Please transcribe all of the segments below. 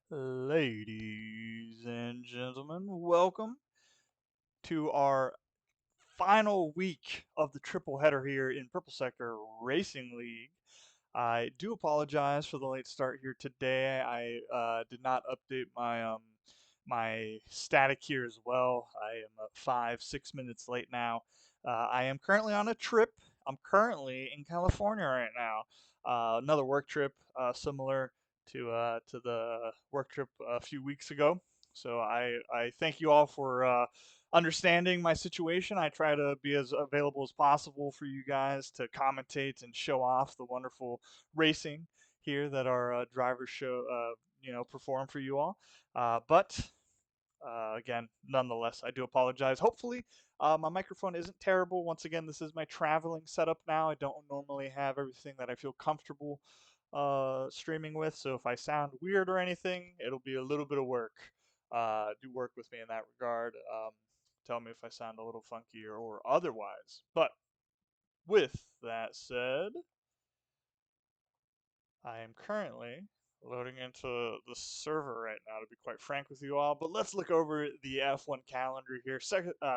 Ladies and gentlemen, welcome to our final week of the triple header here in Purple Sector Racing League. I do apologize for the late start here today. I did not update my static here as well. I am 5, 6 minutes late now. I am currently on a trip. I'm currently in California right now. Another work trip similar to the work trip a few weeks ago. So I thank you all for understanding my situation. I try to be as available as possible for you guys to commentate and show off the wonderful racing here that our drivers perform for you all. But again, nonetheless, I do apologize. Hopefully, my microphone isn't terrible. Once again, this is my traveling setup now. I don't normally have everything that I feel comfortable streaming with, so if I sound weird or anything, it'll be a little bit of work. Do work with me in that regard. Tell me if I sound a little funky or otherwise. But with that said, I am currently loading into the server right now, to be quite frank with you all. But let's look over the F1 calendar here.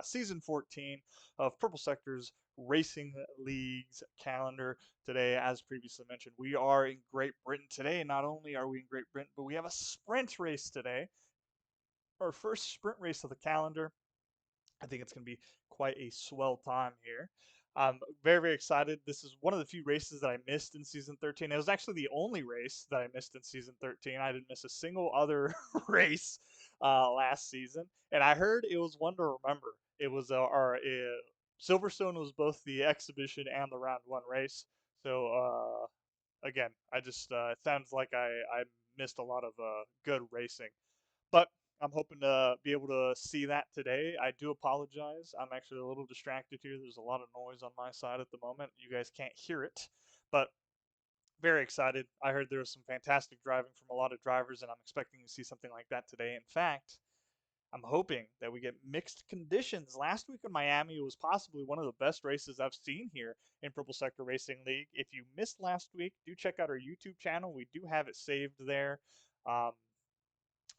Season 14 of Purple Sector's Racing League's calendar today. As previously mentioned, we are in Great Britain today. Not only are we in Great Britain, but we have a sprint race today. Our first sprint race of the calendar. I think it's going to be quite a swell time here. I'm very, very excited. This is one of the few races that I missed in season 13. It was actually the only race that I missed in season 13. I didn't miss a single other race last season, and I heard it was one to remember. It was Silverstone was both the exhibition and the round one race. So again, I just it sounds like I missed a lot of good racing. But I'm hoping to be able to see that today. I do apologize. I'm actually a little distracted here. There's a lot of noise on my side at the moment. You guys can't hear it, but very excited. I heard there was some fantastic driving from a lot of drivers, and I'm expecting to see something like that today. In fact, I'm hoping that we get mixed conditions. Last week in Miami was possibly one of the best races I've seen here in Purple Sector Racing League. If you missed last week, do check out our YouTube channel. We do have it saved there. Um,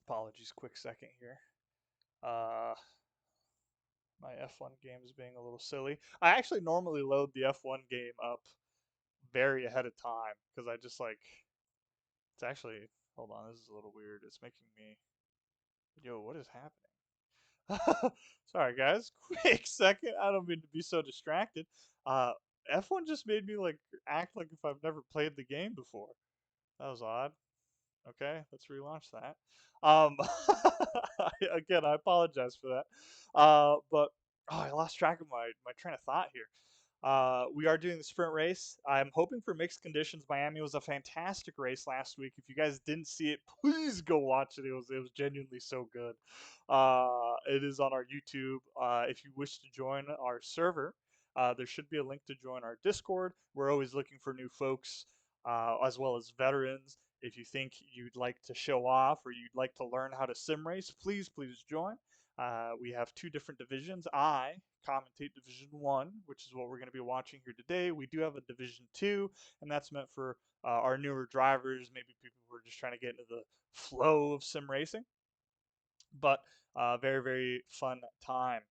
Apologies, quick second here. Uh, my F1 game is being a little silly. I actually normally load the F1 game up very ahead of time because I just like it's actually hold on, this is a little weird. It's making me yo, what is happening? Sorry guys, quick second. I don't mean to be so distracted. Uh F1 just made me like act like if I've never played the game before. That was odd. Okay, let's relaunch that. Um, again, I apologize for that. But I lost track of my train of thought here. We are doing the sprint race. I'm hoping for mixed conditions. Miami was a fantastic race last week. If you guys didn't see it, please go watch it. It was genuinely so good. It is on our YouTube. If you wish to join our server, there should be a link to join our Discord. We're always looking for new folks, as well as veterans. If you think you'd like to show off or you'd like to learn how to sim race, please join. We have two different divisions. I commentate Division 1, which is what we're going to be watching here today. We do have a Division 2, and that's meant for our newer drivers, maybe people who are just trying to get into the flow of sim racing. But very, very fun time.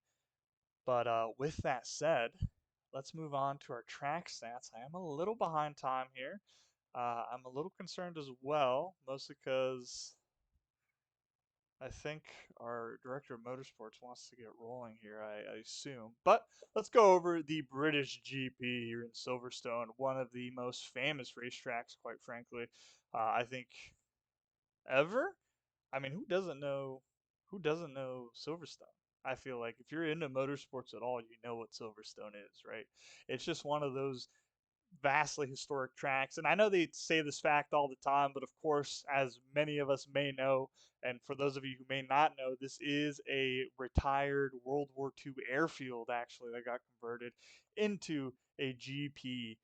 But with that said, let's move on to our track stats. I am a little behind time here. I'm a little concerned as well, mostly because I think our director of motorsports wants to get rolling here, I assume. But let's go over the British GP here in Silverstone, one of the most famous racetracks, quite frankly. I think ever. I mean, who doesn't know Silverstone? I feel like if you're into motorsports at all, you know what Silverstone is, right? It's just one of those vastly historic tracks. And I know they say this fact all the time, but of course, as many of us may know, and for those of you who may not know, this is a retired World War II airfield actually that got converted into a GP.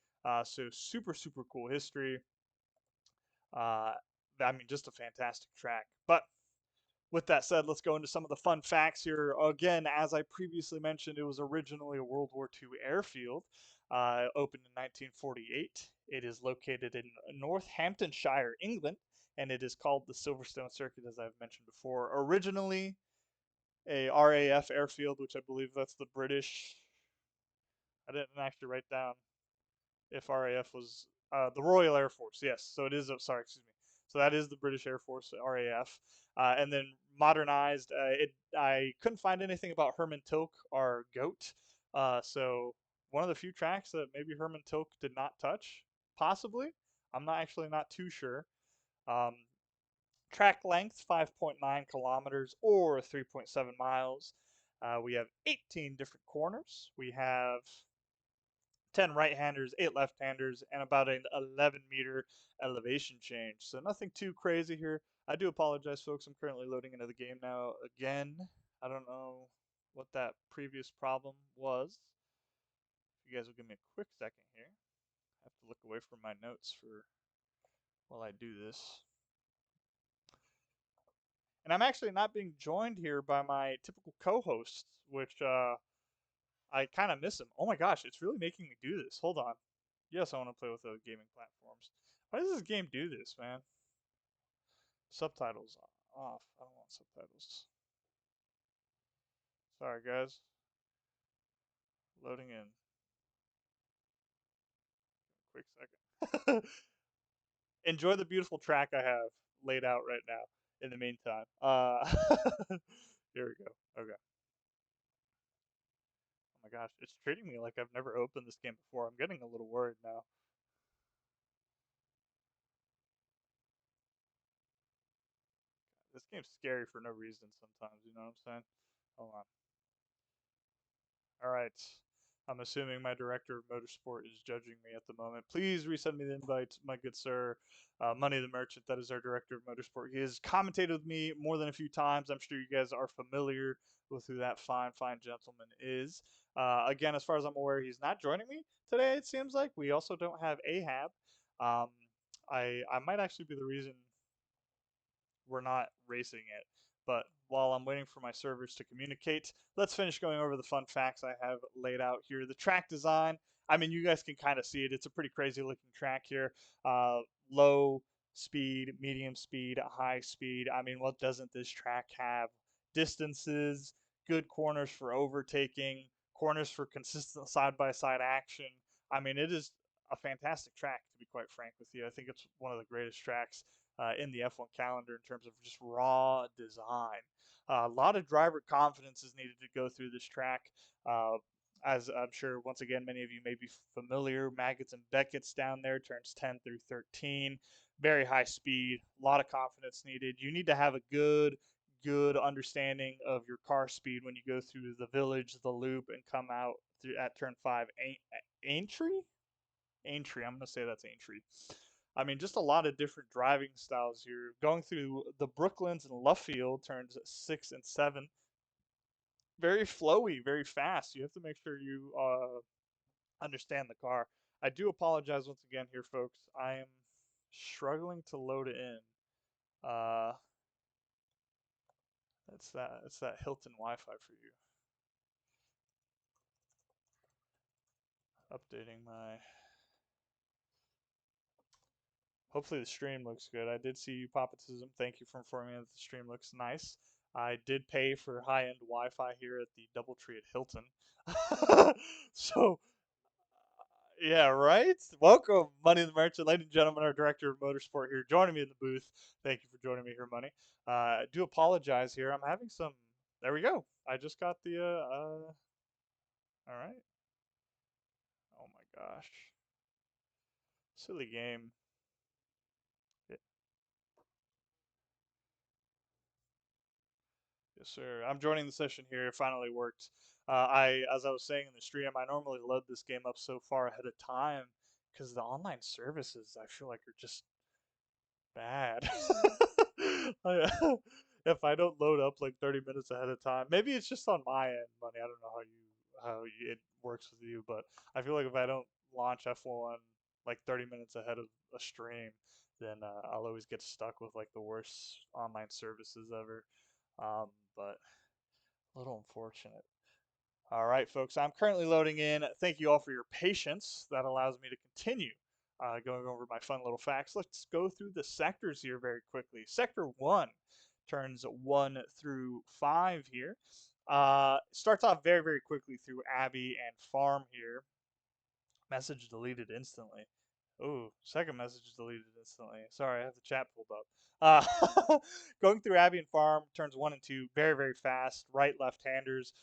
So super, super cool history. Uh, I mean, just a fantastic track. But with that said, let's go into some of the fun facts here. Again, as I previously mentioned, it was originally a World War II airfield, opened in 1948. It is located in Northamptonshire, England. and it is called the Silverstone Circuit, as I've mentioned before. Originally a RAF airfield, which I believe that's the British. I didn't actually write down if RAF was the Royal Air Force. Yes, so it is. Sorry, excuse me. So that is the British Air Force RAF, and then modernized. I couldn't find anything about Herman Tilke, our goat. So one of the few tracks that maybe Herman Tilke did not touch, possibly. I'm not actually not too sure. Um, Track length 5.9 kilometers or 3.7 miles. We have 18 different corners. We have 10 right-handers, 8 left-handers, and about an 11-meter elevation change. So nothing too crazy here. I do apologize, folks. I'm currently loading into the game now again. I don't know what that previous problem was. If you guys will give me a quick second here. I have to look away from my notes for while I do this. And I'm actually not being joined here by my typical co-hosts, which I kind of miss them. Oh my gosh, it's really making me do this. Hold on. Yes, I want to play with the gaming platforms. Why does this game do this, man? Subtitles off. I don't want subtitles. Sorry, guys. Loading in. Quick second. Enjoy the beautiful track I have laid out right now. In the meantime, here we go. Okay. Oh my gosh, it's treating me like I've never opened this game before. I'm getting a little worried now. This game's scary for no reason sometimes. You know what I'm saying? Hold on. All right. I'm assuming my director of motorsport is judging me at the moment. Please resend me the invite, my good sir. Money the Merchant, that is our director of motorsport. He has commentated with me more than a few times. I'm sure you guys are familiar with who that fine, fine gentleman is. Again, as far as I'm aware, he's not joining me today, it seems like. We also don't have Ahab. Um, I might actually be the reason we're not racing it. But while I'm waiting for my servers to communicate, let's finish going over the fun facts I have laid out here. The track design, I mean, you guys can kind of see it. It's a pretty crazy looking track here. Low speed, medium speed, high speed. I mean, what doesn't this track have? Distances, good corners for overtaking, corners for consistent side by side action. I mean, it is a fantastic track, to be quite frank with you. I think it's one of the greatest tracks in the F1 calendar in terms of just raw design. A lot of driver confidence is needed to go through this track. Uh, as I'm sure, once again, many of you may be familiar, Maggots and Beckett's down there, turns 10 through 13. Very high speed, a lot of confidence needed. You need to have a good understanding of your car speed when you go through the village, the loop, and come out through at turn 5. Aintree? Aintree. I'm going to say that's Aintree. I mean, just a lot of different driving styles here. Going through the Brooklands and Luffield turns 6 and 7. Very flowy, very fast. You have to make sure you understand the car. I do apologize once again here, folks. I am struggling to load it in. Uh, it's that Hilton Wi-Fi for you. Updating my. Hopefully the stream looks good. I did see you, Papatism. Thank you for informing me that the stream looks nice. I did pay for high-end Wi-Fi here at the DoubleTree at Hilton. So, yeah, right? Welcome, Money the Merchant. Ladies and gentlemen, our director of motorsport here joining me in the booth. Thank you for joining me here, Money. I do apologize here. I'm having some. There we go. I just got the. All right. Oh my gosh. Silly game. Yes, sir. I'm joining the session here. It finally worked. As I was saying in the stream, I normally load this game up so far ahead of time because the online services I feel like are just bad. If I don't load up like 30 minutes ahead of time, maybe it's just on my end, Money. I don't know it works with you, but I feel like if I don't launch F1 like 30 minutes ahead of a stream, then I'll always get stuck with like the worst online services ever. But a little unfortunate. All right, folks, I'm currently loading in. Thank you all for your patience. That allows me to continue going over my fun little facts. Let's go through the sectors here very quickly. Sector 1 turns 1 through 5 here. Starts off very, very quickly through Abbey and Farm here. Message deleted instantly. Ooh, second message deleted instantly. Sorry, I have the chat pulled up. Going through Abbey and Farm, turns 1 and 2, very, very fast. Right, left-handers.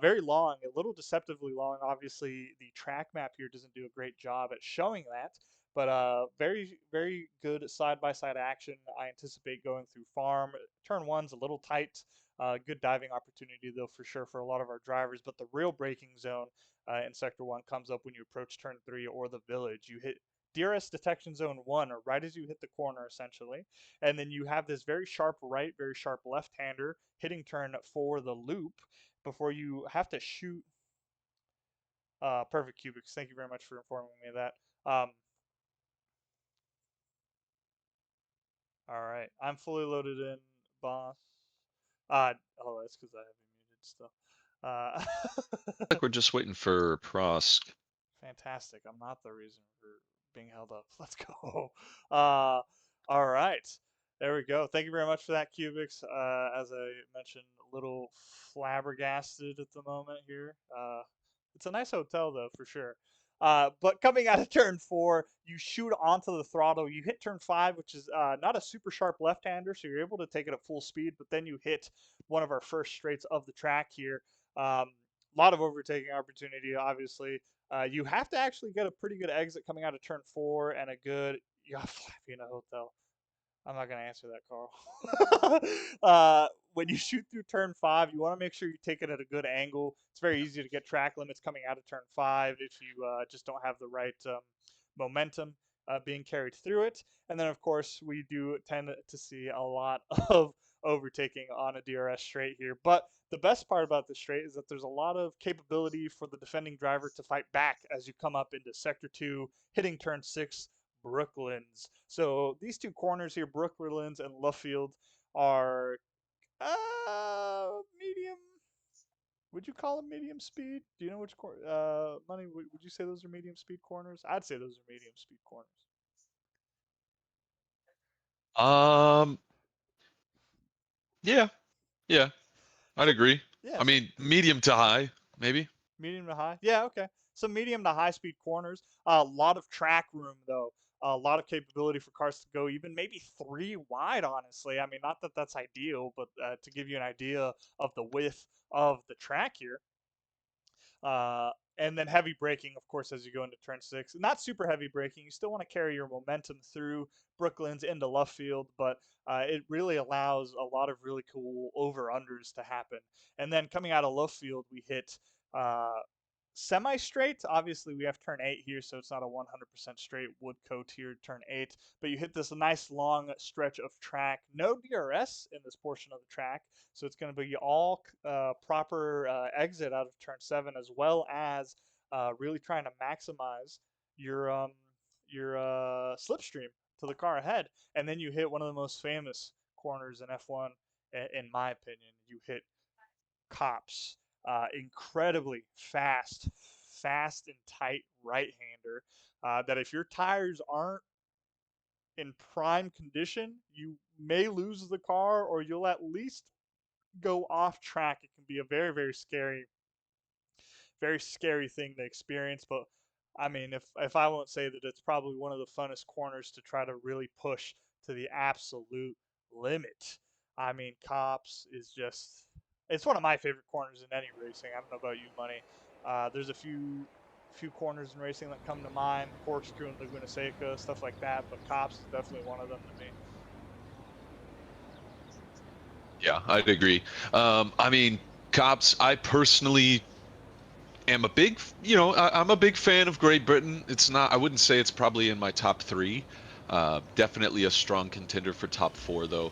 Very long, a little deceptively long. Obviously, the track map here doesn't do a great job at showing that. But very, very good side-by-side action. I anticipate going through Farm. Turn 1's a little tight. Good diving opportunity, though, for sure, for a lot of our drivers. But the real braking zone in Sector 1 comes up when you approach Turn 3 or the Village. You hit DRS detection zone 1, or right as you hit the corner, essentially. And then you have this very sharp right, very sharp left-hander hitting turn for the loop before you have to shoot. Perfect, Cubics. Thank you very much for informing me of that. All right. I'm fully loaded in, boss. Oh, that's because I have you muted still. Like we're just waiting for Prosk. Fantastic. I'm not the reason for being held up. Let's go. Uh, all right. There we go. Thank you very much for that, Cubics. As I mentioned, a little flabbergasted at the moment here. It's a nice hotel, though, for sure. But coming out of turn 4, you shoot onto the throttle. You hit turn 5, which is not a super sharp left-hander, so you're able to take it at full speed. But then you hit one of our first straights of the track here. A lot of overtaking opportunity, obviously. You have to actually get a pretty good exit coming out of turn 4 and a good. You got Flappy in a hotel. I'm not gonna answer that, Carl. When you shoot through turn 5, you want to make sure you take it at a good angle. It's very easy to get track limits coming out of turn 5 if you just don't have the right momentum being carried through it. And then, of course, we do tend to see a lot of overtaking on a DRS straight here. But the best part about this straight is that there's a lot of capability for the defending driver to fight back as you come up into sector 2, hitting turn 6, Brooklands. So these two corners here, Brooklands and Luffield, are medium. Would you call them medium speed? Do you know which money? Would you say those are medium speed corners? I'd say those are medium speed corners. Um, yeah, yeah, I'd So agree. yeah, I so mean, medium to high, maybe. medium to high. Yeah, okay. So medium to high speed corners. A lot of track room though. A lot of capability for cars to go even maybe 3 wide. Honestly, I mean, not that that's ideal, but to give you an idea of the width of the track here. Uh, and then heavy braking, of course, as you go into turn 6. Not super heavy braking. You still want to carry your momentum through Brooklands into Luffield, but it really allows a lot of really cool over-unders to happen. And then coming out of Luffield, we hit uh, semi-straight. Obviously, we have turn 8 here, so it's not a 100% straight wood coat here, turn 8. But you hit this nice long stretch of track. No DRS in this portion of the track, so it's going to be all proper exit out of turn 7, as well as really trying to maximize your um, your slipstream to the car ahead. And then you hit one of the most famous corners in F1, in my opinion. You hit Cops. Incredibly fast and tight right-hander. That if your tires aren't in prime condition, you may lose the car or you'll at least go off track. It can be a very, very scary thing to experience. But I mean, if I won't say that it's probably one of the funnest corners to try to really push to the absolute limit. I mean, Cops is just it's one of my favorite corners in any racing. I don't know about you, Money. There's a few corners in racing that come to mind, Corkscrew and Laguna Seca, stuff like that. But Cops is definitely one of them to me. Yeah, I'd agree. I mean, Cops, I personally am a big, I'm a big fan of Great Britain. It's not, I wouldn't say it's probably in my top three. Definitely a strong contender for top four, though.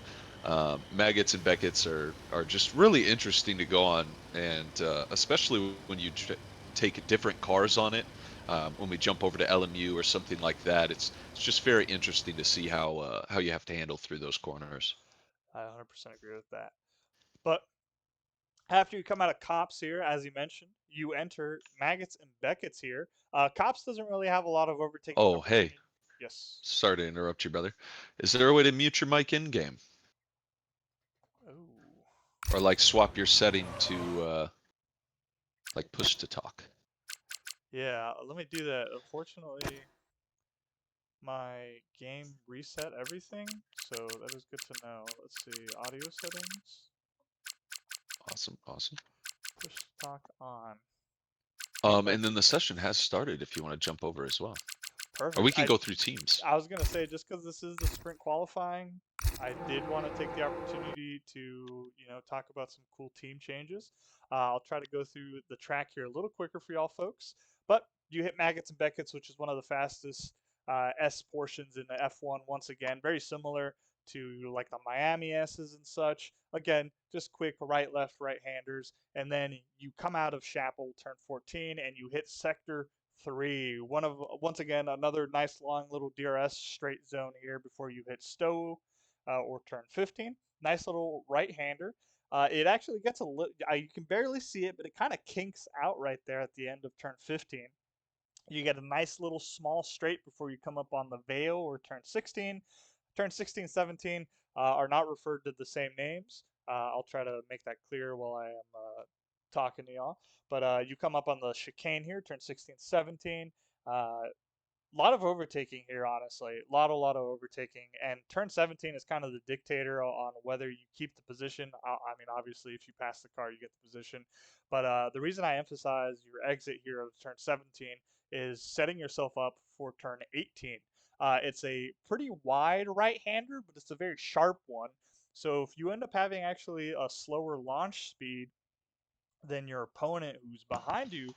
Maggots and Beckett's are just really interesting to go on, and especially when you take different cars on it. When we jump over to LMU or something like that, it's just very interesting to see how you have to handle through those corners. I 100% agree with that. But after you come out of Cops here, as you mentioned, you enter Maggots and Beckett's here. Cops doesn't really have a lot of overtaking Oh, hey, opportunity. Yes. Sorry to interrupt you, brother. Is there a way to mute your mic in game, Oh. or like swap your setting to like push to talk? Yeah, let me do that. Unfortunately, my game reset everything, so that is good to know. Let's see, audio settings, Awesome, awesome. push to talk on. And then Okay, the session has started if you want to jump over as well, or we perfect. can go through teams. I was gonna say just because this is the sprint qualifying, I did want to take the opportunity to talk about some cool team changes. I'll try to go through the track here a little quicker for y'all folks, but you hit Maggots and Beckett's, which is one of the fastest S portions in the F1. Once again, very similar to like the Miami S's and such. Again, just quick right-handers, and then you come out of Chapel, turn 14, and you hit sector three. Once again another nice long little DRS straight zone here before you hit Stowe or turn 15. Nice little right-hander. It actually gets a little. You can barely see it, but it kind of kinks out right there at the end of turn 15. You get a nice little small straight before you come up on the Vale or turn 16. Turn 16, 17 are not referred to the same names. I'll try to make that clear while I am talking to y'all. But you come up on the chicane here, turn 16, 17. Lot of overtaking here, honestly. A lot of overtaking. And turn 17 is kind of the dictator on whether you keep the position. I mean, obviously, if you pass the car, you get the position. But the reason I emphasize your exit here of turn 17 is setting yourself up for turn 18. It's a pretty wide right-hander, but it's a very sharp one. So if you end up having actually a slower launch speed than your opponent who's behind you,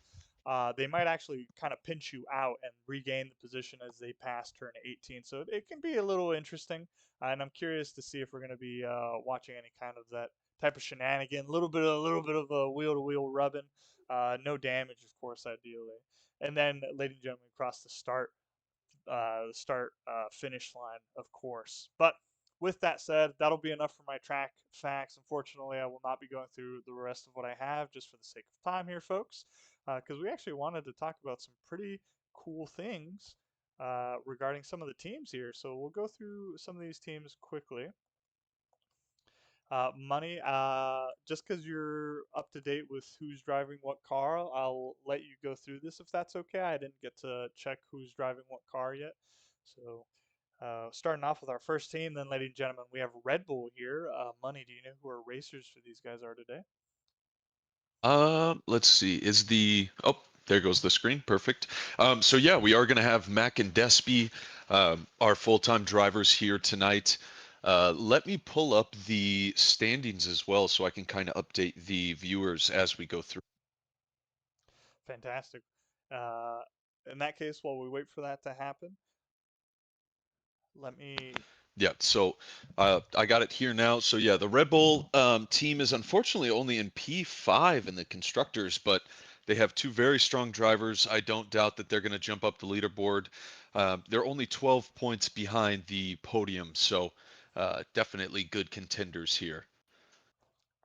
they might actually kind of pinch you out and regain the position as they pass turn 18. So it can be a little interesting, and I'm curious to see if we're going to be watching any kind of that type of shenanigan. A little bit of a wheel-to-wheel rubbing, no damage, of course, ideally. And then, ladies and gentlemen, across the start finish line, of course. But with that said, that'll be enough for my track facts. Unfortunately, I will not be going through the rest of what I have just for the sake of time here, folks, because we actually wanted to talk about some pretty cool things regarding some of the teams here. So we'll go through some of these teams quickly. Money, just because you're up to date with who's driving what car, I'll let you go through this if that's okay. I didn't get to check who's driving what car yet. So, starting off with our first team, then, ladies and gentlemen, we have Red Bull here. Money, do you know who our racers for these guys are today? Let's see. Is the oh, there goes the screen. Perfect. So yeah, we are going to have Mac and Despy, our full-time drivers here tonight. Let me pull up the standings as well, so I can kind of update the viewers as we go through. Fantastic. Uh, in that case, while we wait for that to happen, let me. Yeah, so I got it here now. So yeah, the Red Bull team is unfortunately only in P5 in the constructors, but they have two very strong drivers. I don't doubt that they're going to jump up the leaderboard. They're only 12 points behind the podium, so definitely good contenders here.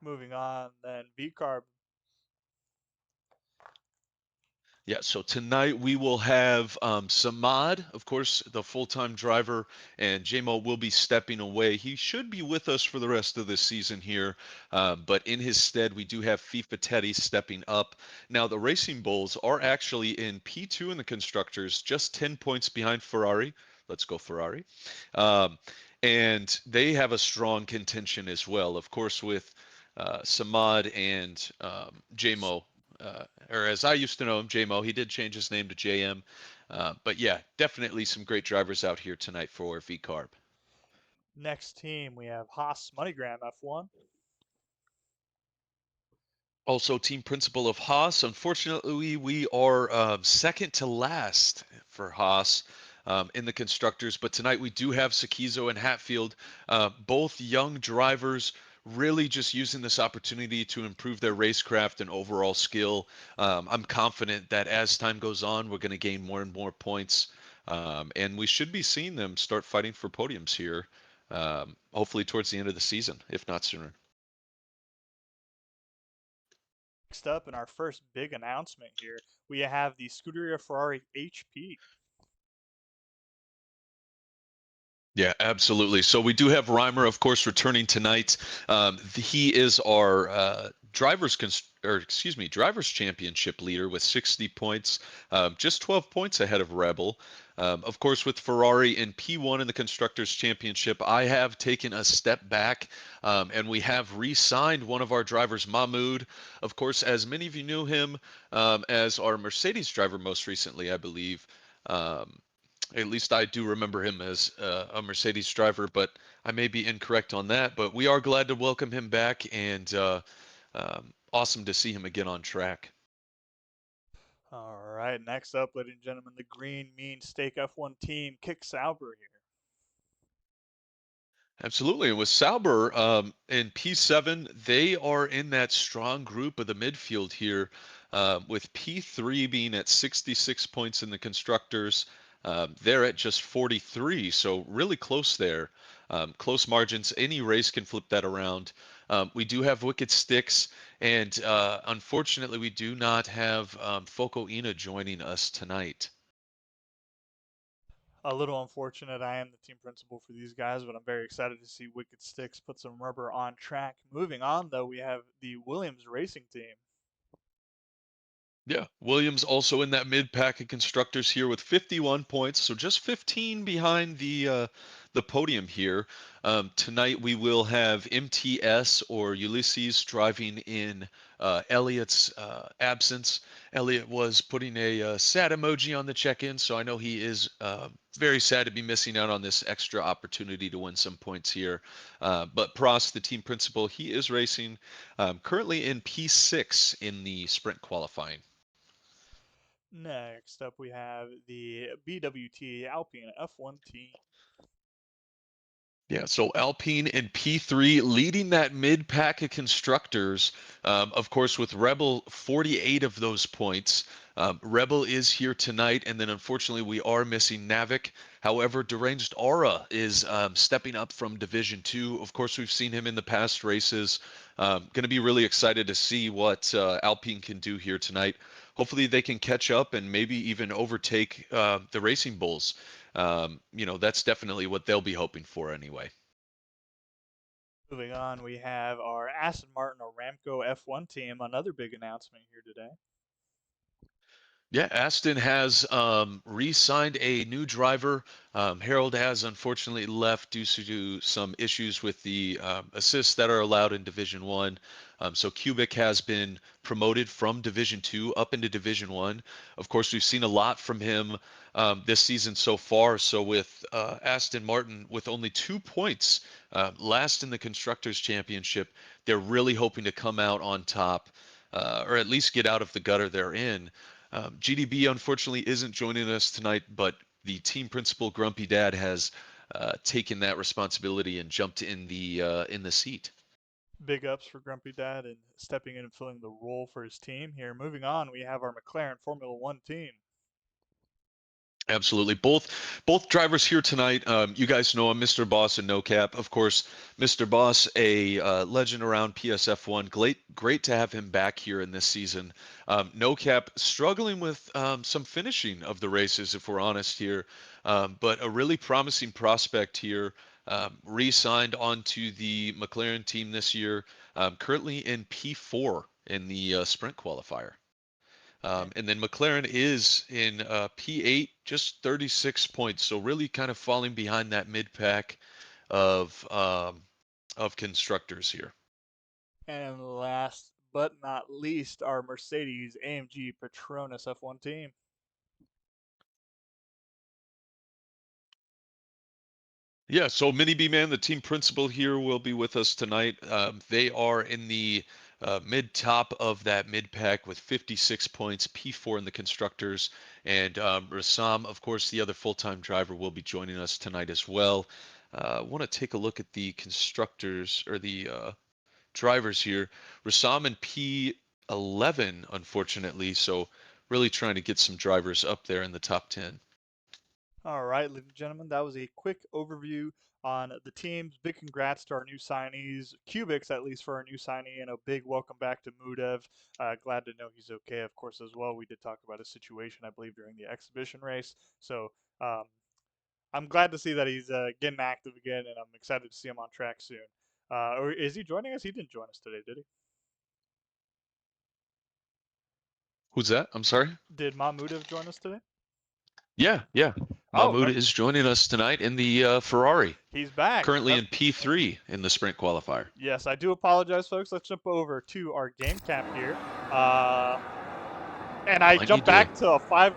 Moving on, then V Carb. Yeah, so tonight we will have Samad, of course, the full-time driver, and JMO will be stepping away. He should be with us for the rest of this season here, but in his stead, we do have FIFA Teddy stepping up. Now, the Racing Bulls are actually in P2 in the constructors, just 10 points behind Ferrari. Let's go Ferrari. Um, and they have a strong contention as well, of course, with Samad and JMO, or as I used to know him, JMO. He did change his name to JM. But yeah, definitely some great drivers out here tonight for VCarb. Next team, we have Haas MoneyGram F1. Also, team principal of Haas. Unfortunately, we are second to last for Haas in the constructors. But tonight we do have Sakizo and Hatfield, both young drivers, really just using this opportunity to improve their racecraft and overall skill. I'm confident that as time goes on, we're going to gain more and more points. And we should be seeing them start fighting for podiums here, hopefully towards the end of the season, if not sooner. Next up, in our first big announcement here, we have the Scuderia Ferrari HP. Yeah, absolutely. So we do have Reimer, of course, returning tonight. He is our drivers championship leader with 60 points, just 12 points ahead of Rebel. Of course, with Ferrari in P1 in the constructors championship, I have taken a step back, and we have re-signed one of our drivers, Mahmoud. Of course, as many of you knew him as our Mercedes driver most recently, I believe. Um, at least I do remember him as a Mercedes driver, but I may be incorrect on that. But we are glad to welcome him back, and awesome to see him again on track. All right, next up, ladies and gentlemen, the Green Mean Steak F1 team Kick Sauber here. Absolutely. And with Sauber in P7, they are in that strong group of the midfield here, with P3 being at 66 points in the constructors. They're at just 43, so really close there. Close margins. Any race can flip that around. We do have Wicked Sticks, and unfortunately, we do not have Foco Ina joining us tonight. A little unfortunate. I am the team principal for these guys, but I'm very excited to see Wicked Sticks put some rubber on track. Moving on, though, we have the Williams Racing team. Yeah, Williams also in that mid pack of constructors here with 51 points, so just 15 behind the podium here. Tonight we will have MTS or Ulysses driving in Elliot's absence. Elliot was putting a sad emoji on the check-in, so I know he is very sad to be missing out on this extra opportunity to win some points here. But Prost, the team principal, he is racing currently in P6 in the sprint qualifying. Next up, we have the BWT Alpine F1 team. Yeah, so Alpine in P3 leading that mid pack of constructors. Of course, with Rebel, 48 of those points. Rebel is here tonight, and then unfortunately, we are missing Navik. However, Deranged Aura is stepping up from Division 2. Of course, we've seen him in the past races. Going to be really excited to see what Alpine can do here tonight. Hopefully, they can catch up and maybe even overtake the Racing Bulls. That's definitely what they'll be hoping for anyway. Moving on, we have our Aston Martin Aramco F1 team. Another big announcement here today. Yeah, Aston has re-signed a new driver. Harold has unfortunately left due to some issues with the assists that are allowed in Division One. So Kubik has been promoted from Division Two up into Division One. Of course, we've seen a lot from him this season so far. So with Aston Martin with only 2 points, last in the Constructors' Championship, they're really hoping to come out on top, or at least get out of the gutter they're in. GDB unfortunately isn't joining us tonight, but the team principal Grumpy Dad has taken that responsibility and jumped in the seat. Big ups for Grumpy Dad and stepping in and filling the role for his team here. Moving on, we have our McLaren Formula One team. Absolutely. Both drivers here tonight. You guys know him, Mr. Boss and No Cap. Of course, Mr. Boss, a legend around PSF1. Great to have him back here in this season. No Cap struggling with some finishing of the races, if we're honest here, but a really promising prospect here. Re-signed onto the McLaren team this year. Currently in P4 in the sprint qualifier. And And then McLaren is in P8, just 36 points. So really kind of falling behind that mid pack of constructors here. and last but not least, our Mercedes AMG Petronas F1 team. Yeah, so Mini B Man, the team principal here, will be with us tonight. They are in the mid top of that mid pack with 56 points, P4 in the constructors. And Rassam, of course, the other full time driver, will be joining us tonight as well. I want to take a look at the constructors or the drivers here. Rassam in P11, unfortunately. So really trying to get some drivers up there in the top 10. All right, ladies and gentlemen, that was a quick overview on the teams. Big congrats to our new signees, Cubics at least for our new signee, and a big welcome back to Mudev. Glad to know he's okay, of course, as well. We did talk about his situation, I believe, during the exhibition race. So um, I'm glad to see that he's getting active again, and I'm excited to see him on track soon. Or is he joining us? He didn't join us today, did he? Who's that? I'm sorry. Did Mahmoud have joined us today? Yeah, yeah. Oh, Mahmoud is joining us tonight in the Ferrari, he's back. currently in P3 in the sprint qualifier. Yes, I do apologize, folks. Let's jump over to our game cap here. Uh, and I Like you jumped do. back to a five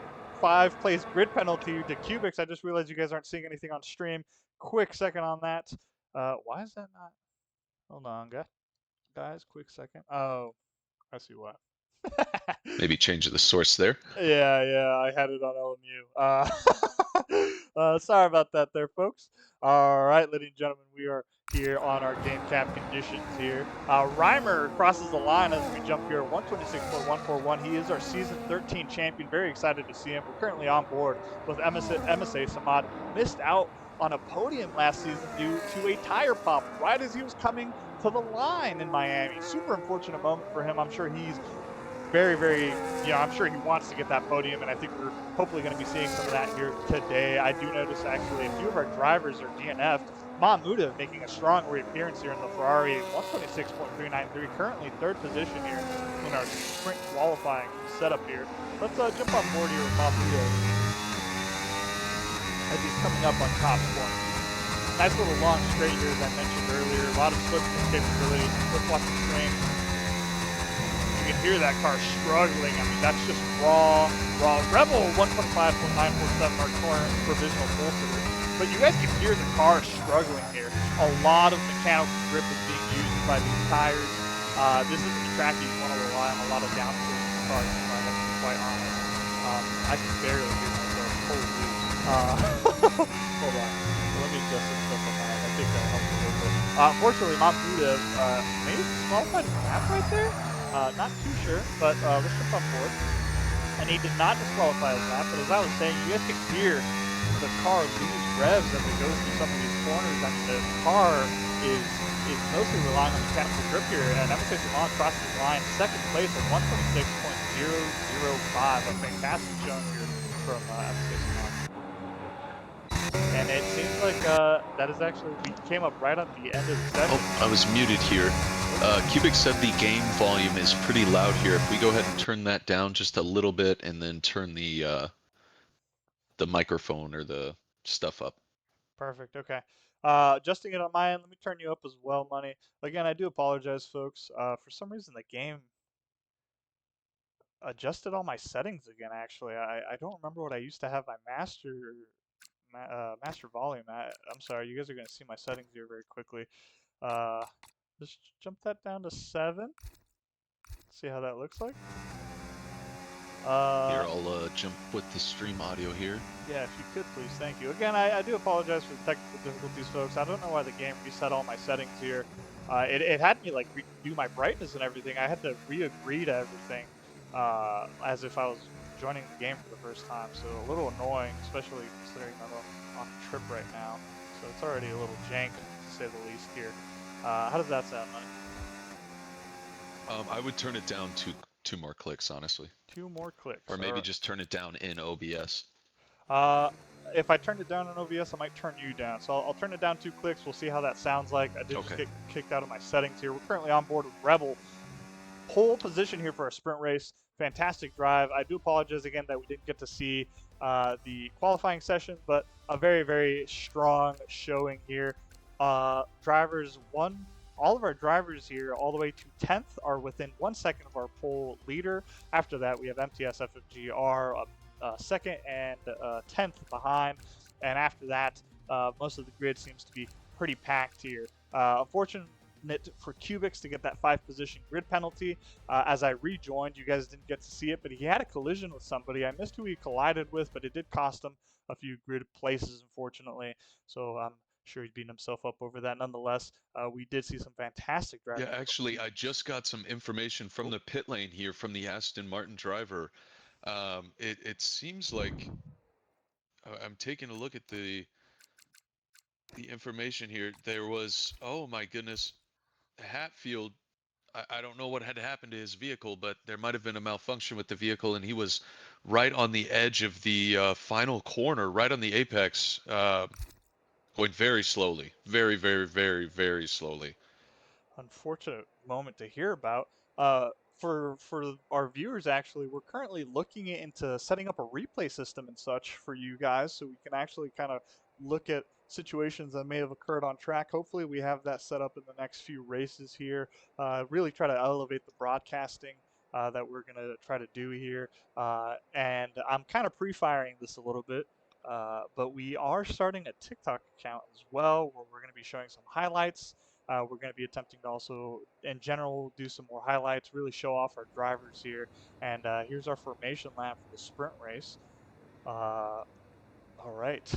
place grid penalty to cubics. I just realized you guys aren't seeing anything on stream. Quick second on that. Why is that not? Hold on, guys. Quick second. Oh, I see why. Maybe change the source there. Yeah, I had it on LMU. Sorry about that there, folks. All right, ladies and gentlemen, we are here on our game cap conditions here. Reimer crosses the line as we jump here, 126.141. He is our season 13 champion. Very excited to see him. We're currently on board with MSA Samad. Missed out on a podium last season due to a tire pop right as he was coming to the line in Miami. Super unfortunate moment for him. I'm sure he's I'm sure he wants to get that podium, and I think we're hopefully going to be seeing some of that here today. I do notice actually a few of our drivers are DNF'd. Mahmuda making a strong reappearance here in the Ferrari, 126.393, currently third position here in our sprint qualifying setup here. Let's jump on board here with Mahmuda as he's coming up on top corner. Nice little long straight here, as I mentioned earlier. A lot of slip capability, slip watch the swing. You can hear that car struggling. I mean, that's just raw. Rebel 125.947, our current provisional pole sitter. But you guys can hear the car struggling here. A lot of mechanical grip is being used by these tires. This isn't the track you want to rely on a lot of downforce in the car, if I have to be quite honest. I can barely hear myself. Holy. Hold on. Let me adjust some stuff on that. I think that helps a little bit. Unfortunately, Mahmuda maybe disqualified his lap right there. Not too sure, but let's jump on board. And he did not disqualify his lap, but as I was saying, you guys can hear the car lose revs as it goes through some of these corners. I mean, the car is mostly relying on mechanical grip here, and MSA Salon crosses the line, second place at 126.005. A fantastic showing here from MSA Salon. And it seems like that is actually, we came up right on the end of the session. Oh, I was muted here. Cubic said the game volume is pretty loud here. If we go ahead and turn that down just a little bit and then turn the microphone or the stuff up. Perfect. Okay. Adjusting it on my end. Let me turn you up as well, Money. Again, I do apologize, folks. For some reason, the game adjusted all my settings again. Actually, I don't remember what I used to have my master volume at. I'm sorry. You guys are gonna see my settings here very quickly. Uh, just jump that down to 7. See how that looks like. Here, Uh, I'll jump with the stream audio here. Yeah, if you could, please. Thank you. Again, I do apologize for the technical difficulties, folks. I don't know why the game reset all my settings here. It had me like redo my brightness and everything. I had to re-agree to everything as if I was joining the game for the first time. So a little annoying, especially considering I'm on a trip right now. So it's already a little jank, to say the least here. How does that sound, Money? I would turn it down two more clicks, honestly. 2 more clicks. Or All maybe right. just turn it down in OBS. Uh, if I turned it down in OBS, I might turn you down. So I'll turn it down 2 clicks. We'll see how that sounds like. I did just Okay. get kicked out of my settings here. We're currently on board with Rebel. Pole position here for a sprint race. Fantastic drive. I do apologize again that we didn't get to see the qualifying session, but a very strong showing here. Drivers one. All of our drivers here, all the way to 10th, are within 1 second of our pole leader. After that, we have MTS FFGR second and 10th behind. And after that, most of the grid seems to be pretty packed here. Unfortunate for Cubics to get that 5 position grid penalty. As I rejoined, you guys didn't get to see it, but he had a collision with somebody. I missed who he collided with, but it did cost him a few grid places, unfortunately. So I'm sure he's beating himself up over that. Nonetheless, we did see some fantastic driving. Yeah, actually, I just got some information from Oh, the pit lane here from the Aston Martin driver. It seems like I'm taking a look at the information here. There was, oh my goodness, Hatfield. I don't know what had happened to his vehicle, but there might have been a malfunction with the vehicle, and he was right on the edge of the final corner, right on the apex, going very slowly, very, very, very, very slowly. Unfortunate moment to hear about. Uh, for our viewers, actually, we're currently looking into setting up a replay system and such for you guys, so we can actually kind of look at situations that may have occurred on track. Hopefully, we have that set up in the next few races here. Really try to elevate the broadcasting. That we're gonna try to do here, and I'm kind of pre-firing this a little bit, but we are starting a TikTok account as well, where we're gonna be showing some highlights. We're going to be attempting to also, in general, do some more highlights, really show off our drivers here. And here's our formation lap for the sprint race. Uh, all right,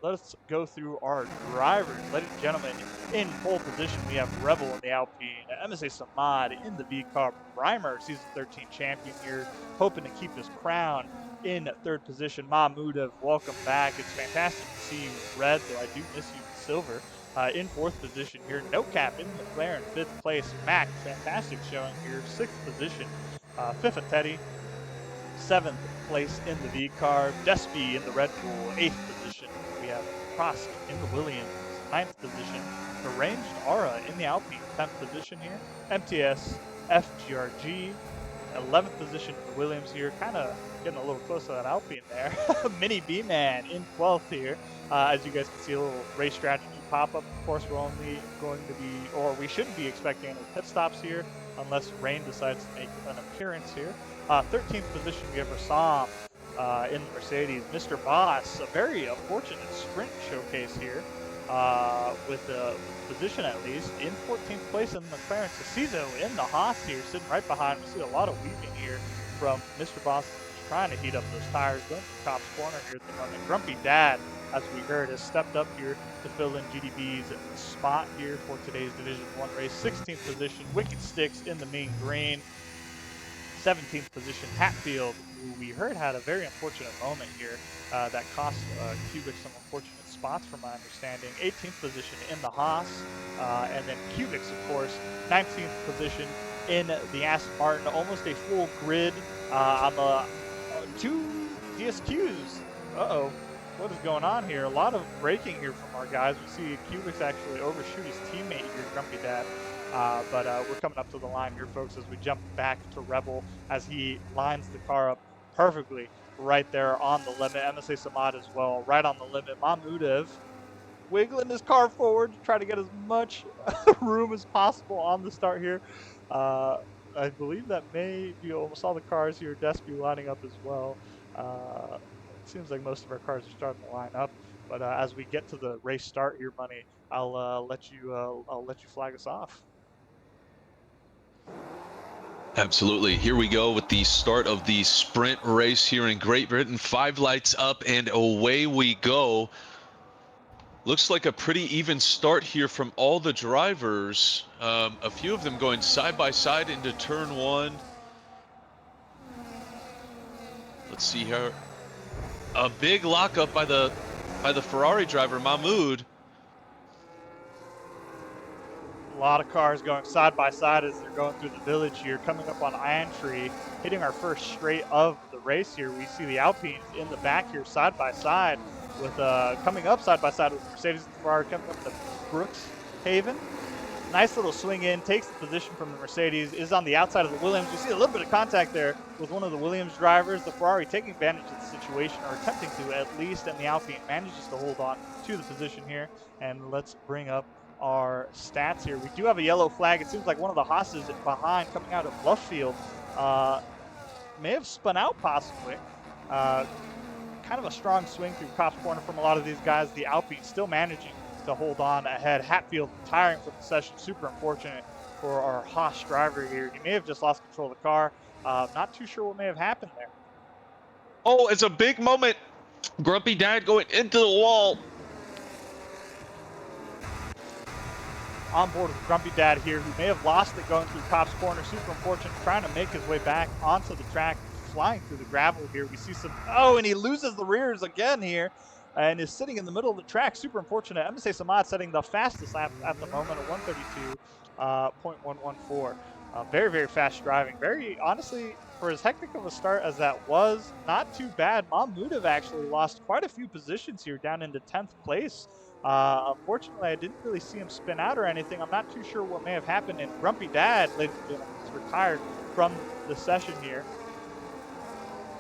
let's go through our drivers. Ladies and gentlemen, in pole position, we have Rebel in the Alpine, MSA Samad in the V-Car, Primer, Season 13 champion here, hoping to keep his crown. In third position, Mahmoudov, welcome back. It's fantastic to see you in red, though I do miss you in silver. In fourth position here, No Cap in McLaren, fifth place. Mac, fantastic showing here, sixth position. Fifth, Teddy, seventh place in the V car. Despy in the Red Bull, eighth position. We have Prost in the Williams, ninth position. Arranged Ara in the Alpine, 10th position here. MTS FGRG, 11th position in the Williams here. Kind of getting a little close to that Alpine there. Mini B-Man in 12th here. As you guys can see, a little race strategy pop-up. Of course, we're only going to be, or we shouldn't be expecting any pit stops here unless Rain decides to make an appearance here. 13th position, we have Rassam in the Mercedes. Mr. Boss, a very fortunate sprint showcase here with the position at least. In 14th place in the McLaren. Cecizo in the Haas here, sitting right behind. We see a lot of weaving here from Mr. Boss trying to heat up those tires. Going to Cop's corner here at the moment. Grumpy Dad, as we heard, has stepped up here to fill in GDB's spot here for today's Division 1 race. 16th position, Wicked Sticks in the mean green. 17th position, Hatfield, who we heard had a very unfortunate moment here that cost Cubic some unfortunate spots from my understanding. 18th position in the Haas, and then Cubic's, of course, 19th position in the Aston Martin, almost a full grid. I'm two DSQs. Uh-oh. What is going on here? A lot of braking here from our guys. We see Cubic's actually overshoot his teammate here, Grumpy Dad. But we're coming up to the line here, folks, as we jump back to Rebel as he lines the car up perfectly right there on the limit. MSA Samad as well, right on the limit. Mahmoudov wiggling his car forward to try to get as much room as possible on the start here. I believe that may be almost all the cars here. Despy lining up as well. It seems like most of our cars are starting to line up. But as we get to the race start here, Money, I'll let you flag us off. Absolutely. Here we go with the start of the sprint race here in Great Britain. 5 lights up and away we go. Looks like a pretty even start here from all the drivers. A few of them going side by side into turn 1. Let's see here. A big lockup by the Ferrari driver, Mahmoud. A lot of cars going side by side as they're going through the village here, coming up on Iron Tree, hitting our first straight of the race here. We see the Alpines in the back here, side by side, with coming up side by side with Mercedes and Ferrari coming up to Brookshaven. Nice little swing in, takes the position from the Mercedes, is on the outside of the Williams. We see a little bit of contact there with one of the Williams drivers. The Ferrari taking advantage of the situation, or attempting to at least, and the Alpine manages to hold on to the position here. And let's bring up our stats here. We do have a yellow flag. It seems like one of the Haas's behind coming out of Blufffield may have spun out possibly. Kind of a strong swing through Cop's corner from a lot of these guys. The Alpine still managing to hold on ahead. Hatfield retiring from the session. Super unfortunate for our Haas driver here. He may have just lost control of the car. Not too sure what may have happened there. Oh, it's a big moment. Grumpy Dad going into the wall. On board with Grumpy Dad here, who may have lost it going through Cop's corner. Super unfortunate, trying to make his way back onto the track, flying through the gravel here. We see some, oh, and he loses the rears again here and is sitting in the middle of the track. Super unfortunate. MSA Samad setting the fastest lap at the moment at 132.114. Very, very fast driving. Very, honestly, for as hectic of a start as that was, not too bad. Mahmudov actually lost quite a few positions here down into 10th place. Unfortunately, I didn't really see him spin out or anything. I'm not too sure what may have happened. And Grumpy Dad, ladies and gentlemen, is retired from the session here.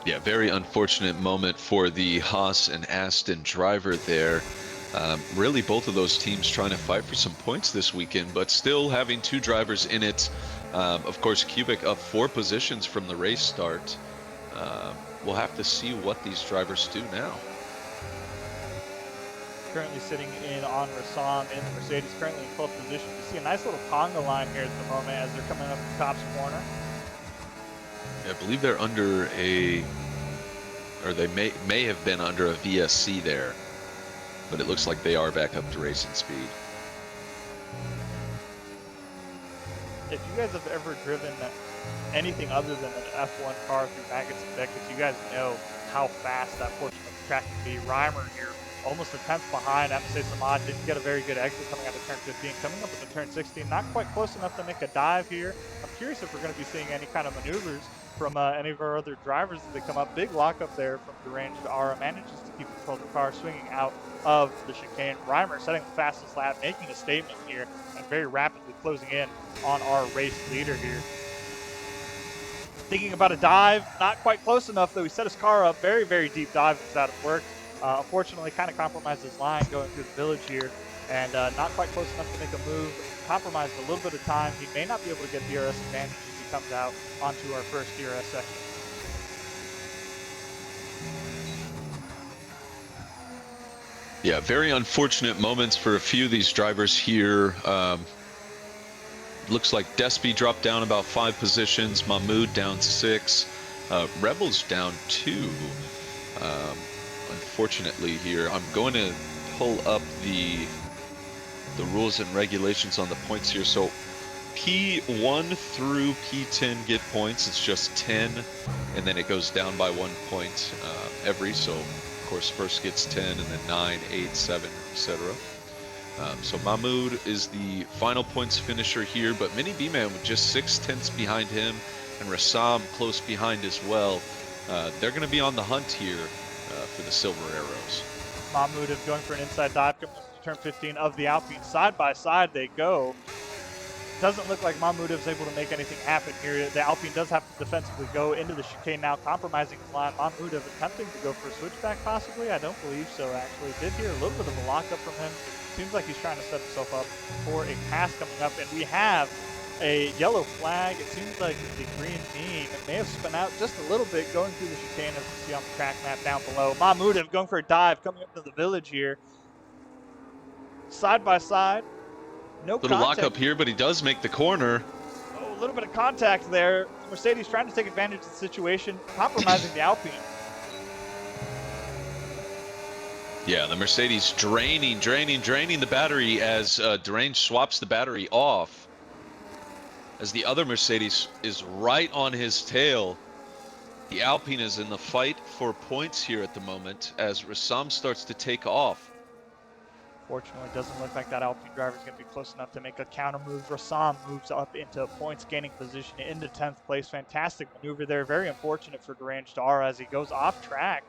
Yeah, very unfortunate moment for the Haas and Aston driver there. Really, both of those teams trying to fight for some points this weekend, but still having two drivers in it. Of course, Kubik up 4 positions from the race start. We'll have to see what these drivers do now. Currently sitting in on Rassam in the Mercedes, currently in 12th position. You see a nice little conga line here at the moment as they're coming up the Copse corner. I believe they're under a, or they may have been under a VSC there, but it looks like they are back up to racing speed. If you guys have ever driven anything other than an F1 car through Maggots and Beckett's, you guys know how fast that portion of the track can be. Reimer here, almost a tenth behind. I have to say Samad didn't get a very good exit coming out of turn 15. Coming up into turn 16, not quite close enough to make a dive here. I'm curious if we're going to be seeing any kind of maneuvers from any of our other drivers as they come up. Big lockup there from Deranged Ara. Manages to keep control of the car, swinging out of the chicane. Reimer setting the fastest lap, making a statement here, and very rapidly closing in on our race leader here. Thinking about a dive, not quite close enough though. He set his car up, very, very deep dive that it worked. Unfortunately, kind of compromised his line going through the village here, and not quite close enough to make a move. Compromised a little bit of time. He may not be able to get DRS advantage as he comes out onto our first DRS section. Yeah, very unfortunate moments for a few of these drivers here. Looks like Despy dropped down about 5 positions, Mahmoud down 6, Rebels down 2. Unfortunately here, I'm going to pull up the rules and regulations on the points here. So P1 through P10 get points. It's just 10, and then it goes down by 1 point every. So of course first gets 10, and then 9, 8, 7, etc. So Mahmoud is the final points finisher here, but Mini B-Man with just 6/10 behind him, and Rassam close behind as well. They're going to be on the hunt here for the silver arrows. Mahmoud going for an inside dive coming up to turn 15 of the Alpine. Side by side they go. Doesn't look like Mahmoud is able to make anything happen here. The Alpine does have to defensively go into the chicane now, compromising his line. Mahmoud attempting to go for a switchback possibly. I don't believe so, actually. Did hear a little bit of a lockup from him. Seems like he's trying to set himself up for a pass coming up, and we have a yellow flag. It seems like the green beam may have spun out just a little bit going through the chicane, as you see on the track map down below. Mahmoud going for a dive coming up to the village here. Side by side. No little contact. lockup here, but he does make the corner. Oh, a little bit of contact there. Mercedes trying to take advantage of the situation, compromising the Alpine. Yeah, the Mercedes draining the battery as Deranged swaps the battery off. As the other Mercedes is right on his tail. The Alpine is in the fight for points here at the moment as Rassam starts to take off. Fortunately, doesn't look like that Alpine driver is going to be close enough to make a counter move. Rassam moves up into points gaining position into 10th place. Fantastic maneuver there. Very unfortunate for Deranged Ara as he goes off track.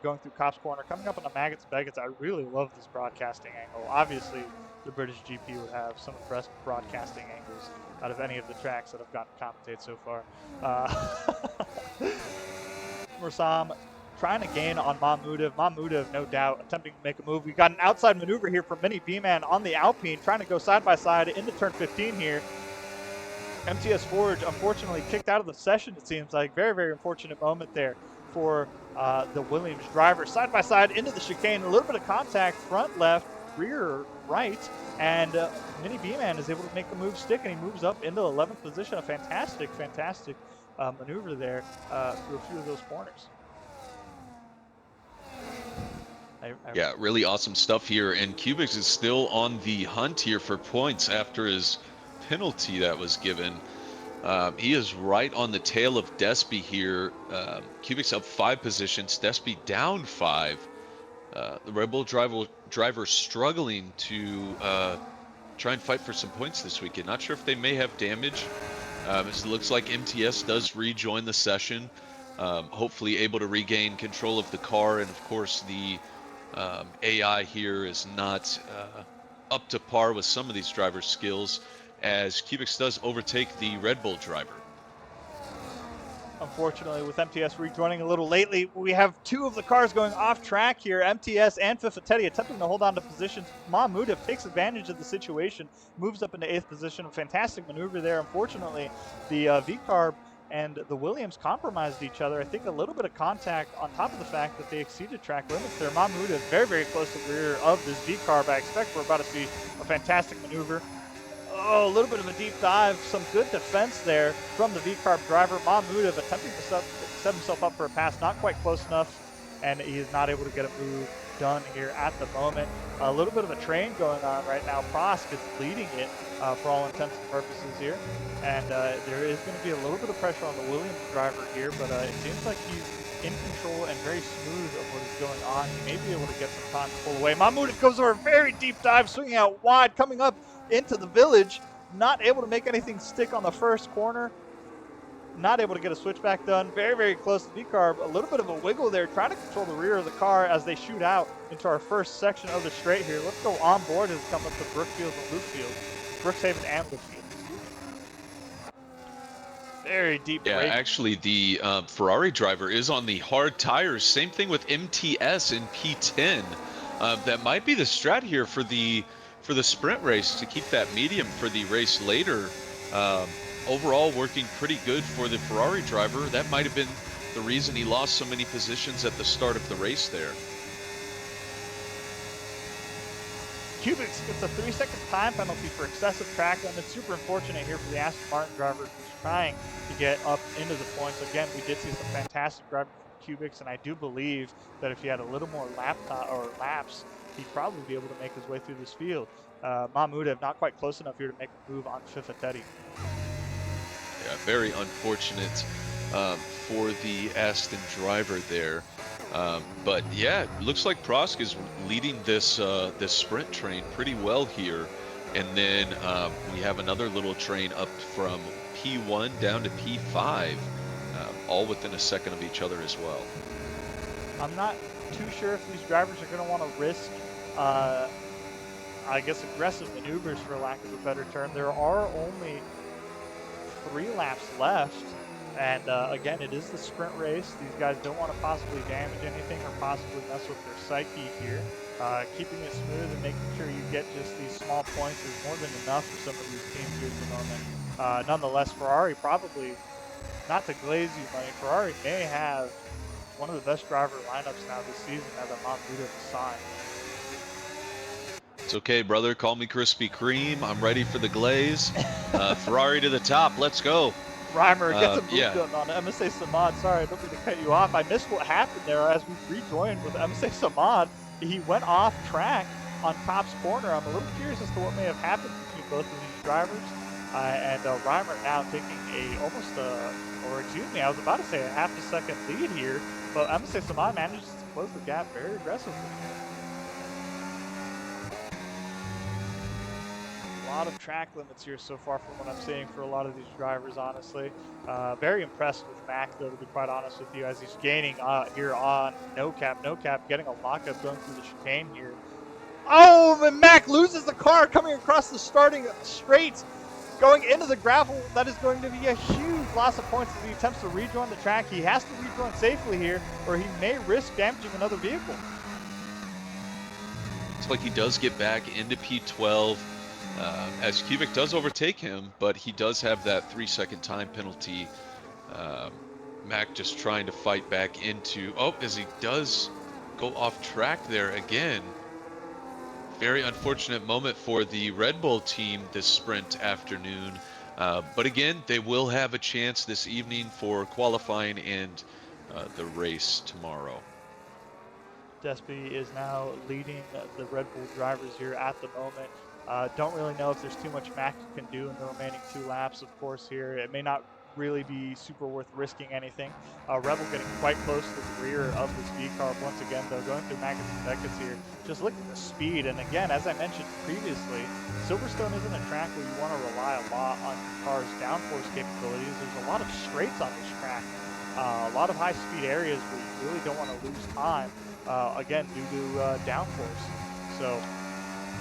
Going through Copse Corner, coming up on the Maggots Beggots. I really love this broadcasting angle. Obviously, the British GP would have some of the best broadcasting angles out of any of the tracks that I've gotten to commentate so far. Rassam trying to gain on Mahmoud. Mahmoud, no doubt, attempting to make a move. We got an outside maneuver here from Mini B-Man on the Alpine, trying to go side by side into turn 15 here. MTS Forge, unfortunately, kicked out of the session, it seems like. Very, very unfortunate moment there for the Williams driver. Side by side into the chicane, a little bit of contact, front left, rear right, and Mini B-Man is able to make the move stick, and he moves up into 11th position. A fantastic, fantastic maneuver there through a few of those corners. Yeah, really awesome stuff here, and Kubik is still on the hunt here for points after his penalty that was given. He is right on the tail of Despy here. Kubik's up 5 positions, Despy down 5. The Red Bull driver struggling to try and fight for some points this weekend. Not sure if they may have damage As it looks like MTS does rejoin the session, hopefully able to regain control of the car, and of course the AI here is not up to par with some of these drivers' skills, as Cubix does overtake the Red Bull driver. Unfortunately, with MTS rejoining a little lately, we have two of the cars going off track here. MTS and Fifitetti attempting to hold on to positions. Mahmudov takes advantage of the situation, moves up into 8th position. A fantastic maneuver there. Unfortunately, the V-Carb and the Williams compromised each other. I think a little bit of contact on top of the fact that they exceeded track limits there. Mahmudov very, very close to the rear of this V-Carb. I expect we're about to see a fantastic maneuver. Oh, a little bit of a deep dive. Some good defense there from the V-Carb driver. Mahmudov attempting to set himself up for a pass. Not quite close enough, and he is not able to get a move done here at the moment. A little bit of a train going on right now. Prosk is leading it for all intents and purposes here. And there is going to be a little bit of pressure on the Williams driver here, but it seems like he's in control and very smooth of what is going on. He may be able to get some time to pull away. Mahmudov goes over a very deep dive, swinging out wide, coming up into the village, not able to make anything stick on the first corner, not able to get a switchback done. Very, very close to V-Carb. A little bit of a wiggle there, trying to control the rear of the car as they shoot out into our first section of the straight here. Let's go on board as it comes up to Brookfield and Lukefield. Brookhaven and Lukefield. Very deep Yeah, break. actually, the Ferrari driver is on the hard tires. Same thing with MTS in P10. That might be the strat here for the sprint race to keep that medium for the race later. Um, Overall, working pretty good for the Ferrari driver. That might have been the reason he lost so many positions at the start of the race there. Cubix gets a 3-second time penalty for excessive track limits. Super unfortunate here for the Aston Martin driver who's trying to get up into the points. Again, we did see some fantastic driving from Cubix, and I do believe that if he had a little more laps, he'd probably be able to make his way through this field. Mahmudov not quite close enough here to make a move on Fifitetti. Yeah, very unfortunate for the Aston driver there. But yeah, looks like Prosk is leading this this sprint train pretty well here. And then we have another little train up from P1 down to P5, all within a second of each other as well. I'm not too sure if these drivers are going to want to risk, I guess, aggressive maneuvers, for lack of a better term. There are only 3 laps left. And again, it is the sprint race. These guys don't want to possibly damage anything or possibly mess with their psyche here. Keeping it smooth and making sure you get just these small points is more than enough for some of these teams here at the moment. Nonetheless, Ferrari probably, not to glaze you money, Ferrari may have one of the best driver lineups now this season as a Mahmudov aside. It's okay, brother. Call me Krispy Kreme. I'm ready for the glaze. Ferrari to the top. Let's go. Reimer gets a move Yeah. done on MSA Samad. Sorry, I don't mean to cut you off. I missed what happened there as we rejoined with MSA Samad. He went off track on Cop's corner. I'm a little curious as to what may have happened between both of these drivers. And Reimer now taking I was about to say a half a second lead here, but MSA Samad manages to close the gap very aggressively. A lot of track limits here so far from what I'm seeing for a lot of these drivers, honestly. Very impressed with Mac, though, to be quite honest with you, as he's gaining here on no cap, getting a lockup going through the chicane here. Oh, and Mac loses the car coming across the starting straight, going into the gravel. That is going to be a huge loss of points as he attempts to rejoin the track. He has to rejoin safely here, or he may risk damaging another vehicle. Looks like he does get back into P12. As Kubik does overtake him, but he does have that 3-second time penalty. Mac just trying to fight back into, as he does go off track there again. Very unfortunate moment for the Red Bull team this sprint afternoon. But again, they will have a chance this evening for qualifying and the race tomorrow. Despy is now leading the Red Bull drivers here at the moment. Don't really know if there's too much Mac can do in the remaining 2 laps, of course, here. It may not really be super worth risking anything. Rebel getting quite close to the rear of this V-Carb once again, though, going through Magnus and Beckett here. Just look at the speed. And again, as I mentioned previously, Silverstone isn't a track where you want to rely a lot on your car's downforce capabilities. There's a lot of straights on this track, a lot of high-speed areas where you really don't want to lose time, again, due to downforce. So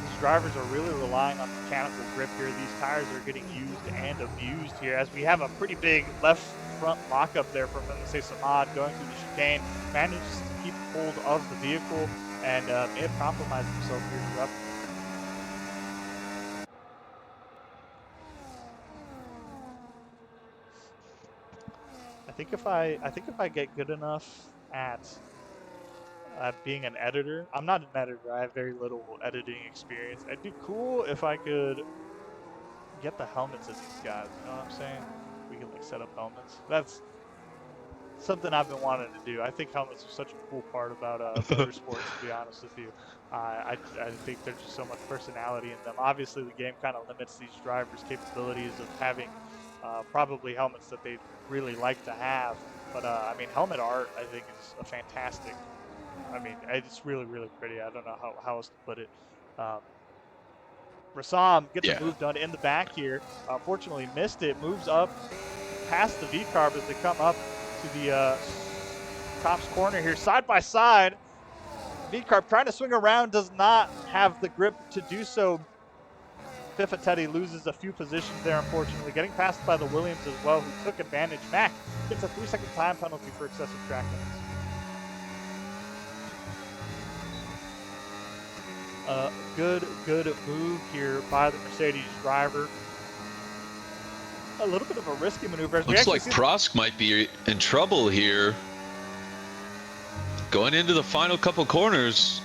these drivers are really relying on mechanical grip here. These tires are getting used and abused here as we have a pretty big left front lockup there from, let's say, Samad going through the chicane, manages to keep hold of the vehicle and may have compromised himself here throughout. I think if I get good enough at being an editor, I'm not an editor. I have very little editing experience. It'd be cool if I could get the helmets of these guys. You know what I'm saying? We can like set up helmets. That's something I've been wanting to do. I think helmets are such a cool part about motorsports. To be honest with you, I think there's just so much personality in them. Obviously, the game kind of limits these drivers' capabilities of having probably helmets that they really like to have. But I mean, helmet art I think is a fantastic. I mean, it's really really pretty. I don't know how else to put it. Um, Rassam gets a Yeah. move done in the back here. Fortunately, missed it. Moves up past the V-Carb as they come up to the Top's corner here. Side by side, V-Carb trying to swing around, does not have the grip to do so. Fifatelli loses a few positions there, unfortunately. Getting passed by the Williams as well, who took advantage. Mac gets a 3-second time penalty for excessive track limits. Good move here by the Mercedes driver. A little bit of a risky maneuver as we Looks actually like see Prosk might be in trouble here. Going into the final couple corners.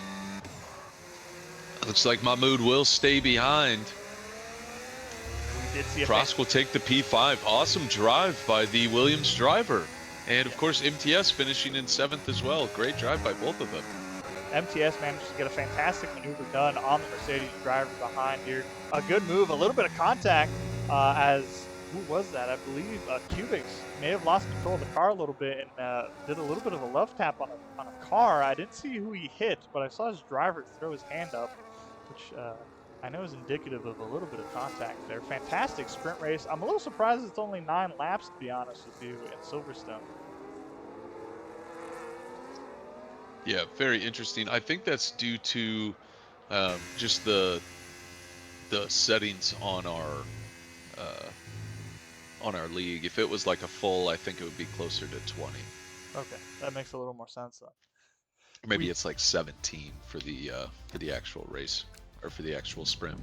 Looks like Mahmoud will stay behind. we did see a Prosk will take the P5. Awesome drive by the Williams driver. And of course, MTS finishing in 7th as well. Great drive by both of them. MTS managed to get a fantastic maneuver done on the Mercedes driver behind here. A good move, a little bit of contact as, who was that? I believe Cubics may have lost control of the car a little bit and did a little bit of a love tap on a car. I didn't see who he hit, but I saw his driver throw his hand up, which I know is indicative of a little bit of contact there. Fantastic sprint race. I'm a little surprised it's only 9 laps, to be honest with you, in Silverstone. Yeah, very interesting. I think that's due to just the settings on our league. If it was like a full, I think it would be closer to 20. Okay, that makes a little more sense then. Or maybe We it's like 17 for the actual race or for the actual sprint.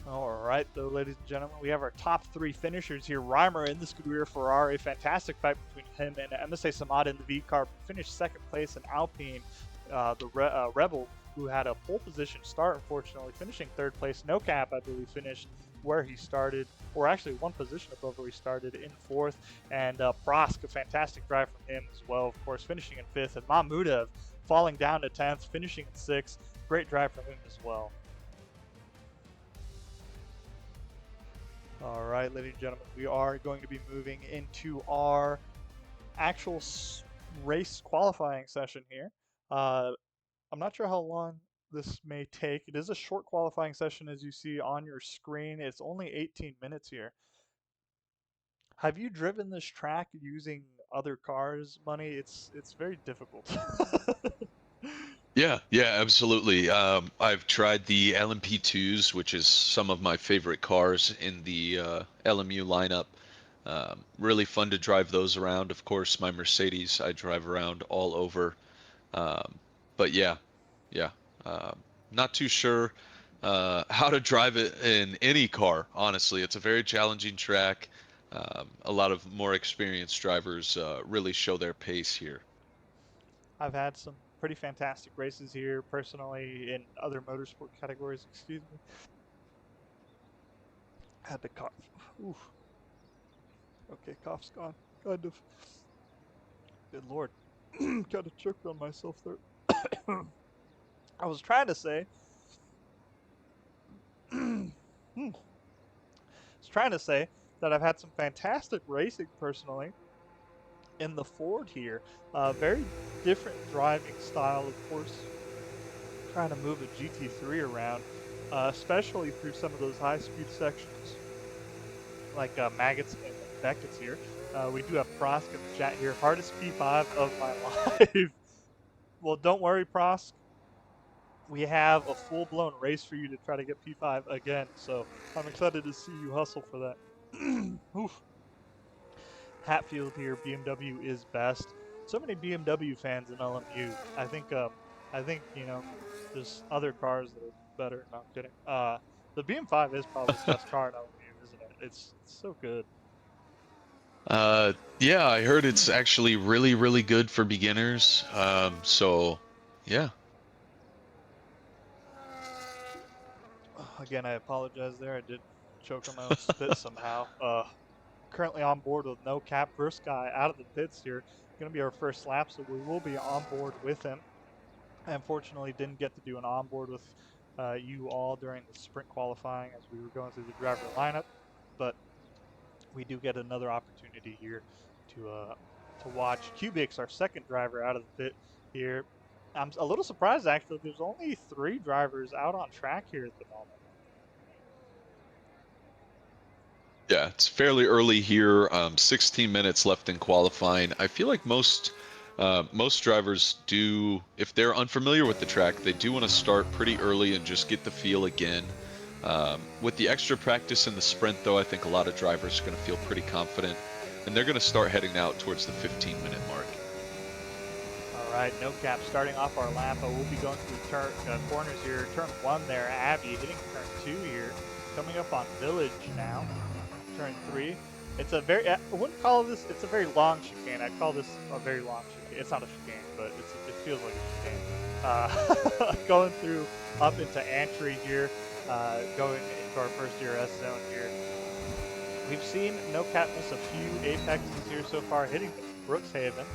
All right, though, ladies and gentlemen, we have our top 3 finishers here. Reimer in the Scuderia Ferrari, fantastic fight between him and MSA Samad in the V-Car. Finished second place in Alpine. Rebel, who had a pole position start, unfortunately, finishing third place. No Cap, I believe, finished where he started, or actually one position above where he started in 4th. And Prosk, a fantastic drive from him as well, of course, finishing in 5th. And Mahmudev falling down to 10th, finishing in 6th. Great drive from him as well. All right, ladies and gentlemen, we are going to be moving into our actual race qualifying session here. I'm not sure how long this may take. It is a short qualifying session, as you see on your screen. It's only 18 minutes here. Have you driven this track using other cars, Money? It's very difficult. Yeah, absolutely. I've tried the LMP2s, which is some of my favorite cars in the LMU lineup. Really fun to drive those around. Of course, my Mercedes I drive around all over. Um, but yeah, um, not too sure how to drive it in any car. Honestly, it's a very challenging track. A lot of more experienced drivers really show their pace here. I've had some pretty fantastic races here personally in other motorsport categories, excuse me. Had to cough. Oof. Okay, cough's gone. Kind of. Good lord. Kind of choked on myself there. I was trying to say. I was trying to say that have had some fantastic racing personally in the Ford here. Very different driving style, of course, trying to move a GT3 around, especially through some of those high-speed sections like Maggots and Beckett's here. We do have Prosk in the chat here. Hardest P5 of my life. Well, don't worry, Prosk. We have a full-blown race for you to try to get P5 again. So I'm excited to see you hustle for that. Oof. Hatfield here. BMW is best. So many BMW fans in LMU. I think there's other cars that are better. No, I'm kidding. The BM5 is probably the best car in LMU, isn't it? It's so good. Yeah, I heard it's actually really, really good for beginners. So yeah. Again, I apologize there. I did choke on my own spit somehow. Currently on board with no cap. First guy out of the pits here. Going to be our first lap, so we will be on board with him. I unfortunately didn't get to do an onboard with you all during the sprint qualifying as we were going through the driver lineup, but we do get another opportunity here to watch Kubik's our second driver out of the pit here. I'm a little surprised actually. There's only 3 drivers out on track here at the moment. Yeah, it's fairly early here. 16 minutes left in qualifying. I feel like most drivers do, if they're unfamiliar with the track, they do want to start pretty early and just get the feel again. With the extra practice in the sprint, though, I think a lot of drivers are going to feel pretty confident, and they're going to start heading out towards the 15-minute mark. All right, no cap starting off our lap. We'll be going through corners here. Turn 1 there, Abby hitting turn 2 here. Coming up on Village now. Turn 3. It's a very, I wouldn't call this, it's a very long chicane. I'd call this a very long chicane. It's not a chicane, but it feels like a chicane. Going through up into Antry here, going into our first DRS zone here. We've seen no cap miss a few apexes here so far, hitting Brookshaven.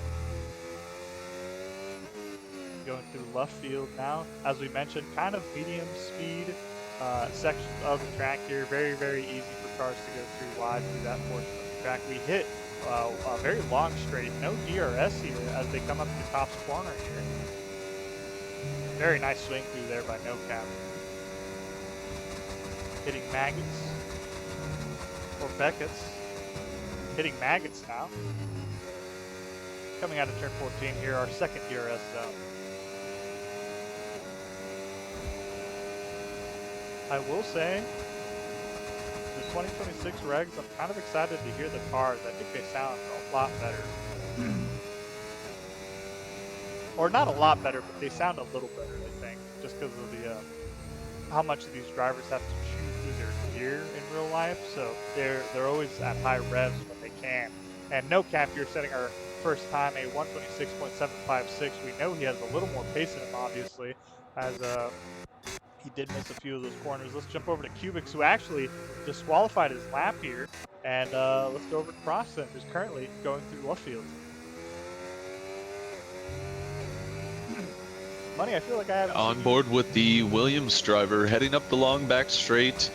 Going through left field now, as we mentioned, kind of medium speed sections of the track here. Very, very easy for cars to go through wide through that portion of the track. We hit a very long straight, no DRS here as they come up to Top's corner here. Very nice swing through there by No Cap. Hitting Maggots, or Beckett's. Hitting Maggots now. Coming out of turn 14 here, our second DRS zone. I will say, the 2026 regs, I'm kind of excited to hear the cars. I think they sound a lot better. Or not a lot better, but they sound a little better, I think, just because of the how much of these drivers have to chew through their gear in real life. So they're always at high revs when they can. And No Cap here setting our first time a 126.756. We know he has a little more pace in him, obviously, as he did miss a few of those corners. Let's jump over to Kubik's, who actually disqualified his lap here. And let's go over to Proston, who's currently going through left field. Money, I feel like I haven't On board with the Williams driver, heading up the long back straight.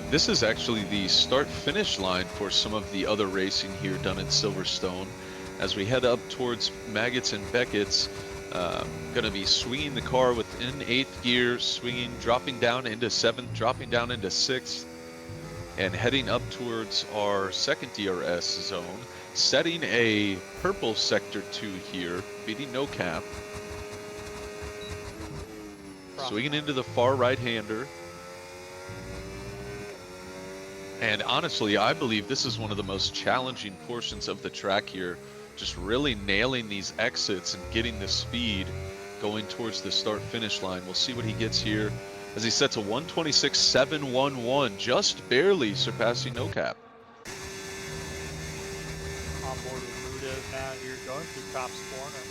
This is actually the start-finish line for some of the other racing here done in Silverstone. As we head up towards Maggots and Beckett's, going to be swinging the car within 8th gear, swinging, dropping down into 7th, dropping down into 6th, and heading up towards our second DRS zone, setting a purple sector 2 here, beating No Cap. Swinging into the far right-hander. And honestly, I believe this is one of the most challenging portions of the track here. Just really nailing these exits and getting the speed going towards the start-finish line. We'll see what he gets here as he sets a 126.711, just barely surpassing No Cap. On board with Rudez now here, going through Top's corner.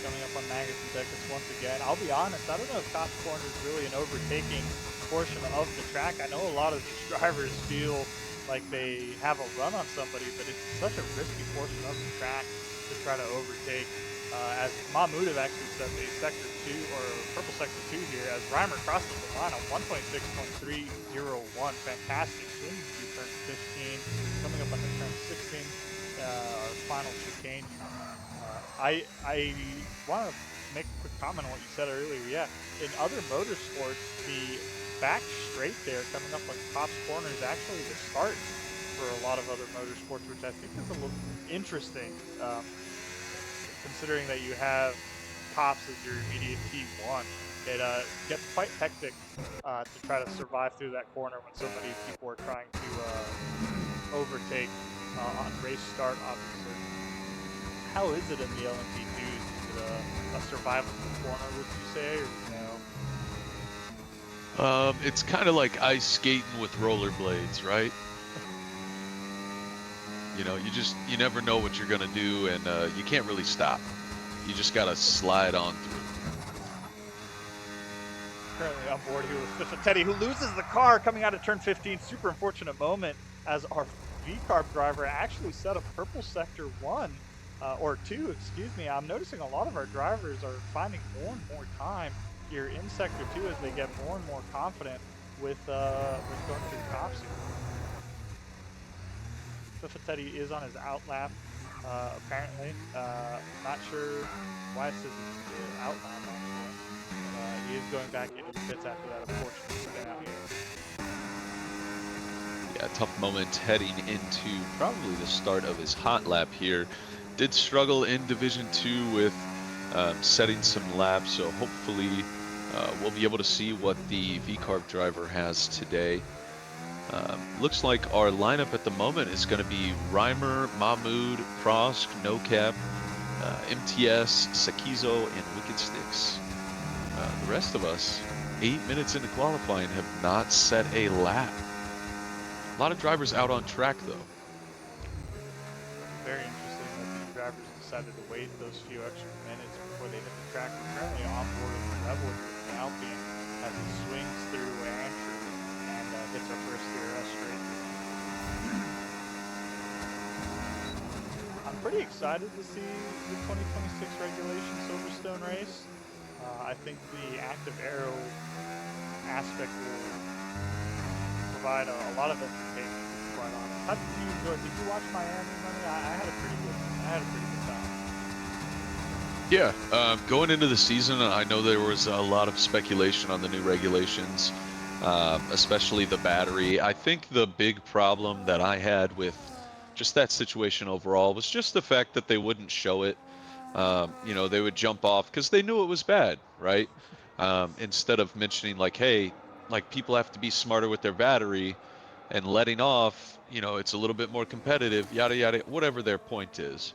Coming up on Maggots and Beckett's once again. I'll be honest, I don't know if Top's corner is really an overtaking portion of the track. I know a lot of these drivers feel like they have a run on somebody, but it's such a risky portion of the track to try to overtake as Mahmoud have actually set a sector two or purple sector two here as Reimer crosses the line on 1.6.301. Fantastic swings through turn 15, coming up on the turn 16, our final chicane here. I want to make a quick comment on what you said earlier. Yeah, in other motorsports, the back straight there coming up on Copse Corner is actually the start for a lot of other motorsports, which I think is a little interesting. Considering that you have Cops as your immediate P1. It gets quite hectic to try to survive through that corner when so many people are trying to overtake on race start, obviously. How is it in the LMP2s? Is it a survivable corner, would you say, or no? It's kind of like ice skating with rollerblades, right? You never know what you're gonna do, and you can't really stop. You just gotta slide on through. Currently on board here with Teddy, who loses the car coming out of turn 15. Super unfortunate moment as our V-Carb driver actually set a purple sector one, or two, excuse me. I'm noticing a lot of our drivers are finding more and more time here in sector two as they get more and more confident with going through cops here. Teddy is on his out lap, apparently. Not sure why it says he's out lap, actually. But he is going back into the pits after that unfortunate spin out here. Yeah, tough moment heading into probably the start of his hot lap here. Did struggle in Division 2 with setting some laps, so hopefully we'll be able to see what the V-Carb driver has today. Looks like our lineup at the moment is going to be Reimer, Mahmoud, Prosk, No Cap, MTS, Sakizo, and Wicked Sticks. The rest of us, 8 minutes into qualifying, have not set a lap. A lot of drivers out on track, though. Very interesting that these drivers decided to wait those few extra minutes before they hit the track. We're currently on board with Rebel here with the Alpine as he swings through Antrim and hits our first DRS straight here. I'm pretty excited to see the 2026 regulation Silverstone race. I think the active aero aspect will provide a lot of entertainment, to be quite honest. How did you enjoy? Did you watch Miami, Money? I had a pretty good. I had a pretty good time. Yeah, going into the season, I know there was a lot of speculation on the new regulations, especially the battery. I think the big problem that I had with just that situation overall was just the fact that they wouldn't show it. They would jump off because they knew it was bad, right? Instead of mentioning like, hey, like people have to be smarter with their battery and letting off, it's a little bit more competitive, yada, yada, whatever their point is.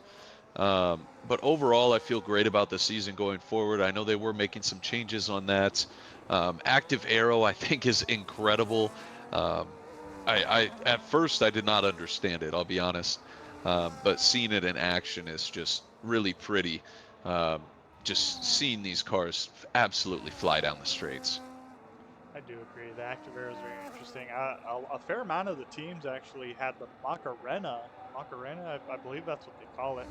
But overall, I feel great about the season going forward. I know they were making some changes on that. Active Arrow, I think, is incredible. Um, I at first I did not understand it. I'll be honest, but seeing it in action is just really pretty. Um, just seeing these cars absolutely fly down the straights. I do agree. The active air is very interesting. A fair amount of the teams actually had the Macarena, I believe that's what they call it,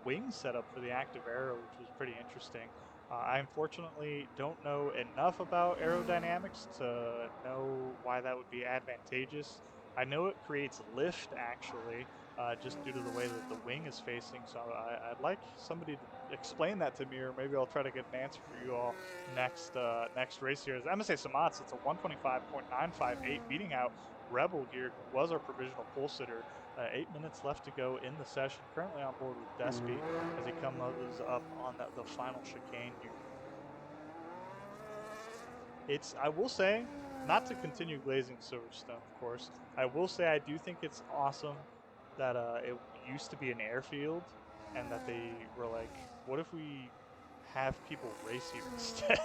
wing setup for the active arrow, which was pretty interesting. I unfortunately don't know enough about aerodynamics to know why that would be advantageous. I know it creates lift actually, just due to the way that the wing is facing. So I'd like somebody to explain that to me, or maybe I'll try to get an answer for you all next race here. As MSA Samats, it's a 125.958, beating out Rebel here, who was our provisional pole sitter. 8 minutes left to go in the session. Currently on board with Despy as he comes up on the final chicane here. I will say, not to continue glazing Silverstone, of course. I will say I do think it's awesome that it used to be an airfield, and that they were like, what if we have people race here instead?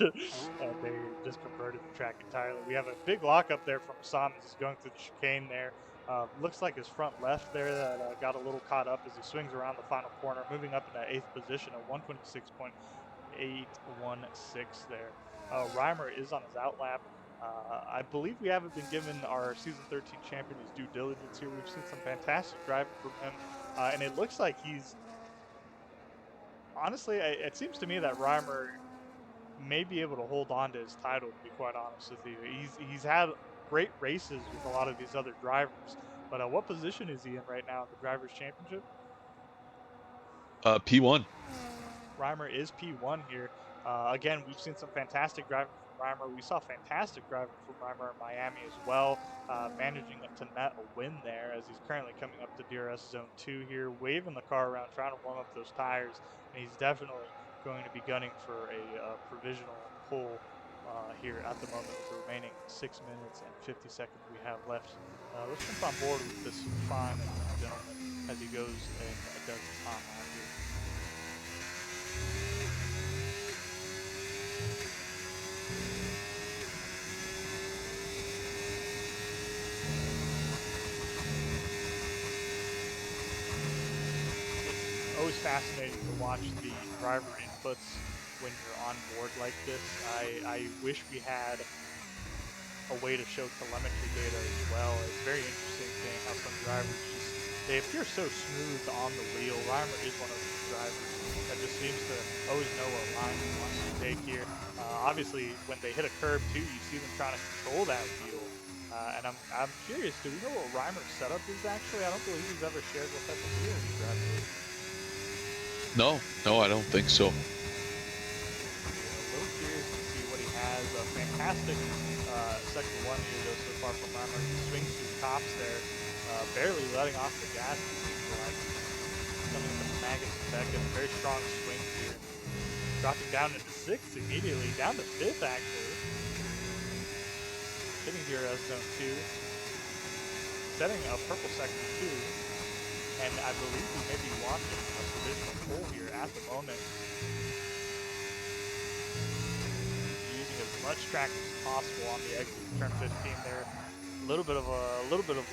And they just converted the track entirely. We have a big lockup there from Sam as he's going through the chicane there. Looks like his front left there that got a little caught up as he swings around the final corner, moving up into eighth position at 126.816 there. Reimer is on his outlap. I believe we haven't been given our season 13 champion his due diligence here. We've seen some fantastic driving from him, and it looks like he's Honestly, it seems to me that Reimer may be able to hold on to his title. To be quite honest with you, he's had great races with a lot of these other drivers. But what position is he in right now in the drivers' championship? P1. Reimer is P1 here. Again, we've seen some fantastic driving from Reimer. We saw fantastic driving from Reimer in Miami as well, managing to net a win there as he's currently coming up to DRS Zone 2 here, waving the car around, trying to warm up those tires, and he's definitely going to be gunning for a provisional pole here at the moment with the remaining 6 minutes and 50 seconds we have left. Let's jump on board with this fine gentleman as he goes and does his time lap here. It's always fascinating to watch the driver inputs when you're on board like this. I wish we had a way to show telemetry data as well. It's very interesting seeing how some drivers just they appear so smooth on the wheel. Reimer is one of these drivers that just seems to always know what line he wants to take here. Obviously, when they hit a curb too, you see them trying to control that wheel. And I'm curious, do we know what Reimer's setup is actually? I don't believe he's ever shared what type of wheel he's driving with. No, no, I don't think so. Be a little curious to see what he has. A fantastic second one here, though, so far from Reimer. He swings through tops there, barely letting off the gas, it seems like. Coming into Magus second, very strong swings here. Dropping down into sixth immediately, down to fifth actually. Hitting here as zone two. Setting a purple sector two. And I believe we may be watching a provisional pole here at the moment. Using as much traction as possible on the exit of turn 15 there. A little bit of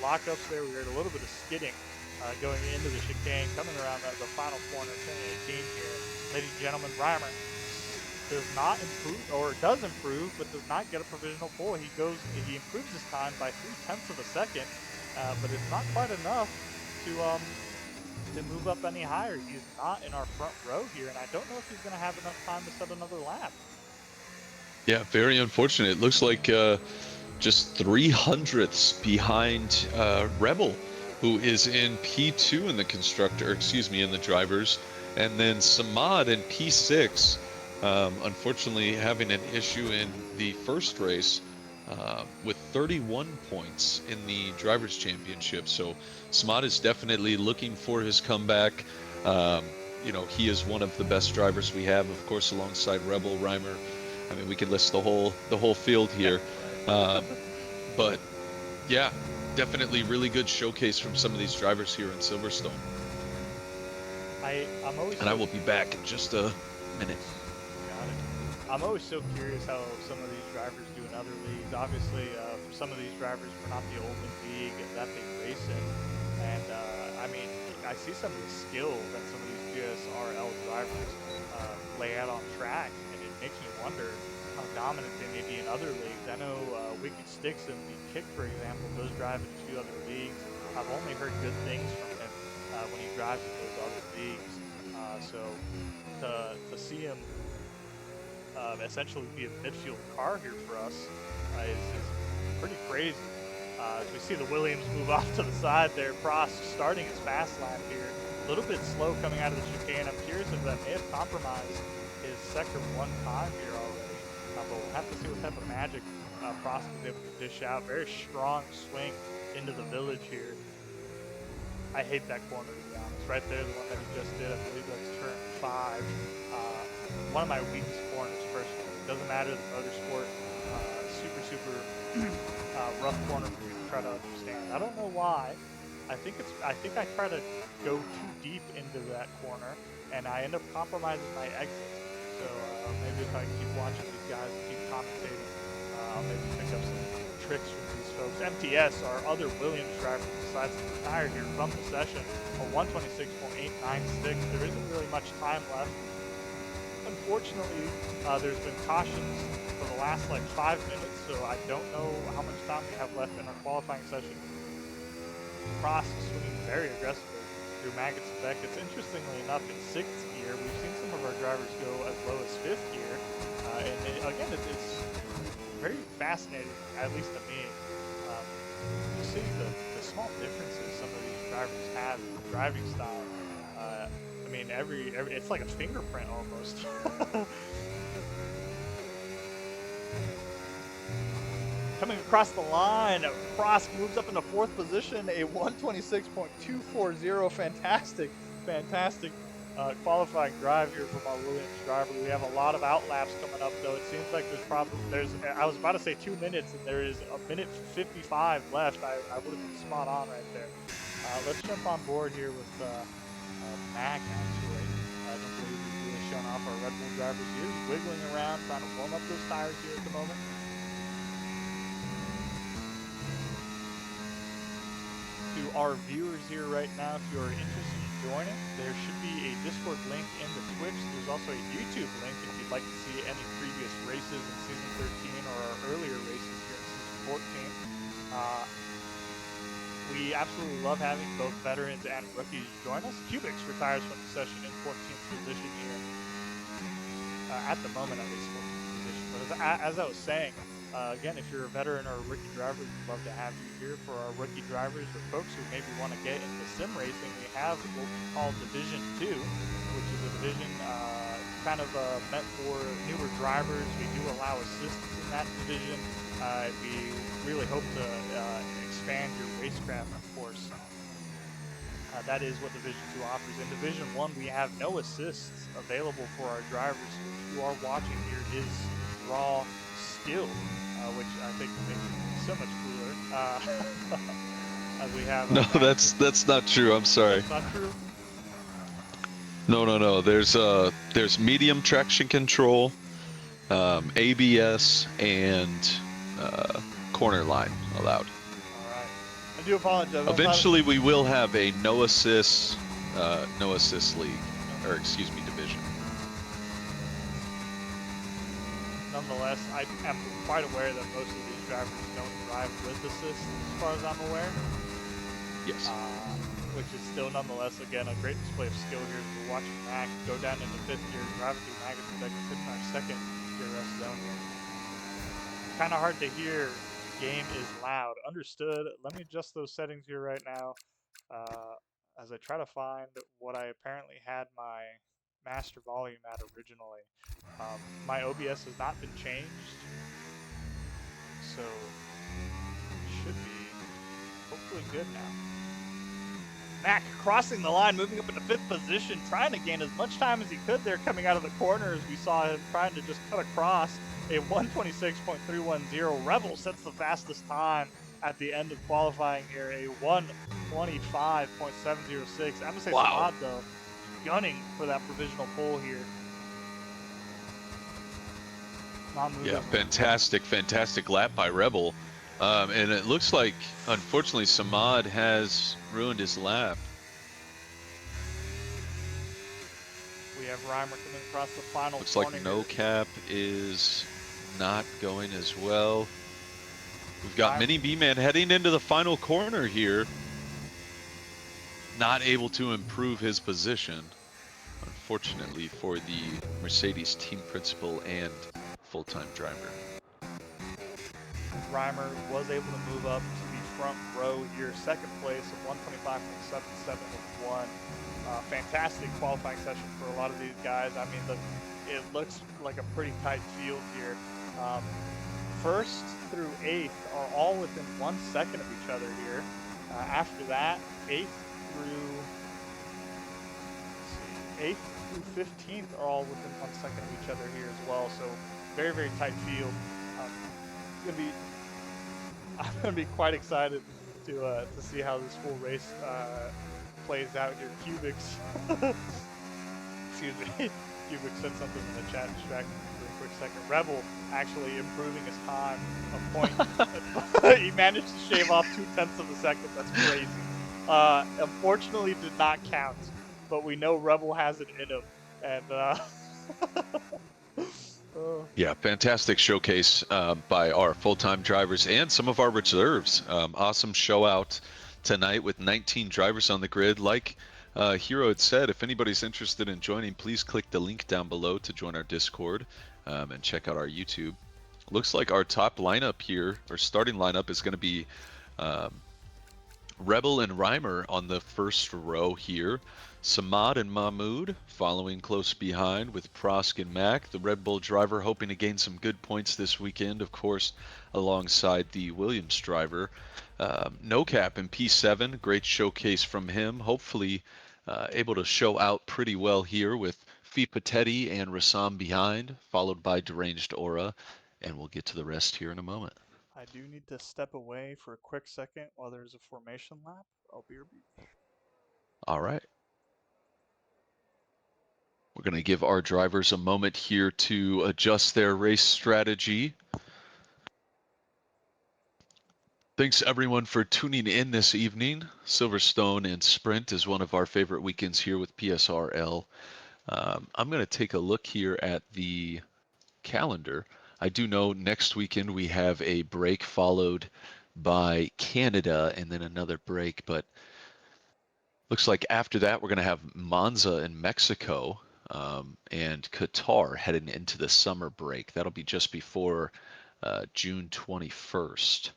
lockups there. We heard a little bit of skidding going into the chicane, coming around the final corner, turn 18 here. Ladies and gentlemen, Reimer does not improve, or does improve, but does not get a provisional pole. He improves his time by 0.3 of a second, but it's not quite enough to move up any higher. He's not in our front row here, and I don't know if he's going to have enough time to set another lap. Yeah, very unfortunate. It looks like just 300ths behind Rebel, who is in P2 in the constructor, in the drivers, and then Samad in P6. Unfortunately, having an issue in the first race with 31 points in the drivers' championship. So Samad is definitely looking for his comeback. He is one of the best drivers we have, of course, alongside Rebel, Reimer. I mean, we could list the whole field here. But yeah, definitely really good showcase from some of these drivers here in Silverstone. I'm always and I will be back in just a minute. Got it. I'm always so curious how some of these drivers do in other leagues. Obviously, for some of these drivers, we're not the only league that they race in. And I mean, I see some of the skill that some of these PSRL drivers lay out on track, and it makes me wonder how dominant they may be in other leagues. I know Wicked Sticks in the Kick, for example, does drive in a few other leagues. I've only heard good things from him when he drives in those other leagues. So to see him essentially be a midfield car here for us is pretty crazy. As we see the Williams move off to the side there, Prost starting his fast lap here. A little bit slow coming out of the chicane. I'm curious if that may have compromised his sector 1 time here already. But we'll have to see what type of magic Prost is able to dish out. Very strong swing into the village here. I hate that corner, to be honest. Right there, the one that he just did, I believe that's turn 5. One of my weakest corners, personally. It doesn't matter the motorsport. Super rough corner for me to try to understand. I don't know why. I think I try to go too deep into that corner, and I end up compromising my exit. So maybe if I keep watching these guys and keep commentating, I'll maybe pick up some tricks from these folks. MTS, our other Williams driver, decides to retire here from the session. A 126.896. There isn't really much time left. Unfortunately, there's been cautions for the last like 5 minutes, so I don't know how much time we have left in our qualifying session. Prost swinging very aggressively through Maggots and Beckett's. Interestingly enough, in 6th gear, we've seen some of our drivers go as low as fifth here. Again, it's very fascinating, at least to me. Um, just seeing the small differences some of these drivers have in driving style. I mean, every it's like a fingerprint almost. Coming across the line, Prosk moves up into fourth position, a 126.240. Fantastic qualifying drive here from our Williams driver. We have a lot of outlaps coming up, though. It seems like I was about to say 2 minutes, and there is a minute 55 left. I would have been spot on right there. Let's jump on board here with Mac, actually. I don't believe we've really shown off our Red Bull drivers here. He's wiggling around, trying to warm up those tires here at the moment. To our viewers here right now, if you're interested in joining, there should be a Discord link in the Twitch. There's also a YouTube link if you'd like to see any previous races in Season 13 or our earlier races here in Season 14. We absolutely love having both veterans and rookies join us. Cubics retires from the session in 14th position here. At the moment, at least 14th position. But as I was saying, again, if you're a veteran or a rookie driver, we'd love to have you here. For our rookie drivers or folks who maybe want to get into sim racing, we have what we call Division 2, which is a division kind of meant for newer drivers. We do allow assistance in that division. We really hope to expand your racecraft, of course. That is what Division 2 offers. In Division 1, we have no assists available for our drivers. So if you are watching here, is raw skill, which I think makes it so much cooler. As we have. No, that's not true. I'm sorry. That's not true. No. There's medium traction control, ABS, and corner line allowed. I do apologize. Eventually, we will have a no assist league, or excuse me, division. Nonetheless, I am quite aware that most of these drivers don't drive with assist, as far as I'm aware. Yes. Which is still, nonetheless, again, a great display of skill here. We're watching Mac go down into fifth gear, driving through Magnus that can fit in our second DRS zone here. Kind of hard to hear. Game is loud. Understood. Let me adjust those settings here right now as I try to find what I apparently had my master volume at originally. My OBS has not been changed, so it should be hopefully good now. Mac crossing the line, moving up into fifth position, trying to gain as much time as he could there coming out of the corner as we saw him trying to just cut across. A 126.310. Rebel sets the fastest time at the end of qualifying here, a 125.706. I'm going to say Samad, though, gunning for that provisional pole here. Yeah, fantastic lap by Rebel. And it looks like, unfortunately, Samad has ruined his lap. We have Reimer coming across the final Looks like No Cap is not going as well. We've got Mini B-Man heading into the final corner here. Not able to improve his position, unfortunately, for the Mercedes team principal and full-time driver. Reimer was able to move up to the front row here, second place of 125.77 with one. Fantastic qualifying session for a lot of these guys. I mean, it looks like a pretty tight field here. First through eighth are all within 1 second of each other here. After that, eighth through 15th are all within 1 second of each other here as well. So very tight field. I'm gonna be quite excited to see how this full race plays out here. Cubics, excuse me, Cubics said something in the chat, distracted me for a quick second. Rebel actually improving his time a point. He managed to shave off 0.2 of a second. That's crazy. Unfortunately, did not count, but we know Rebel has it in him, and yeah, fantastic showcase by our full-time drivers and some of our reserves. Awesome show out tonight with 19 drivers on the grid. Like Hero had said, if anybody's interested in joining, please click the link down below to join our Discord and check out our YouTube. Looks like our top lineup here, our starting lineup, is going to be um, Rebel and Reimer on the first row here. Samad and Mahmood following close behind with Prosk and Mac. The Red Bull driver hoping to gain some good points this weekend, of course, alongside the Williams driver. No Cap in P7, great showcase from him. Hopefully able to show out pretty well here with Fipatetti and Rassam behind, followed by Deranged Aura. And we'll get to the rest here in a moment. I do need to step away for a quick second while there's a formation lap. I'll be right. All right. We're going to give our drivers a moment here to adjust their race strategy. Thanks everyone for tuning in this evening. Silverstone and Sprint is one of our favorite weekends here with PSRL. I'm going to take a look here at the calendar. I do know next weekend we have a break followed by Canada and then another break, but looks like after that we're going to have Monza in Mexico and Qatar heading into the summer break. That'll be just before June 21st.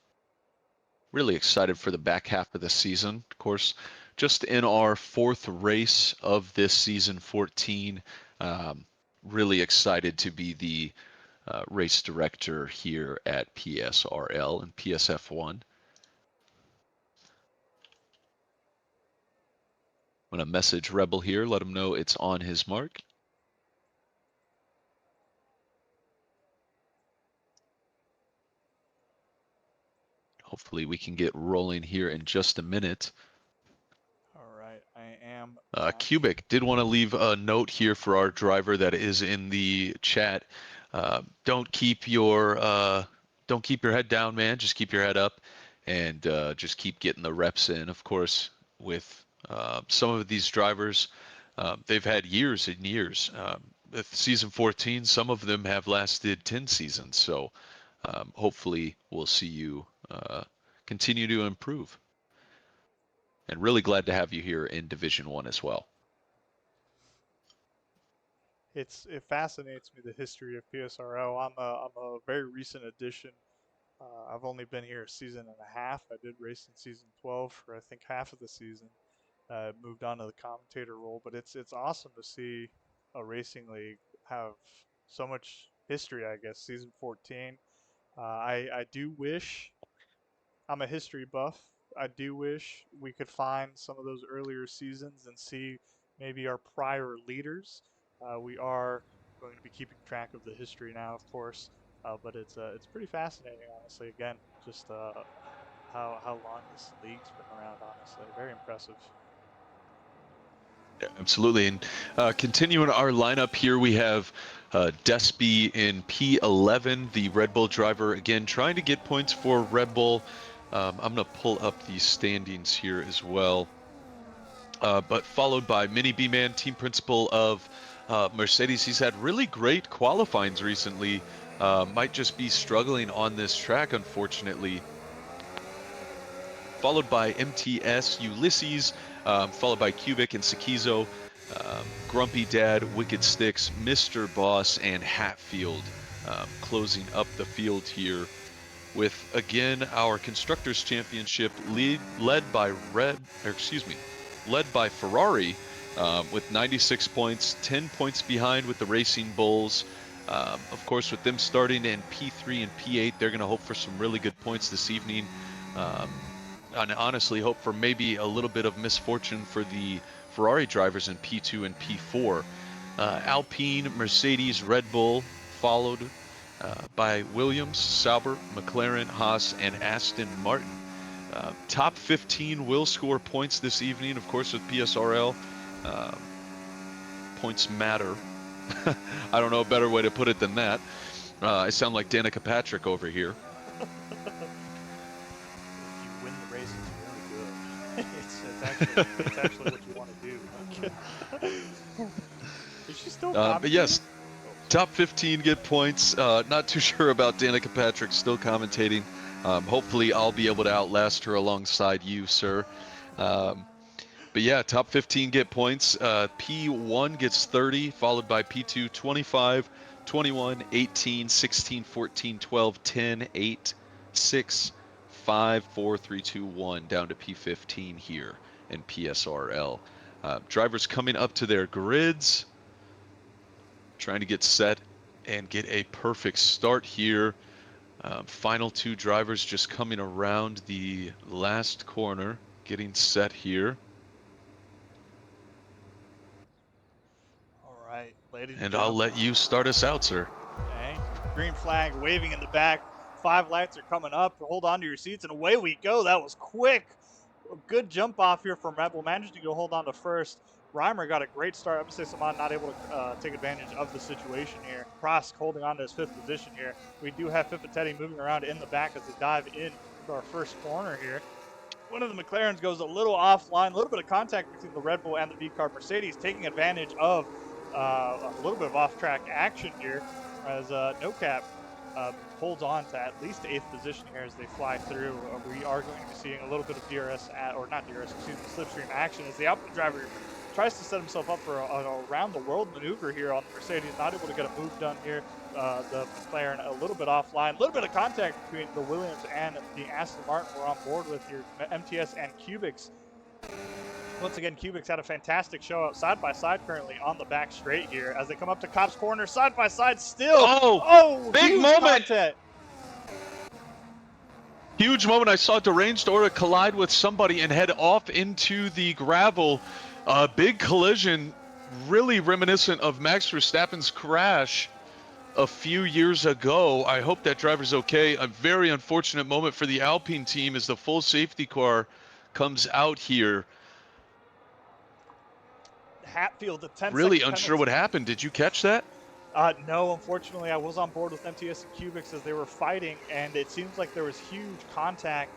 Really excited for the back half of the season. Of course, just in our fourth race of this season 14. Really excited to be the race director here at PSRL and PSF1. I'm going to message Rebel here, let him know it's on his mark. Hopefully we can get rolling here in just a minute. All right, I am back. Cubic did want to leave a note here for our driver that is in the chat. Don't keep your head down, man. Just keep your head up and just keep getting the reps in. Of course, with some of these drivers, they've had years and years. With season 14, some of them have lasted 10 seasons. So hopefully we'll see you continue to improve. And really glad to have you here in Division 1 as well. It fascinates me the history of PSRO. I'm a very recent addition. I've only been here a season and a half. I did race in season 12 for I think half of the season. Moved on to the commentator role, but it's awesome to see a racing league have so much history. I guess season 14. I do wish I'm a history buff. I do wish we could find some of those earlier seasons and see maybe our prior leaders. We are going to be keeping track of the history now, of course, but it's pretty fascinating, honestly. Again, just how long this league's been around, honestly, very impressive. Yeah, absolutely. And continuing our lineup here, we have Despy in P11, the Red Bull driver, again, trying to get points for Red Bull. I'm going to pull up the standings here as well. But followed by Mini B-Man, team principal of Mercedes. He's had really great qualifyings recently. Might just be struggling on this track, unfortunately. Followed by MTS, Ulysses, followed by Cubic and Sakizo, Grumpy Dad, Wicked Sticks, Mr. Boss, and Hatfield closing up the field here with, again, our Constructors' Championship led by Ferrari with 96 points, 10 points behind with the Racing Bulls. Of course, with them starting in P3 and P8, they're going to hope for some really good points this evening. And honestly hope for maybe a little bit of misfortune for the Ferrari drivers in P2 and P4. Alpine, Mercedes, Red Bull, followed by Williams, Sauber, McLaren, Haas, and Aston Martin. Top 15 will score points this evening, of course, with PSRL. Points matter. I don't know a better way to put it than that. I sound like Danica Patrick over here. It's actually what you want to do. Is she still but yes, top 15 get points. Not too sure about Danica Patrick still commentating. Hopefully I'll be able to outlast her alongside you, sir. But But yeah, top 15 get points. P1 gets 30, followed by P2 25, 21, 18, 16, 14, 12, 10, 8, 6, 5, 4, 3, 2, 1, down to P15 here in PSRL. Drivers coming up to their grids, trying to get set and get a perfect start here. Final two drivers just coming around the last corner, getting set here. All right, ladies and And I'll gentlemen. let you start us out, sir. Thank you. Green flag waving in the back. 5 lights are coming up. Hold on to your seats, and away we go. That was quick. A good jump off here from Rebel. Managed to go hold on to first. Reimer got a great start. I'm going to say Saman not able to take advantage of the situation here. Prosk holding on to his 5th position here. We do have Fipatetti moving around in the back as they dive in to our first corner here. One of the McLarens goes a little offline, a little bit of contact between the Red Bull and the V-Car Mercedes, taking advantage of a little bit of off-track action here as No Cap holds on to at least 8th position here as they fly through. We are going to be seeing a little bit of DRS, or not DRS, excuse me, slipstream action as the output driver tries to set himself up for an around-the-world maneuver here on the Mercedes, not able to get a move done here. The McLaren a little bit offline, a little bit of contact between the Williams and the Aston Martin we're on board with here, MTS and Cubics. Once again, Cubics had a fantastic show out side by side currently on the back straight here as they come up to Cop's corner, side by side still. Oh, big huge moment. contact. Huge moment. I saw Deranged Aura collide with somebody and head off into the gravel. Big collision, really reminiscent of Max Verstappen's crash a few years ago. I hope that driver's okay. A very unfortunate moment for the Alpine team as the full safety car comes out here. Hatfield, a 10-second Really unsure penalty. what happened. Did you catch that? No, unfortunately, I was on board with MTS and Cubics as they were fighting, and it seems like there was huge contact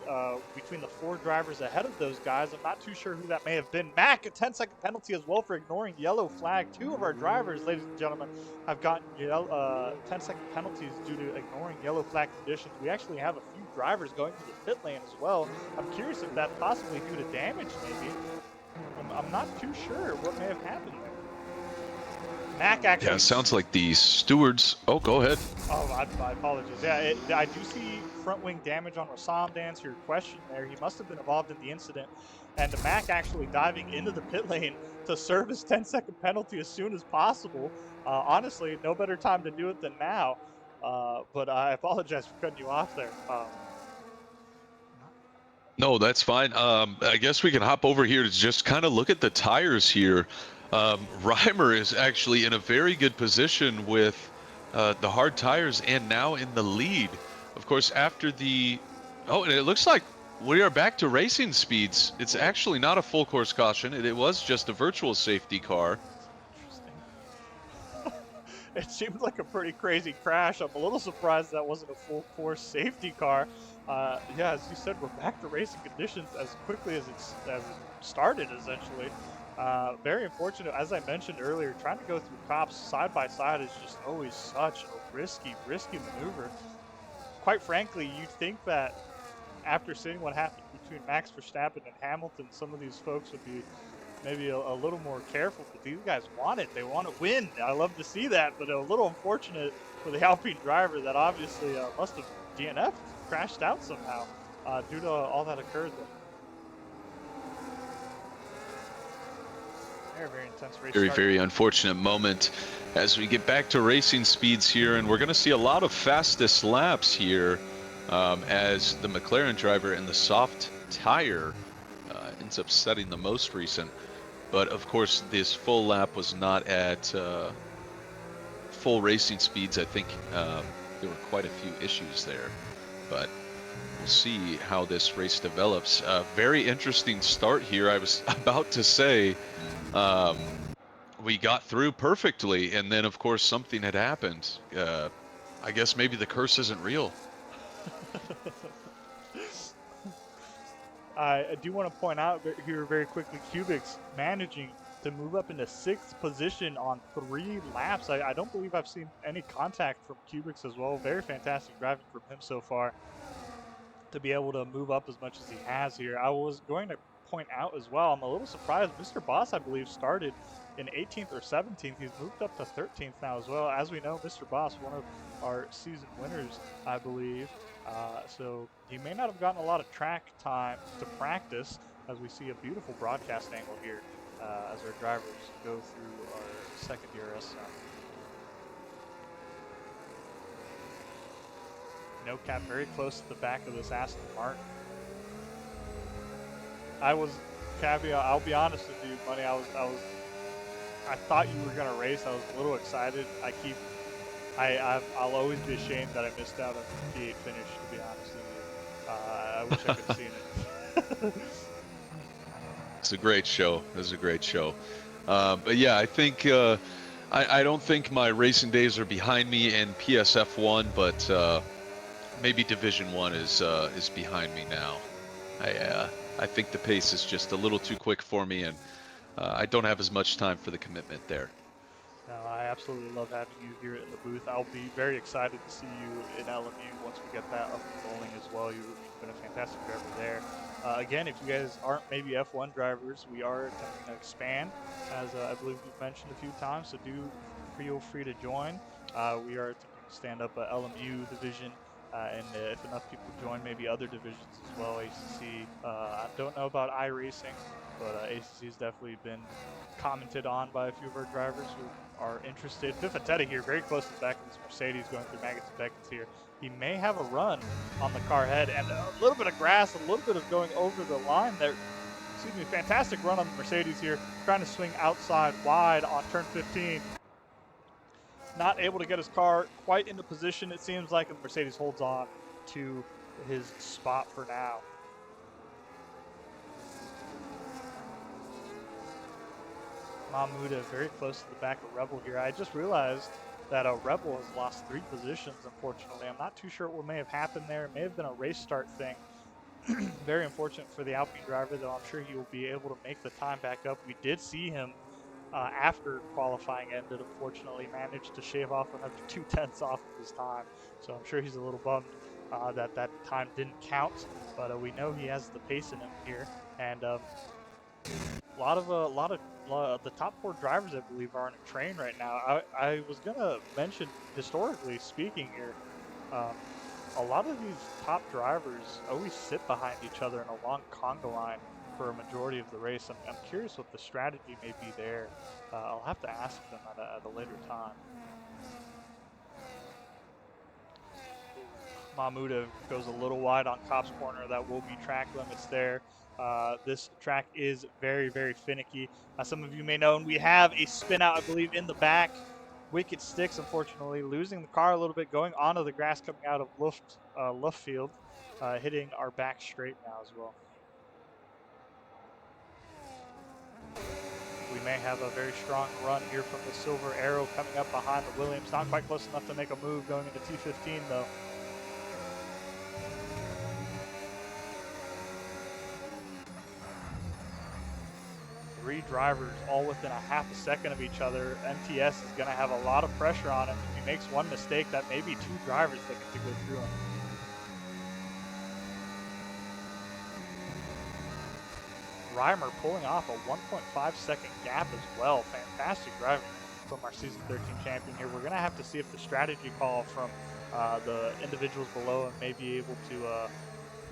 between the 4 drivers ahead of those guys. I'm not too sure who that may have been. Mac, a 10-second penalty as well for ignoring yellow flag. 2 of our drivers, ladies and gentlemen, have gotten 10-second penalties due to ignoring yellow flag conditions. We actually have a few drivers going to the pit lane as well. I'm curious if that's possibly due to damage, maybe. I'm not too sure what may have happened there. Mac actually. Yeah, it sounds like the stewards. Oh, go ahead. Oh, my apologies. Yeah, I do see front wing damage on Rassam to answer your question there. He must have been involved in the incident. And Mac actually diving into the pit lane to serve his 10-second penalty as soon as possible. Honestly, no better time to do it than now. But I apologize for cutting you off there. No, that's fine. I guess we can hop over here to just kind of look at the tires here. Reimer is actually in a very good position with the hard tires and now in the lead. Of course, after the... Oh, and it looks like we are back to racing speeds. It's actually not a full course caution. It was just a virtual safety car. Interesting. It seemed like a pretty crazy crash. I'm a little surprised that wasn't a full course safety car. Yeah, as you said, we're back to racing conditions as quickly as it started, essentially. Very unfortunate, as I mentioned earlier, trying to go through cops side by side is just always such a risky maneuver. Quite frankly, you'd think that after seeing what happened between Max Verstappen and Hamilton, some of these folks would be maybe a little more careful, but these guys want it. They want to win. I love to see that, but a little unfortunate for the Alpine driver that obviously must have DNF, crashed out somehow due to all that occurred there. Very intense race. Very unfortunate moment as we get back to racing speeds here, and we're going to see a lot of fastest laps here as the McLaren driver in the soft tire ends up setting the most recent. But of course, this full lap was not at full racing speeds. I think there were quite a few issues there, but we'll see how this race develops. Very interesting start here. I was about to say we got through perfectly, and then of course something had happened. I guess maybe the curse isn't real. I do want to point out here very quickly, Cubics managing to move up into 6th position on 3 laps. I don't believe I've seen any contact from Cubics as well. Very fantastic driving from him so far to be able to move up as much as he has here. I was going to point out as well. I'm a little surprised. Mr. Boss, I believe, started in 18th or 17th. He's moved up to 13th now as well. As we know, Mr. Boss, one of our season winners, I believe. So he may not have gotten a lot of track time to practice, as we see a beautiful broadcast angle here as our drivers go through our second DRS zone. No cap very close to the back of this Aston Martin. I was caveat. I'll be honest with you, Money. I thought you were gonna race. I was a little excited. I'll always be ashamed that I missed out on the P8 finish. To be honest with you, I wish I could have seen it. It's a great show. It was a great show. But yeah, I think I don't think my racing days are behind me in PSF1, but maybe Division 1 is behind me now. I think the pace is just a little too quick for me, and I don't have as much time for the commitment there. No, I absolutely love having you here in the booth. I'll be very excited to see you in LMU once we get that up and rolling as well. You've been a fantastic driver there. Again, if you guys aren't maybe F1 drivers, we are attempting to expand, as I believe we've mentioned a few times, so do feel free to join. We are attempting to stand up a LMU division, and if enough people join, maybe other divisions as well. ACC, I don't know about iRacing, but ACC has definitely been commented on by a few of our drivers who are interested. Pifatetti here, very close to the back of this Mercedes, going through Maggots and Beckett's here. He may have a run on the car head, and a little bit of grass, a little bit of going over the line there. Excuse me, fantastic run on the Mercedes here, trying to swing outside wide on turn 15. Not able to get his car quite into position, it seems like, and the Mercedes holds on to his spot for now. Mahmuda very close to the back of Rebel here. I just realized that Rebel has lost 3 positions, unfortunately. I'm not too sure what may have happened there. It may have been a race start thing. Very unfortunate for the Alpine driver, though I'm sure he will be able to make the time back up. We did see him after qualifying ended, unfortunately, managed to shave off another 2/10 off of his time. So I'm sure he's a little bummed that that time didn't count. But we know he has the pace in him here, and a lot of the top 4 drivers, I believe, are on a train right now. I was gonna mention, historically speaking here, a lot of these top drivers always sit behind each other in a long conga line for a majority of the race. I'm curious what the strategy may be there. I'll have to ask them at a later time. Mahmuda goes a little wide on Cop's corner. That will be track limits there. This track is very, very finicky. Some of you may know, and we have a spin out, I believe, in the back. Wicked Sticks, unfortunately, losing the car a little bit, going onto the grass coming out of Luft field, hitting our back straight now as well. We may have a very strong run here from the Silver Arrow coming up behind the Williams. Not quite close enough to make a move going into T15, though. Three drivers all within a half a second of each other. MTS is going to have a lot of pressure on him. If he makes one mistake, that may be 2 drivers that get to go through him. Reimer pulling off a 1.5 second gap as well. Fantastic driving from our season 13 champion here. We're going to have to see if the strategy call from the individuals below him may be able to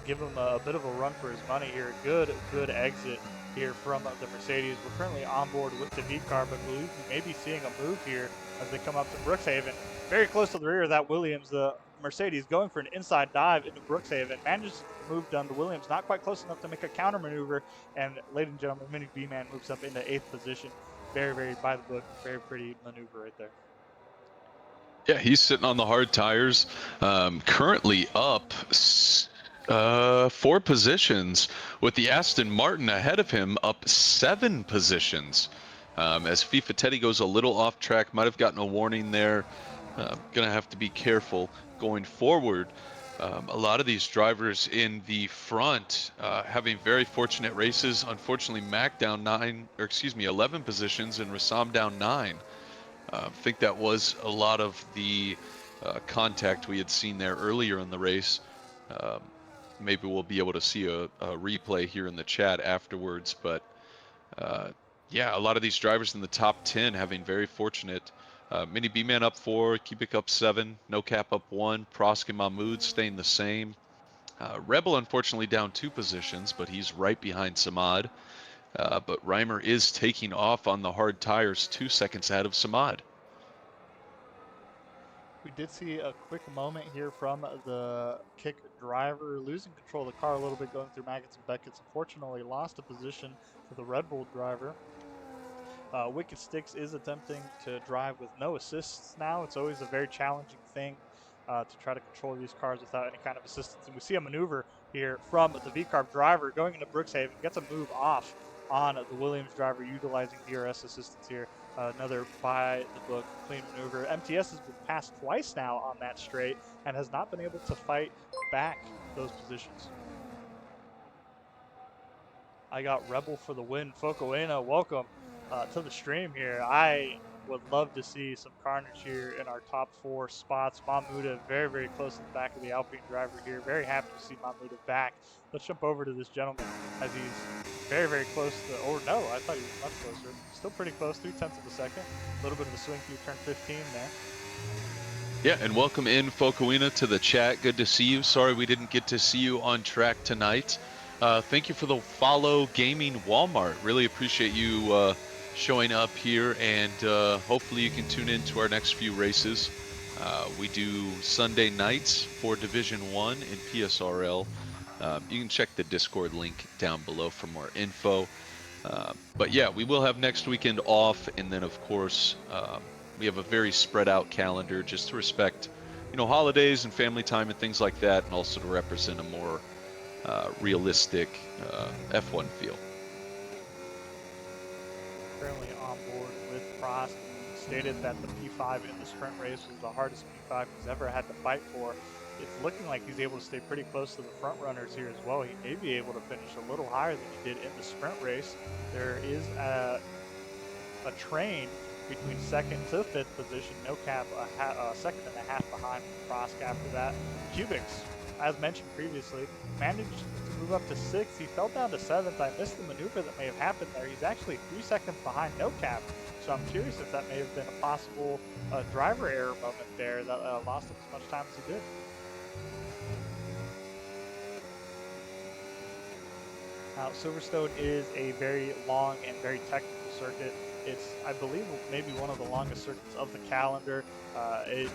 give him a bit of a run for his money here. Good exit here from the Mercedes. We're currently on board with the V car, but believe we may be seeing a move here as they come up to Brookhaven. Very close to the rear of that Williams. The Mercedes going for an inside dive into Brookhaven. Manages to move down to Williams. Not quite close enough to make a counter maneuver. And ladies and gentlemen, Mini B-Man moves up into 8th position. Very, very by the book. Very pretty maneuver right there. Yeah, he's sitting on the hard tires. Currently up 4 positions, with the Aston Martin ahead of him up 7 positions. As FIFA Teddy goes a little off track, might have gotten a warning there. Gonna have to be careful going forward. A lot of these drivers in the front having very fortunate races. Unfortunately, Mac down 11 positions, and Rassam down 9. I think that was a lot of the contact we had seen there earlier in the race. maybe we'll be able to see a replay here in the chat afterwards. But uh, yeah, a lot of these drivers in the top 10 having very fortunate. Mini B-Man up 4, Kubik up 7, No Cap up 1, Prosk and Mahmood staying the same. Rebel unfortunately down 2 positions, but he's right behind Samad. But Reimer is taking off on the hard tires 2 seconds ahead of Samad. We did see a quick moment here from the kick driver losing control of the car a little bit going through Maggots and Beckett's. Unfortunately, lost a position to the Red Bull driver. Wicked Sticks is attempting to drive with no assists now. It's always a very challenging thing to try to control these cars without any kind of assistance. And we see a maneuver here from the VCARB driver going into Brookshaven, gets a move off on the Williams driver utilizing DRS assistance here. Another by the book clean maneuver. MTS has been passed twice now on that straight and has not been able to fight back those positions. I got Rebel for the win. Focoena, welcome to the stream here. I would love to see some carnage here in our top 4 spots. Mahmouda very, very close to the back of the Alpine driver here. Very happy to see Mahmouda back. Let's jump over to this gentleman as he's very, very close to, or no, I thought he was much closer. Still pretty close, 0.3 of a second. A little bit of a swing through turn 15 there. Yeah, and welcome in Focoena to the chat. Good to see you. Sorry we didn't get to see you on track tonight. Thank you for the follow Gaming Walmart. Really appreciate you showing up here, and hopefully you can tune in to our next few races. We do Sunday nights for Division 1 and PSRL. You can check the Discord link down below for more info. But yeah, we will have next weekend off, and then of course we have a very spread out calendar just to respect, holidays and family time and things like that, and also to represent a more realistic F1 feel. Currently on board with Prost. He stated that the P5 in the sprint race was the hardest P5 he's ever had to fight for. It's looking like he's able to stay pretty close to the front runners here as well. He may be able to finish a little higher than he did in the sprint race. There is a train between second to fifth position. No Cap a second and a half behind Prosk after that. Cubics, as mentioned previously, managed to move up to sixth. He fell down to seventh. I missed the maneuver that may have happened there. He's actually 3 seconds behind No Cap. So I'm curious if that may have been a possible driver error moment there that lost him as much time as he did. Now, Silverstone is a very long and very technical circuit. It's, I believe, maybe one of the longest circuits of the calendar. It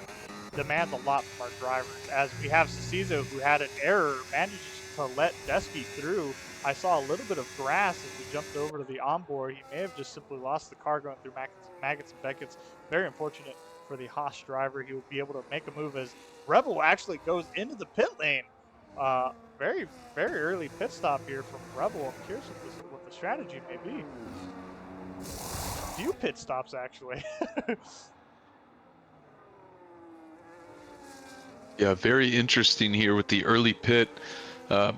demands a lot from our drivers. As we have Cecizo, who had an error, managed to let Despy through. I saw a little bit of grass as we jumped over to the onboard. He may have just simply lost the car going through Maggots and Beckett's. Very unfortunate for the Haas driver. He will be able to make a move as Rebel actually goes into the pit lane. Very, very early pit stop here from Rebel. I'm curious what the strategy may be. Few pit stops, actually. Yeah, very interesting here with the early pit.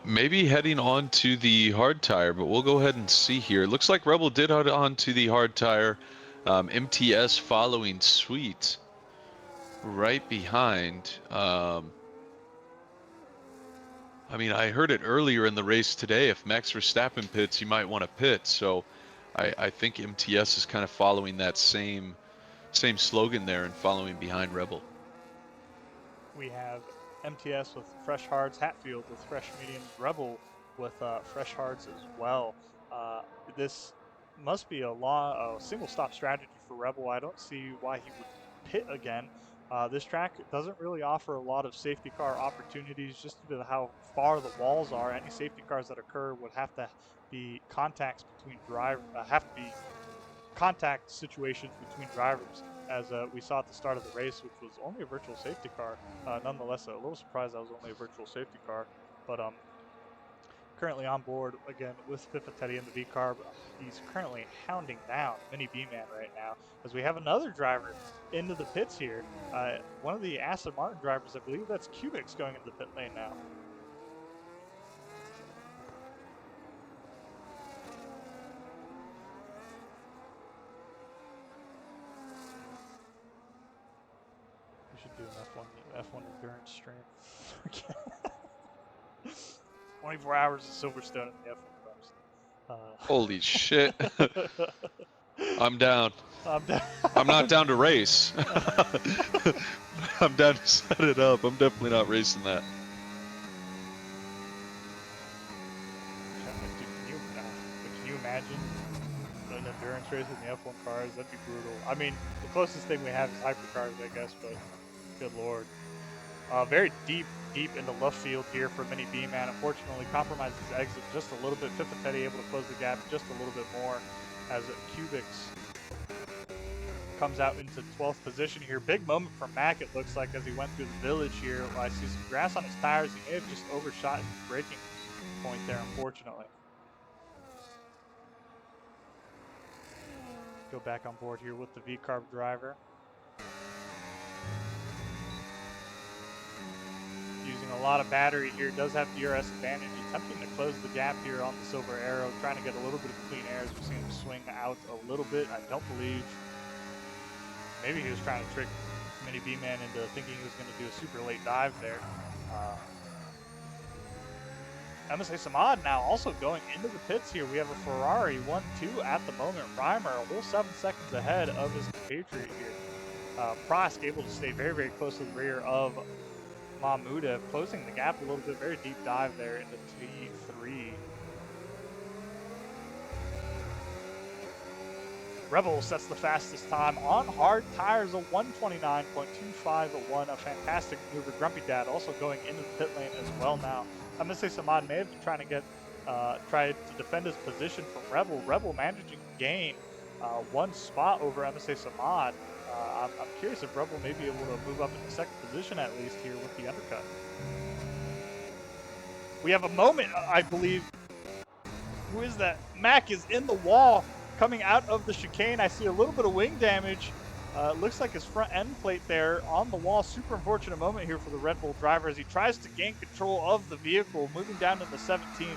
Maybe heading on to the hard tire, but we'll go ahead and see here. It looks like Rebel did head on to the hard tire. MTS following Sweet right behind. I mean, I heard it earlier in the race today. If Max Verstappen pits, you might want to pit. So I think MTS is kind of following that same slogan there and following behind Rebel. We have MTS with fresh hards, Hatfield with fresh mediums, Rebel with fresh hards as well. This must be a single stop strategy for Rebel. I don't see why he would pit again. This track doesn't really offer a lot of safety car opportunities just due to how far the walls are. Any safety cars that occur would have to be contact situations between drivers, as we saw at the start of the race, which was only a virtual safety car. Nonetheless, a little surprised that was only a virtual safety car. But currently on board again with Teddy in the V-Carb. He's currently hounding down Mini B-Man right now, as we have another driver into the pits here. One of the Aston Martin drivers, I believe that's Cubics, going into the pit lane now. We should do an F1 endurance stream. 24 hours of Silverstone in the Holy shit. F1 cars. I'm down. I'm down. I'm not down to race. I'm down to set it up. I'm definitely not racing that. Dude, can you imagine an endurance race in the F1 cars? That'd be brutal. I mean, the closest thing we have is hypercars, I guess, but good lord. Very deep into left field here for Mini B-Man. Unfortunately, compromises his exit just a little bit. Fifitetti able to close the gap just a little bit more as Cubics comes out into 12th position here. Big moment for Mack, it looks like, as he went through the village here. I see some grass on his tires. He may have just overshot his braking point there, unfortunately. Go back on board here with the V-Carb driver. Using a lot of battery here, does have DRS advantage, attempting to close the gap here on the Silver Arrow, trying to get a little bit of clean air as we've seen him swing out a little bit. I don't believe, maybe he was trying to trick Mini B-Man into thinking he was going to do a super late dive there. MSA Samad now also going into the pits here. We have a Ferrari 1-2 at the moment. Reimer a whole 7 seconds ahead of his compatriot here. Prosk able to stay very, very close to the rear of Mahmudev, closing the gap a little bit. Very deep dive there into T3. Rebel sets the fastest time on hard tires, a 129.251, a fantastic maneuver. Grumpy Dad also going into the pit lane as well now. I'm gonna say Samad may have been trying to try to defend his position from Rebel. Rebel managing to gain 1 spot over MSA Samad. I'm curious if Rebel may be able to move up into 2nd position at least here with the undercut. We have a moment, I believe. Who is that? Mack is in the wall coming out of the chicane. I see a little bit of wing damage. Looks like his front end plate there on the wall. Super unfortunate moment here for the Red Bull driver as he tries to gain control of the vehicle, moving down to the 17th.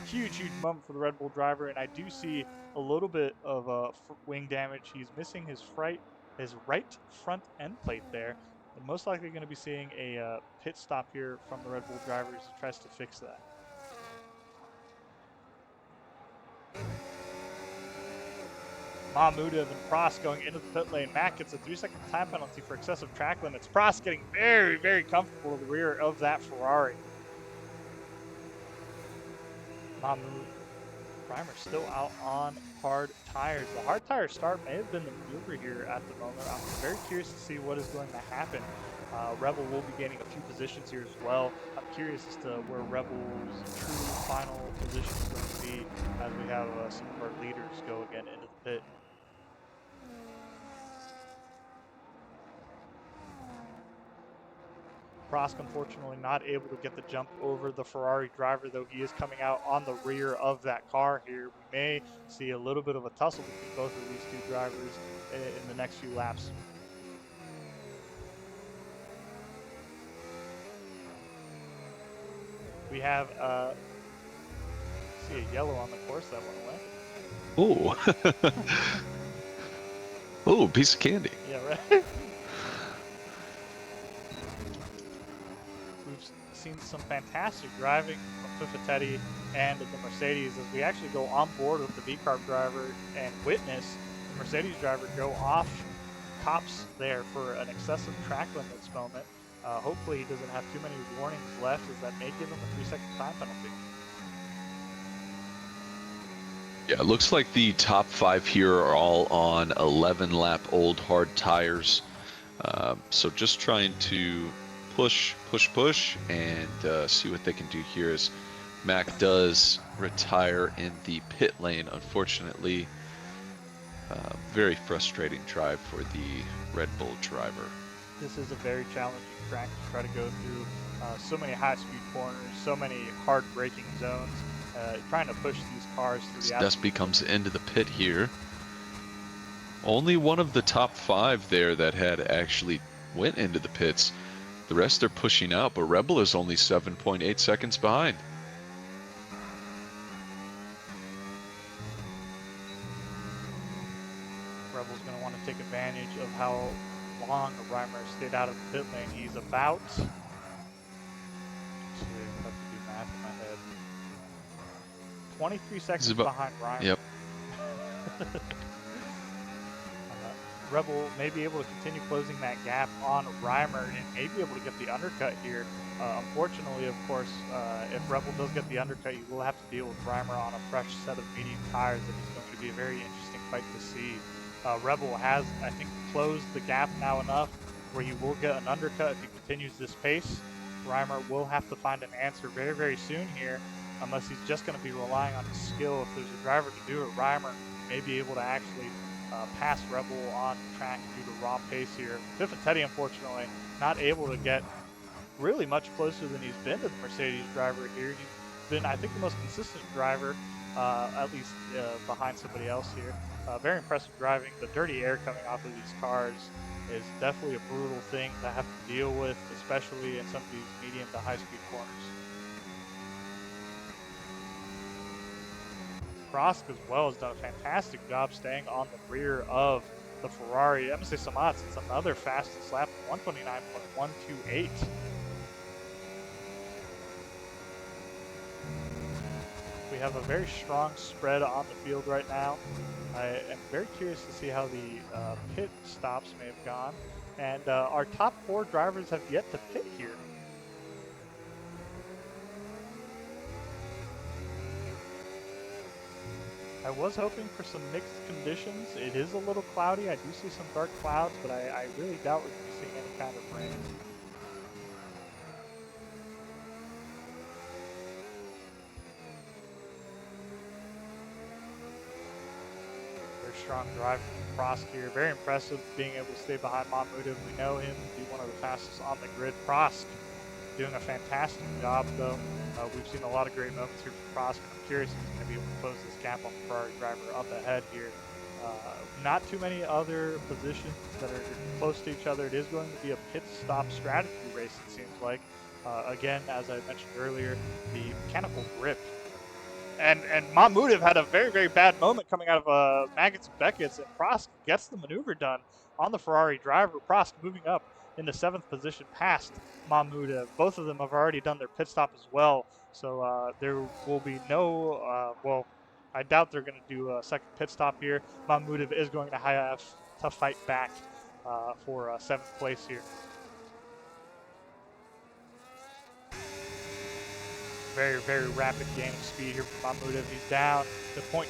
Huge moment for the Red Bull driver, and I do see a little bit of wing damage. He's missing his right front end plate there. And most likely going to be seeing a pit stop here from the Red Bull driver as he tries to fix that. Mahmudev and Prost going into the pit lane. Mack gets a 3-second time penalty for excessive track limits. Prost getting very, very comfortable at the rear of that Ferrari. Primer still out on hard tires. The hard tire start may have been the maneuver here at the moment. I'm very curious to see what is going to happen. Rebel will be gaining a few positions here as well. I'm curious as to where Rebel's true final position is going to be as we have some of our leaders go again into the pit. Prost unfortunately not able to get the jump over the Ferrari driver, though he is coming out on the rear of that car here. We may see a little bit of a tussle between both of these two drivers in the next few laps. We have see a yellow on the course that went away. Oh, piece of candy. Yeah, right. We've seen some fantastic driving from Fifitetti and the Mercedes as we actually go on board with the V-Carb driver and witness the Mercedes driver go off cops there for an excessive track limits moment. Hopefully he doesn't have too many warnings left, as that may give him a 3-second time penalty. Yeah, it looks like the top 5 here are all on 11-lap old hard tires. So just trying to push, and see what they can do here as Mack does retire in the pit lane, unfortunately. Very frustrating drive for the Red Bull driver. This is a very challenging track to try to go through. So many high-speed corners, so many hard braking zones. Trying to push these cars through the Dusty comes into the pit here. Only one of the top 5 there that had actually went into the pits. The rest are pushing out, but Rebel is only 7.8 seconds behind. Rebel's going to want to take advantage of how long Reimer stayed out of the pit lane. He's about to have to do math in my head. 23 This is seconds about, behind yep. Reimer. Rebel may be able to continue closing that gap on Reimer and may be able to get the undercut here. Unfortunately, of course, if Rebel does get the undercut, you will have to deal with Reimer on a fresh set of medium tires. That is going to be a very interesting fight to see. Rebel has, I think, closed the gap now enough where he will get an undercut if he continues this pace. Reimer will have to find an answer very, very soon here, unless he's just going to be relying on his skill. If there's a driver to do it, Reimer may be able to actually pass Rebel on track due to raw pace here. Teddy, unfortunately, not able to get really much closer than he's been to the Mercedes driver here. He's been, I think, the most consistent driver, at least behind somebody else here. Very impressive driving. The dirty air coming off of these cars is definitely a brutal thing to have to deal with, especially in some of these medium to high speed corners. Prost as well has done a fantastic job staying on the rear of the Ferrari. I'm going to say Samat, it's another fastest lap, 129.128. We have a very strong spread on the field right now. I am very curious to see how the pit stops may have gone. And our top 4 drivers have yet to pit here. I was hoping for some mixed conditions. It is a little cloudy. I do see some dark clouds, but I really doubt we're going to be seeing any kind of rain. Very strong driving from Prost here. Very impressive being able to stay behind Mahmoudov. We know him to be one of the fastest on the grid. Prost doing a fantastic job, though. We've seen a lot of great moments here from Prost. I'm curious if he's going to be able to close this gap on the Ferrari driver up ahead here. Not too many other positions that are close to each other. It is going to be a pit stop strategy race, it seems like. Again, as I mentioned earlier, the mechanical grip. And Mahmoudov had a very, very bad moment coming out of Maggots and Beckett's, and Prost gets the maneuver done on the Ferrari driver. Prost moving up in the 7th position past Mahmoudov. Both of them have already done their pit stop as well, so there will be no, well, I doubt they're going to do a second pit stop here. Mahmoudov is going to have to fight back for 7th place here. Very, very rapid gain of speed here from Mahmoudov. He's down to 0.2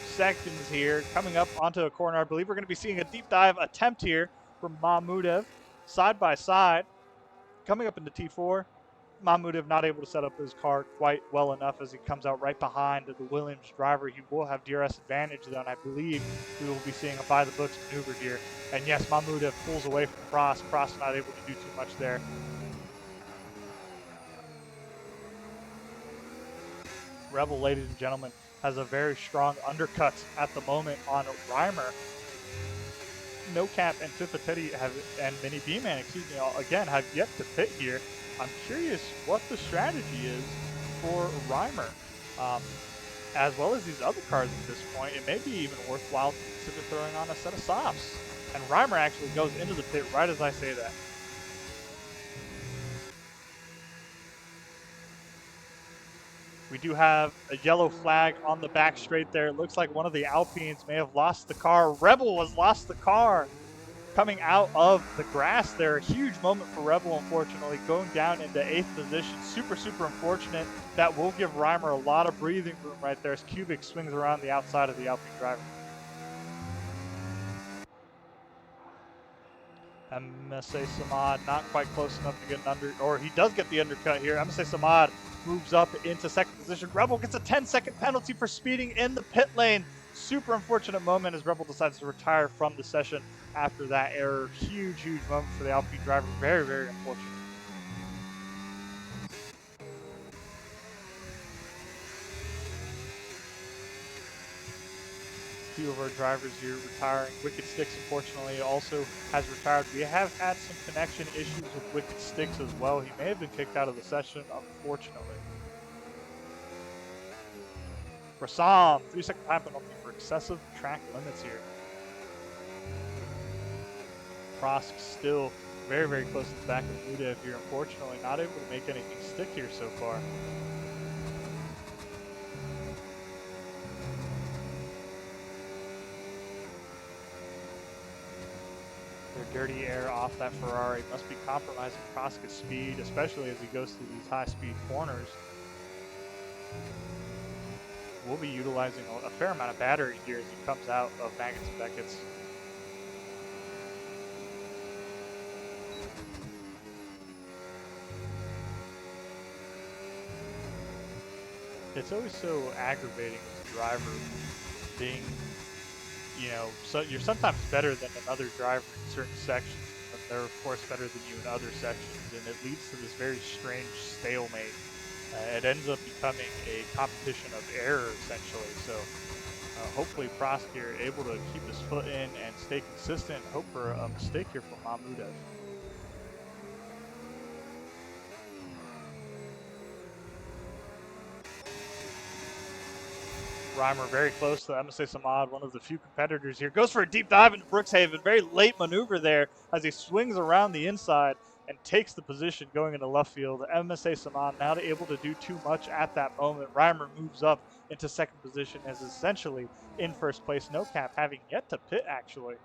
seconds here. Coming up onto a corner, I believe we're going to be seeing a deep dive attempt here from Mahmoudov, side by side. Coming up into T4, Mahmoudov not able to set up his car quite well enough as he comes out right behind the Williams driver. He will have DRS advantage, though, and I believe we will be seeing a by-the-books maneuver here. And yes, Mahmoudov pulls away from Prost. Prost not able to do too much there. Rebel, ladies and gentlemen, has a very strong undercut at the moment on Reimer. No Cap and Teddy and Mini B-Man, excuse me, again have yet to pit here. I'm curious what the strategy is for Reimer, as well as these other cars at this point. It may be even worthwhile to consider throwing on a set of softs. And Reimer actually goes into the pit right as I say that. We do have a yellow flag on the back straight there. It looks like one of the Alpines may have lost the car. Rebel has lost the car coming out of the grass there. A huge moment for Rebel, unfortunately, going down into 8th position. Super, super unfortunate. That will give Reimer a lot of breathing room right there as Kubik swings around the outside of the Alpine driver. I'm going to say Samad not quite close enough to get an under, or he does get the undercut here. I'm going to say Samad moves up into 2nd position. Rebel gets a 10-second penalty for speeding in the pit lane. Super unfortunate moment as Rebel decides to retire from the session after that error. Huge, huge moment for the Alpine driver. Very, very unfortunate. Few of our drivers here retiring. Wicked Sticks, unfortunately, also has retired. We have had some connection issues with Wicked Sticks as well. He may have been kicked out of the session, unfortunately. Rassam, 3-second time penalty for excessive track limits here. Prosk still very, very close to the back of Muda here. Unfortunately, not able to make anything stick here so far. dirty air off that Ferrari must be compromising Prost's speed, especially as he goes through these high-speed corners. We'll be utilizing a fair amount of battery here as he comes out of Maggots and Beckett's. It's always so aggravating as a driver being, so you're sometimes better than another driver in certain sections, but they're of course better than you in other sections, and it leads to this very strange stalemate. It ends up becoming a competition of error essentially. So hopefully Prost here able to keep his foot in and stay consistent. Hope for a mistake here from Mahmudev. Reimer very close to MSA Samad, one of the few competitors here. Goes for a deep dive into Brookshaven. Very late maneuver there as he swings around the inside and takes the position going into left field. MSA Samad now able to do too much at that moment. Reimer moves up into second position as essentially in first place. No Cap having yet to pit actually.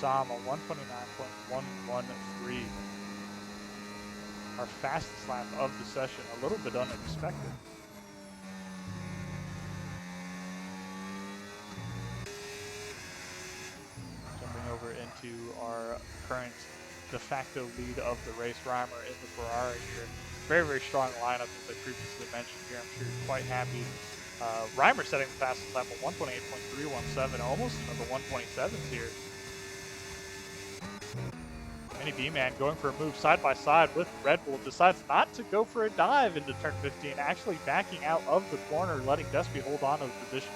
Sam on 129.113. Our fastest lap of the session, a little bit unexpected. Jumping over into our current de facto lead of the race, Reimer in the Ferrari here. Very, very strong lineup, as I previously mentioned here. I'm sure you're quite happy. Reimer setting the fastest lap of 128.317, almost into the 127s here. Mini B-Man going for a move side by side with Red Bull, decides not to go for a dive into turn 15, actually backing out of the corner, letting Despy hold on to the position.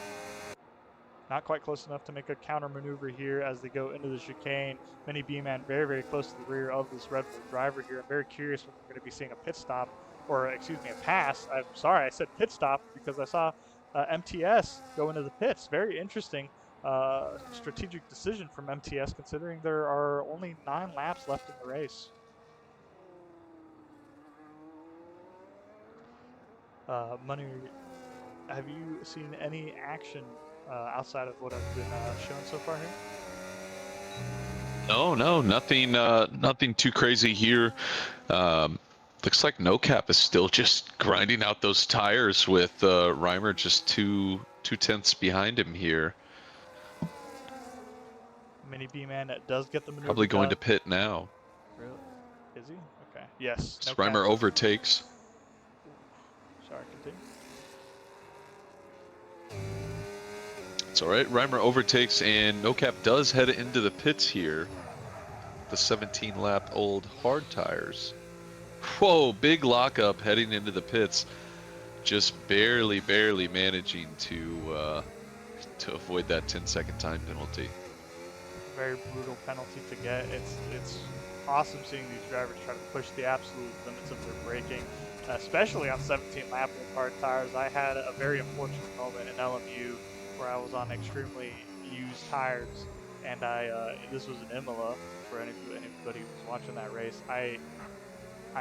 Not quite close enough to make a counter maneuver here as they go into the chicane. Mini B-Man very, very close to the rear of this Red Bull driver here. I'm very curious when we're going to be seeing a pit stop, or excuse me, a pass. I'm sorry, I said pit stop because I saw MTS go into the pits. Very interesting strategic decision from MTS considering there are only 9 laps left in the race. Money, have you seen any action outside of what I've been shown so far here? No, nothing too crazy here. Looks like No Cap is still just grinding out those tires with Reimer just two tenths behind him here. Mini B-Man does get the maneuver Probably going done. to pit now. Really? Is he? Okay. Yes. No Reimer Cap. overtakes. Sorry, continue. It's all right. Reimer overtakes, and No Cap does head into the pits here. The 17-lap-old hard tires. Whoa, big lockup heading into the pits. Just barely managing to avoid that 10-second time penalty. Very brutal penalty to get. It's awesome seeing these drivers try to push the absolute limits of their braking, especially on 17-lap hard tires. I had a very unfortunate moment in LMU where I was on extremely used tires, and this was in Imola for anybody who was watching that race. I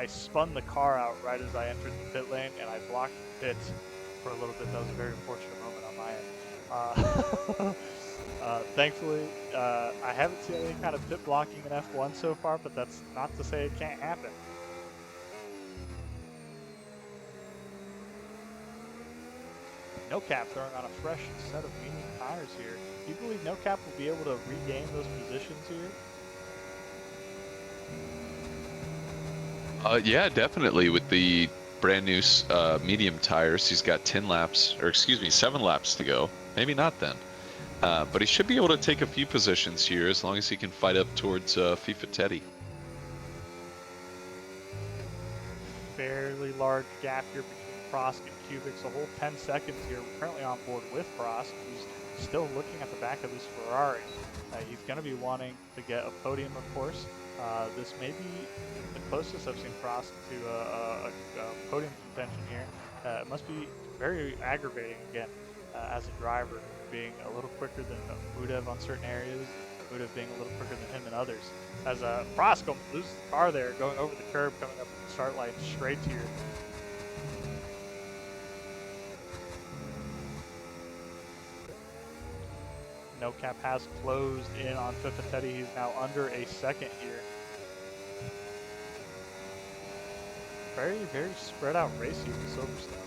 spun the car out right as I entered the pit lane, and I blocked the pit for a little bit. That was a very unfortunate moment on my end. Thankfully, I haven't seen any kind of pit blocking in F1 so far, but that's not to say it can't happen. No Cap throwing on a fresh set of medium tires here. Do you believe No Cap will be able to regain those positions here? Yeah, definitely. With the brand new medium tires, he's got 7 laps to go. Maybe not then. But he should be able to take a few positions here as long as he can fight up towards FIFA Teddy. Fairly large gap here between Prost and Kubik's, a whole 10 seconds here. We're currently on board with Prost, who's still looking at the back of this Ferrari. He's going to be wanting to get a podium, of course. This may be the closest I've seen Prost to a podium contention here. It must be very aggravating, again, as a driver. being a little quicker than Mudev on certain areas, Mudev being a little quicker than him in others. As Prosk almost loses the car there, going over the curb, coming up the start line straight here. No Cap has closed in on Fifitetti. He's now under a second here. Very, very spread out race here with Silverstone.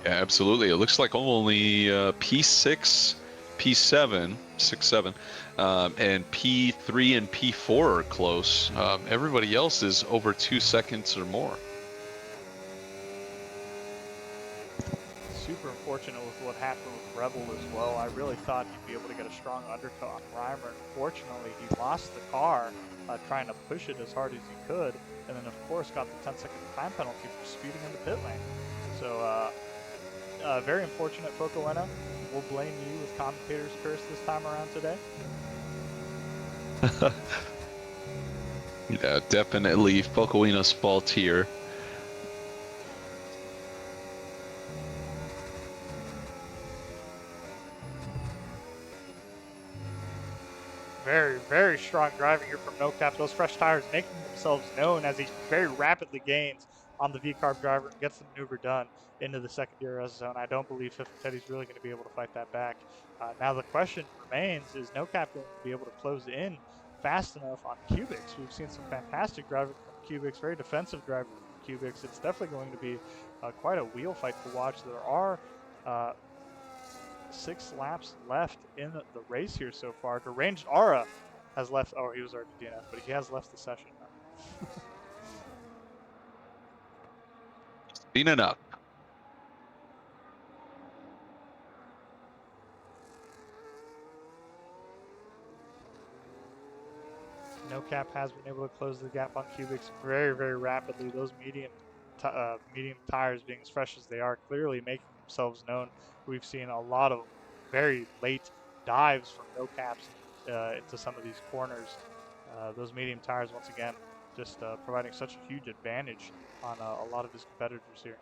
Yeah, absolutely. It looks like only P6, P7, 6, 7, and P3 and P4 are close. Everybody else is over 2 seconds or more. Super unfortunate with what happened with Rebel as well. I really thought he'd be able to get a strong undercut on Reimer. Unfortunately, he lost the car trying to push it as hard as he could, and then of course got the 10-second time penalty for speeding in the pit lane. So very unfortunate, Focoena. We'll blame you with commentator's curse this time around today. Yeah, definitely Focoena's fault here. Very, very strong driving here from No Cap. Those fresh tires making themselves known as he very rapidly gains on the V-Carb driver and gets the maneuver done into the second DRS zone. I don't believe Fifittetti's really going to be able to fight that back. Now the question remains, is No Cap going to be able to close in fast enough on Cubics? We've seen some fantastic driving from Cubics, very defensive driving from Cubics. It's definitely going to be quite a wheel fight to watch. There are 6 laps left in the race here so far. Deranged Aura has left. Oh, he was already DNF, but he has left the session now. Seen enough. No Cap has been able to close the gap on Cubics very, very rapidly. Those medium tires being as fresh as they are, clearly making themselves known. We've seen a lot of very late dives from No Caps into some of these corners. Those medium tires, once again, just providing such a huge advantage on a lot of his competitors here.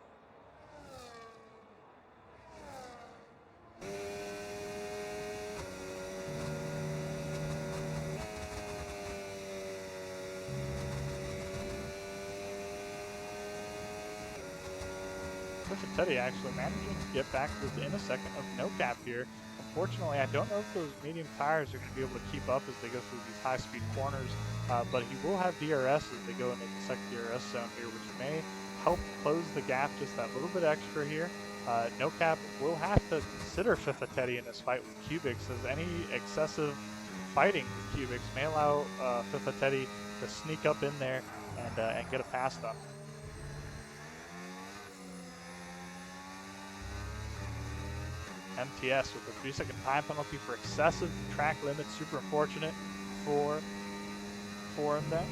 Fifitetti actually managing to get back within a second of No Cap here. Unfortunately, I don't know if those medium tires are going to be able to keep up as they go through these high-speed corners, but he will have DRS as they go into the second DRS zone here, which may help close the gap just that little bit extra here. No Cap will have to consider Fifitetti in this fight with Cubics, as any excessive fighting with Cubics may allow Fifitetti to sneak up in there and get a pass done. MTS with a 3-second time penalty for excessive track limits. Super unfortunate for him then.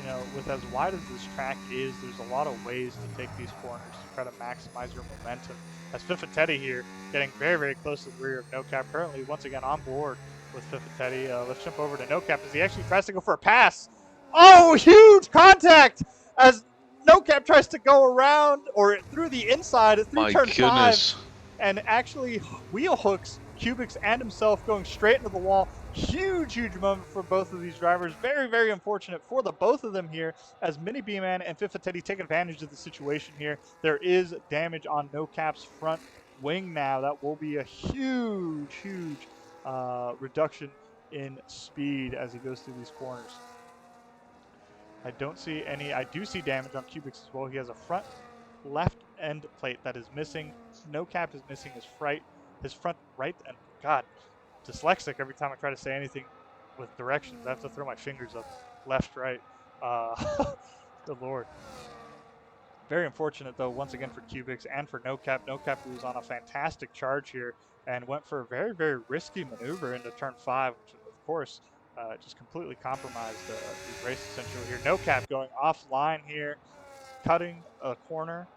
You know, with as wide as this track is, there's a lot of ways to take these corners to try to maximize your momentum. As Fifitetti here getting very, very close to the rear of No Cap, currently once again on board with Fifitetti. Let's jump over to No Cap as he actually tries to go for a pass. Oh, huge contact as No Cap tries to go around or through the inside through My turn goodness. 5 and actually wheel hooks Cubics and himself, going straight into the wall. Huge, huge moment for both of these drivers. Very, very unfortunate for the both of them here as Mini B-Man and Fifitetti take advantage of the situation here. There is damage on No Cap's front wing now. That will be a huge, huge reduction in speed as he goes through these corners. I don't see any. I do see damage on Cubics as well. He has a front left end plate that is missing. No Cap is missing his front right end. God, dyslexic every time I try to say anything with directions. I have to throw my fingers up left, right. Good Lord. Very unfortunate, though, once again for Cubics and for No Cap. No Cap was on a fantastic charge here and went for a very, very risky maneuver into turn 5, which, of course, just completely compromised the race essentially here. No Cap going offline here, cutting a corner,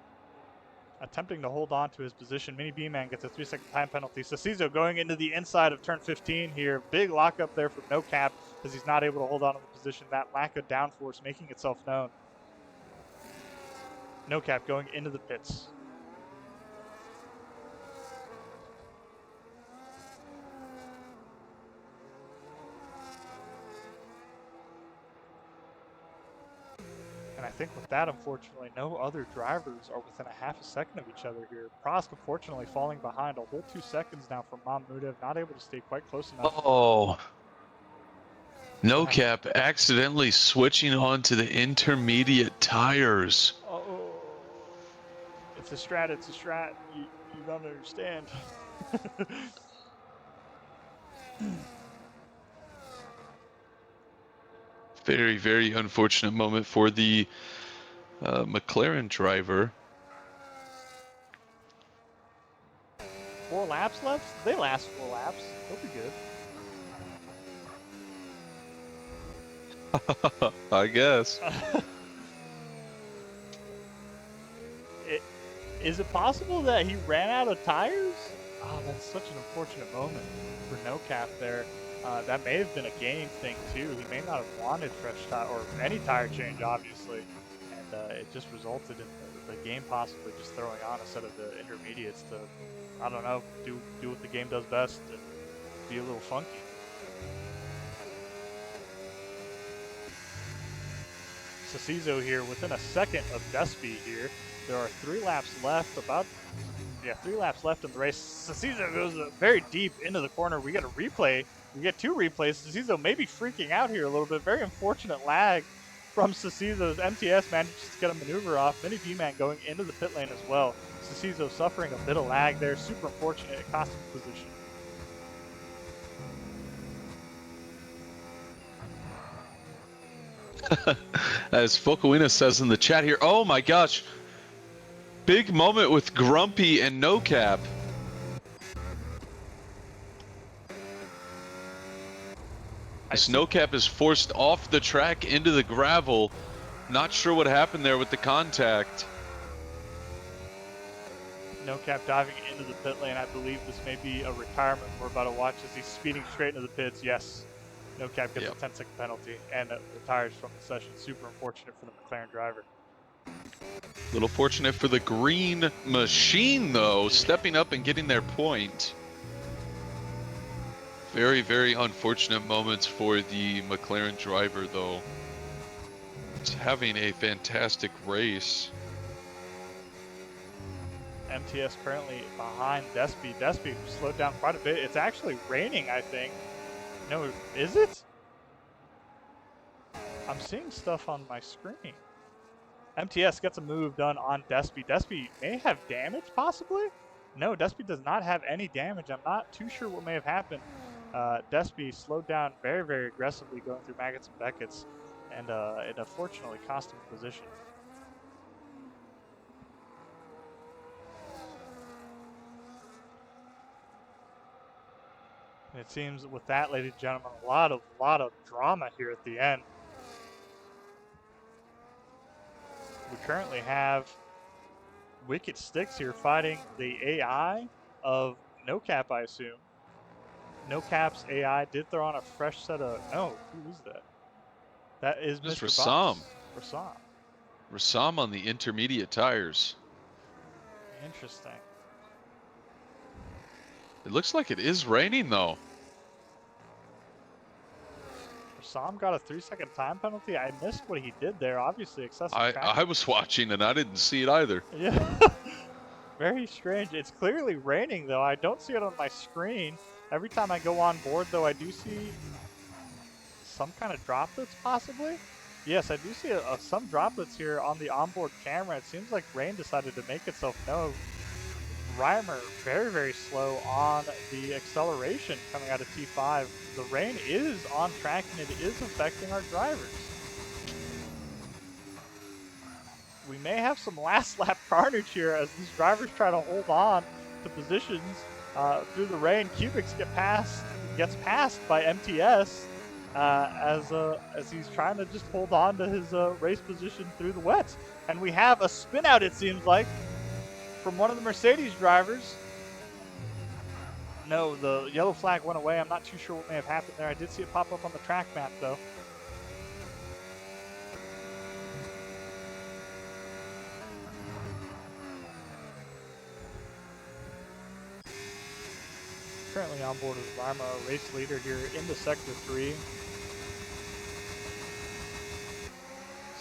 attempting to hold on to his position. Mini B-Man gets a 3-second time penalty. Cecizo going into the inside of turn 15 here. Big lockup there from No Cap as he's not able to hold on to the position. That lack of downforce making itself known. No Cap going into the pits. And I think with that, unfortunately, no other drivers are within a half a second of each other here. Prosk, unfortunately, falling behind a whole 2 seconds now from Mahmudev, not able to stay quite close enough. Oh, No Wow. Cap accidentally switching onto the intermediate tires. Oh, it's a strat. It's a strat. You don't understand. Very, very unfortunate moment for the McLaren driver. 4 laps left? They last 4 laps. They'll be good. I guess. Is it possible that he ran out of tires? Oh, that's such an unfortunate moment for No Cap there. That may have been a game thing too. He may not have wanted fresh tire or any tire change, obviously, and it just resulted in the game possibly just throwing on a set of the intermediates to, I don't know, do what the game does best and be a little funky. Cecizo here within a second of Despy here. There are 3 laps left, 3 laps left in the race. Cecizo goes very deep into the corner. We get a replay. We get 2 replays. Cecizo may be freaking out here a little bit. Very unfortunate lag from Cecizo's. MTS manages to get a maneuver off. Mini B-Man going into the pit lane as well. Cecizo suffering a bit of lag there. Super unfortunate. It cost him position. As Focuina says in the chat here, oh my gosh, big moment with Grumpy and No Cap. As No Cap is forced off the track into the gravel. Not sure what happened there with the contact. No Cap diving into the pit lane. I believe this may be a retirement we're about to watch as he's speeding straight into the pits. Yes. No Cap gets a 10-second penalty and retires from the session. Super unfortunate for the McLaren driver. Little fortunate for the green machine, though, stepping up and getting their point. Very, very unfortunate moments for the McLaren driver, though. It's having a fantastic race. MTS currently behind Despy. Despy slowed down quite a bit. It's actually raining, I think. No, is it? I'm seeing stuff on my screen. MTS gets a move done on Despy. Despy may have damage, possibly? No, Despy does not have any damage. I'm not too sure what may have happened. Despy slowed down very, very aggressively going through Maggots and Beckett's, and it unfortunately cost him position. And it seems with that, ladies and gentlemen, a lot of drama here at the end. We currently have Wicked Sticks here fighting the AI of No Cap, I assume. No Cap's AI did throw on a fresh set of... Oh, who is that? That is Mr. Rassam. Rassam. Rassam on the intermediate tires. Interesting. It looks like it is raining, though. Rassam got a 3-second time penalty. I missed what he did there. Obviously, excessive I was watching and I didn't see it either. Yeah. Very strange. It's clearly raining, though. I don't see it on my screen. Every time I go on board, though, I do see some kind of droplets, possibly. Yes, I do see some droplets here on the onboard camera. It seems like rain decided to make itself known. Reimer very, very slow on the acceleration coming out of T5. The rain is on track and it is affecting our drivers. We may have some last lap carnage here as these drivers try to hold on to positions through the rain. Cubics gets passed by MTS as he's trying to just hold on to his race position through the wets. And we have a spin out, it seems like, from one of the Mercedes drivers. No, the yellow flag went away. I'm not too sure what may have happened there. I did see it pop up on the track map, though. currently on board with Rima, our race leader here into Sector 3.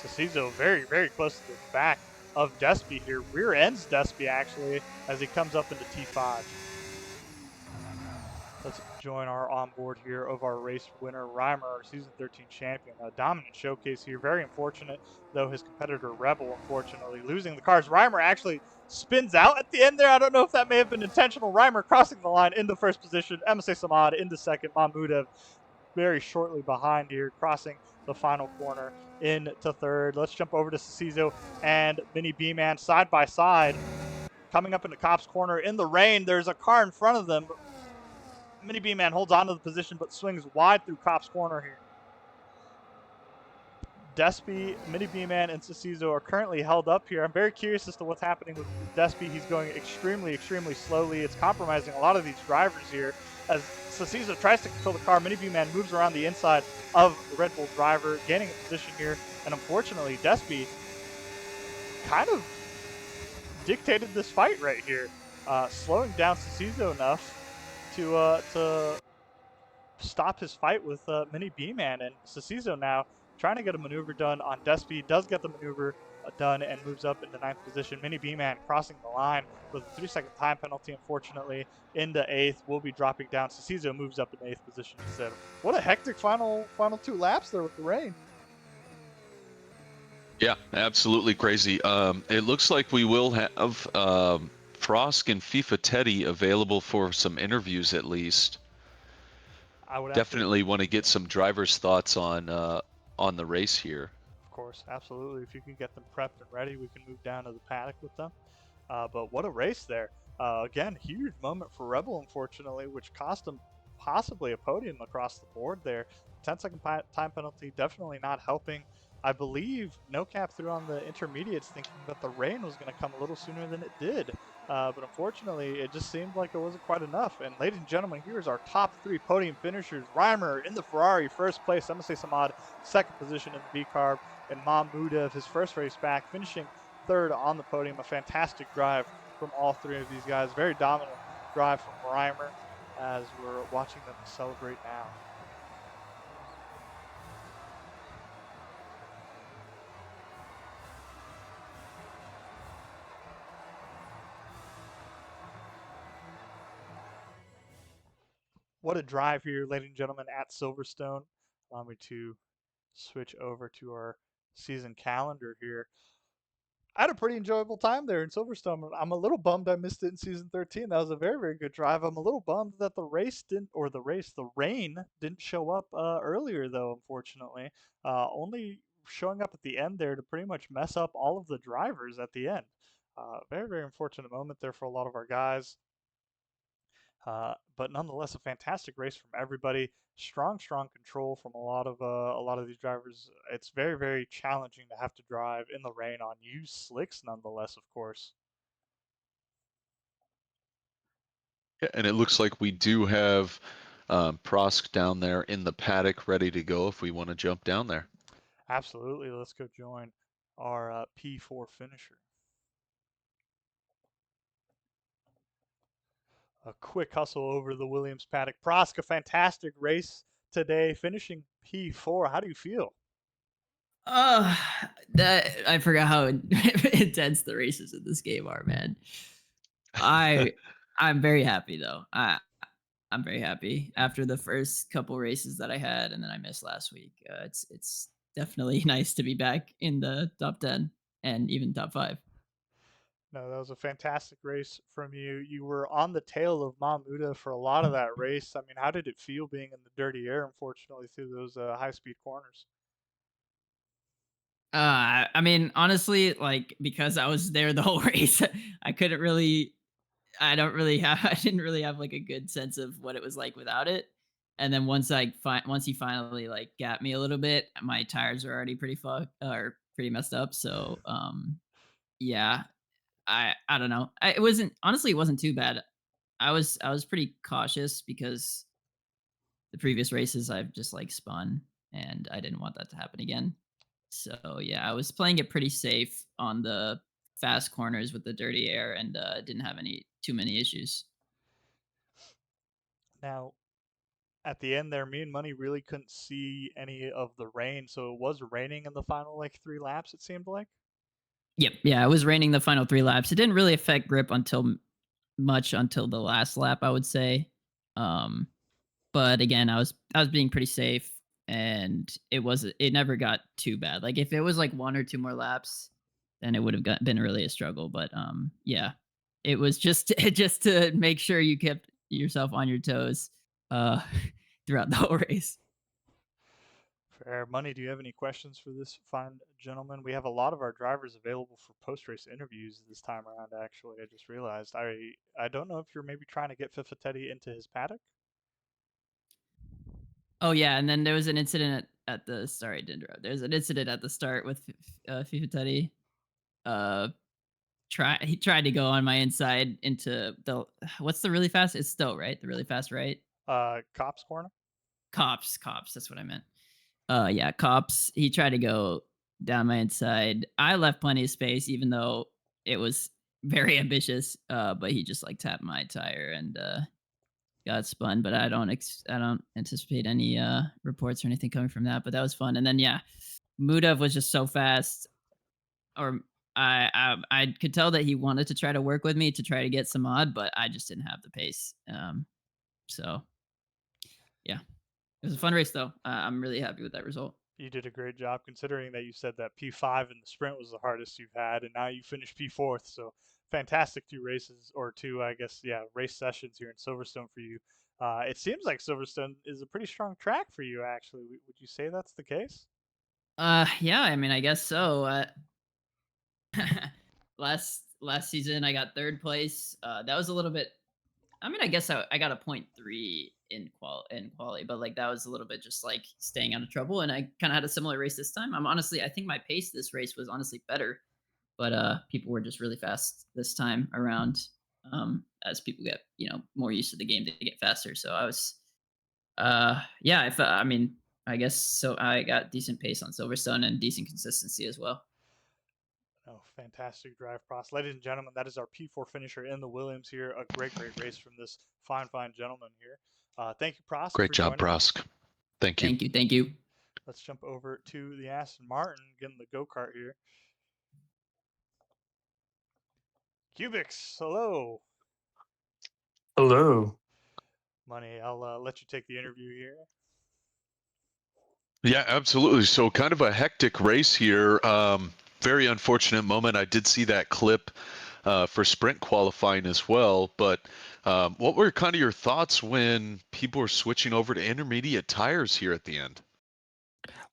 Cecizo very, very close to the back of Despy here. Rear ends Despy actually as he comes up into T5. Let's join our onboard here of our race winner, Reimer, our season 13 champion. A dominant showcase here. Very unfortunate, though, his competitor, Rebel, unfortunately, losing the cars. Reimer actually spins out at the end there. I don't know if that may have been intentional. Reimer crossing the line into first position. MSA Samad into second. Mahmudev very shortly behind here, crossing the final corner into third. Let's jump over to Cecizo and Mini B-Man side by side. Coming up into Cop's corner in the rain, there's a car in front of them. Mini B-Man holds onto the position but swings wide through Cop's corner here. Despy, Mini B-Man, and Cecizo are currently held up here. I'm very curious as to what's happening with Despy. He's going extremely, extremely slowly. It's compromising a lot of these drivers here. As Cecizo tries to control the car, Mini B-Man moves around the inside of the Red Bull driver, gaining a position here. And unfortunately, Despy kind of dictated this fight right here, slowing down Cecizo enough to stop his fight with Mini B-Man. And Cecizo now trying to get a maneuver done on Despy, does get the maneuver done and moves up into ninth position. Mini B-Man crossing the line with a 3-second time penalty, unfortunately, into eighth. Will be dropping down. Cecizo moves up in eighth position instead. What a hectic final 2 laps there with the rain. Yeah, absolutely crazy. It looks like we will have Frosk and FIFA Teddy available for some interviews at least. I would absolutely, Definitely want to get some drivers' thoughts on the race here. of course, absolutely. If you can get them prepped and ready, we can move down to the paddock with them. But what a race there. Again, huge moment for Rebel, unfortunately, which cost him possibly a podium across the board there. 10-second time penalty definitely not helping. I believe No Cap threw on the intermediates thinking that the rain was going to come a little sooner than it did. But unfortunately, it just seemed like it wasn't quite enough. And ladies and gentlemen, here's our top 3 podium finishers. Reimer in the Ferrari, first place. MSA Samad, second position in the B carb. And Mahmudev, his first race back, finishing third on the podium. A fantastic drive from all 3 of these guys. Very dominant drive from Reimer as we're watching them celebrate now. What a drive here, ladies and gentlemen, at Silverstone. Allow me to switch over to our season calendar here. I had a pretty enjoyable time there in Silverstone. I'm a little bummed I missed it in season 13. That was a very, very good drive. I'm a little bummed that the rain didn't show up earlier, though, unfortunately. Only showing up at the end there to pretty much mess up all of the drivers at the end. Very, very unfortunate moment there for a lot of our guys. But nonetheless, a fantastic race from everybody. Strong, strong control from a lot of these drivers. It's very, very challenging to have to drive in the rain on used slicks, nonetheless, of course. Yeah, and it looks like we do have Prosk down there in the paddock ready to go if we want to jump down there. Absolutely. Let's go join our P4 finisher. A quick hustle over the Williams paddock. Prosk, a fantastic race today, finishing P4. How do you feel? Uh, that I forgot how intense the races in this game are, man. I I'm very happy though. I'm very happy after the first couple races that I had, and then I missed last week. It's definitely nice to be back in the top 10 and even top 5. No, that was a fantastic race from you. You were on the tail of Mahmuda for a lot of that race. I mean, how did it feel being in the dirty air, unfortunately, through those high speed corners? I mean, honestly, like because I was there the whole race, I couldn't really I don't really have I didn't really have like a good sense of what it was like without it. And then once he finally like got me a little bit, my tires were already pretty fucked or pretty messed up. So yeah, I don't know. It wasn't honestly it wasn't too bad. I was pretty cautious because the previous races I've just like spun and I didn't want that to happen again. So yeah, I was playing it pretty safe on the fast corners with the dirty air and didn't have any too many issues. Now, at the end there, me and Money really couldn't see any of the rain, so it was raining in the final like 3 laps. It seemed like. Yep. Yeah, it was raining the final 3 laps. It didn't really affect grip until much until the last lap, I would say. Um, but again, I was being pretty safe, and it never got too bad. Like if it was like 1 or 2 more laps, then it would have been really a struggle. But yeah, it was just just to make sure you kept yourself on your toes uh, throughout the whole race. Fair. Money, do you have any questions for this fine gentleman? We have a lot of our drivers available for post-race interviews this time around, actually. I just realized. I don't know if you're maybe trying to get Fifitetti into his paddock. Oh yeah, and then there was an incident at the sorry, I did interrupt. There's an incident at the start with Fifitetti. Uh, he tried to go on my inside into the what's the really fast? It's still right, the really fast right. Cops corner. Cops. That's what I meant. Yeah, cops. He tried to go down my inside. I left plenty of space, even though it was very ambitious. But he just like tapped my tire and got spun. But I don't anticipate any reports or anything coming from that. But that was fun. And then yeah, Mudav was just so fast, or I could tell that he wanted to try to work with me to try to get some mod, but I just didn't have the pace. So yeah, it was a fun race though. I'm really happy with that result. You did a great job considering that you said that P5 in the sprint was the hardest you've had, and now you finished P4th. So fantastic 2 races, or two, I guess, yeah, race sessions here in Silverstone for you. It seems like Silverstone is a pretty strong track for you, actually. Would you say that's the case? Yeah, I mean, I guess so. Last season, I got third place. That was a little bit. I mean, I guess I got a point three in quali, but like that was a little bit just like staying out of trouble. And I kind of had a similar race this time. I think my pace this race was honestly better, but people were just really fast this time around. As people get more used to the game, they get faster. So I was yeah, I mean, I guess so. I got decent pace on Silverstone and decent consistency as well. Oh, fantastic drive, Prost. Ladies and gentlemen, that is our P4 finisher in the Williams here. A great, great race from this fine gentleman here. Thank you, Prost, Great for job, joining us. Brosk. Thank you. Thank you. Let's jump over to the Aston Martin, getting the go-kart here. Cubics, hello. Hello. Money, I'll let you take the interview here. Yeah, absolutely. So kind of a hectic race here. Very unfortunate moment. I did see that clip for sprint qualifying as well. But what were kind of your thoughts when people were switching over to intermediate tires here at the end?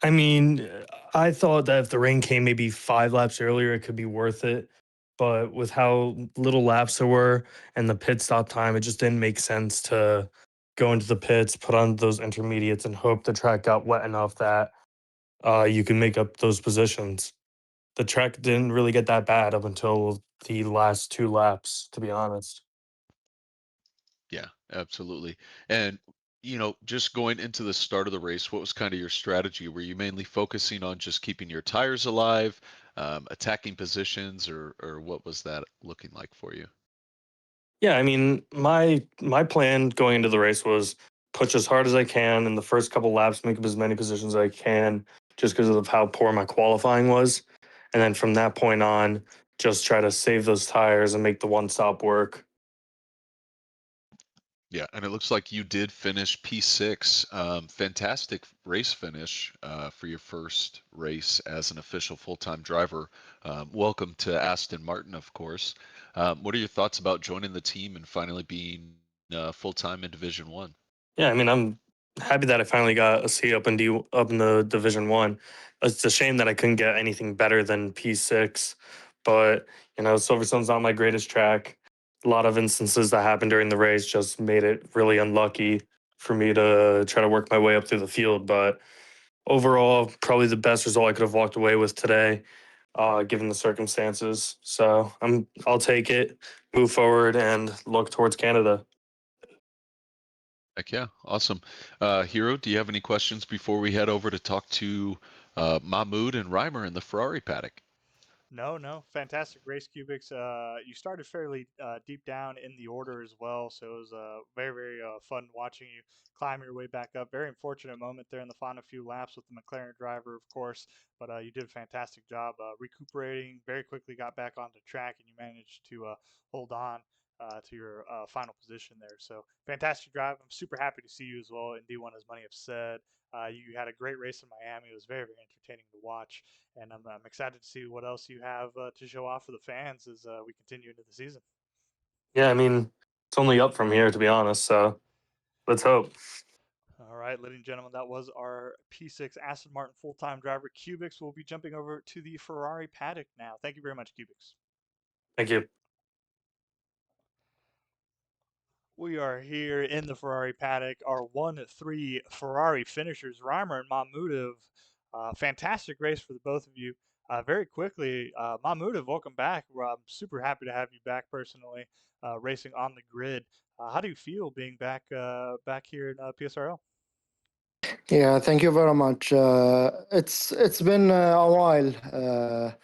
I mean, I thought that if the rain came maybe 5 laps earlier, it could be worth it. But with how little laps there were and the pit stop time, it just didn't make sense to go into the pits, put on those intermediates, and hope the track got wet enough that you can make up those positions. The track didn't really get that bad up until the last 2 laps, to be honest. Yeah, absolutely. And just going into the start of the race, what was kind of your strategy? Were you mainly focusing on just keeping your tires alive, attacking positions, or what was that looking like for you? Yeah, I mean, my plan going into the race was push as hard as I can in the first couple laps, make up as many positions as I can, just because of how poor my qualifying was, and then from that point on, just try to save those tires and make the one stop work. Yeah, and it looks like you did finish P6. Fantastic race finish for your first race as an official full-time driver. Welcome to Aston Martin, of course. What are your thoughts about joining the team and finally being full-time in Division One? Yeah, I mean, I'm happy that I finally got a seat up in the Division One. It's a shame that I couldn't get anything better than P6, but Silverstone's not my greatest track. A lot of instances that happened during the race just made it really unlucky for me to try to work my way up through the field. But overall, probably the best result I could have walked away with today, given the circumstances. So I'll take it, move forward, and look towards Canada. Heck yeah, awesome. Hero, do you have any questions before we head over to talk to Mahmoud and Reimer in the Ferrari paddock? No, fantastic race, Cubics. You started fairly deep down in the order as well, so it was very fun watching you climb your way back up. Very unfortunate moment there in the final few laps with the McLaren driver, of course, but you did a fantastic job recuperating. Very quickly got back onto track, and you managed to hold on to your final position there. So fantastic drive. I'm super happy to see you as well in D1, as many have said. You had a great race in Miami. It was very entertaining to watch, and I'm excited to see what else you have to show off for the fans as we continue into the season. Yeah, I mean, it's only up from here, to be honest. So let's hope. All right, ladies and gentlemen, that was our P6 Aston Martin full-time driver, Cubics. We'll be jumping over to the Ferrari paddock now. Thank you very much, Cubics. Thank you. We are here in the Ferrari paddock. Our 1-3 Ferrari finishers, Reimer and Mahmudov. Fantastic race for the both of you. Very quickly, Mahmudov, welcome back. I'm super happy to have you back personally, racing on the grid. How do you feel being back here in PSRL? Yeah, thank you very much. It's been a while.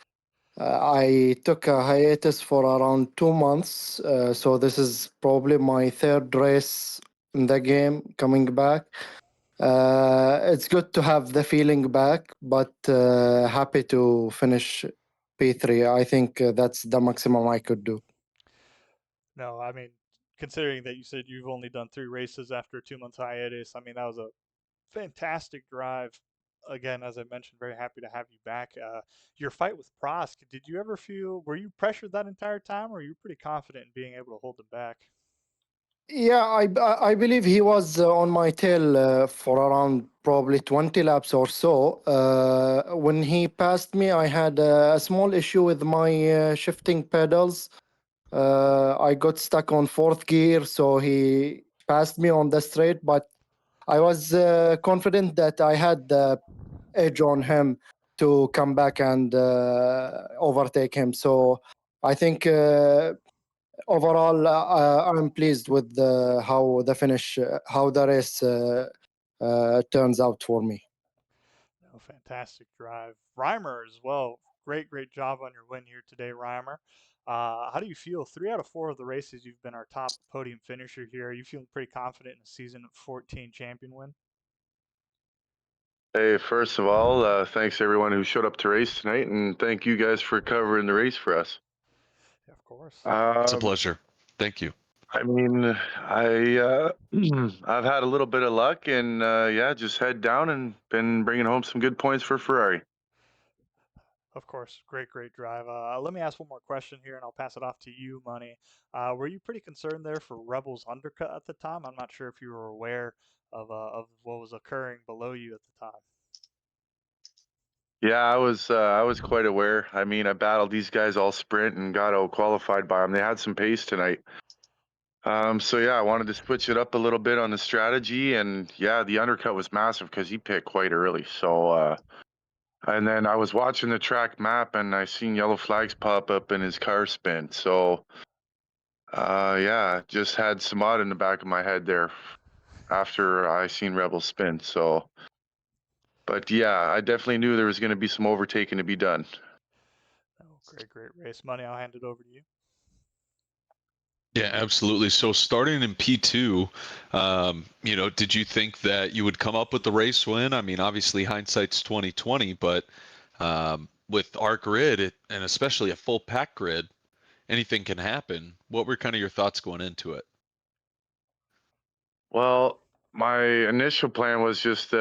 I took a hiatus for around 2 months, so this is probably my third race in the game coming back. It's good to have the feeling back, but happy to finish P3. I think that's the maximum I could do. No, I mean, considering that you said you've only done 3 races after a 2 month hiatus, I mean, that was a fantastic drive. Again, as I mentioned, very happy to have you back. Your fight with Prosk, did you ever feel, were you pressured that entire time, or were you pretty confident in being able to hold them back? Yeah, I believe he was on my tail for around probably 20 laps or so. When he passed me, I had a small issue with my shifting pedals. I got stuck on fourth gear, so he passed me on the straight, but I was confident that I had the edge on him to come back and overtake him. So I think overall, I'm pleased with how the finish, how the race turns out for me. No, fantastic drive. Reimer as well. Great job on your win here today, Reimer. How do you feel? 3 out of 4 of the races, you've been our top podium finisher here. Are you feeling pretty confident in a season 14 champion win? Hey, first of all, thanks everyone who showed up to race tonight, and thank you guys for covering the race for us. Yeah, of course. It's a Um, pleasure. Thank you. I mean, I've had a little bit of luck, and yeah, just head down and been bringing home some good points for Ferrari. Of course. Great drive. Let me ask one more question here, and I'll pass it off to you, Money. Were you pretty concerned there for Rebel's undercut at the time? I'm not sure if you were aware of what was occurring below you at the time. Yeah, I was quite aware. I mean, I battled these guys all sprint and got out qualified by them. They had some pace tonight. So yeah, I wanted to switch it up a little bit on the strategy, and yeah, the undercut was massive because he pit quite early. So and then I was watching the track map and I seen yellow flags pop up and his car spin. So yeah, just had some odd in the back of my head there after I seen Rebel spin. So but yeah, I definitely knew there was going to be some overtaking to be done. Oh, great race. Money, I'll hand it over to you. Yeah, absolutely. So starting in P2, did you think that you would come up with the race win? I mean, obviously hindsight's 2020, but with our grid and especially a full pack grid, anything can happen. What were kind of your thoughts going into it? Well, my initial plan was just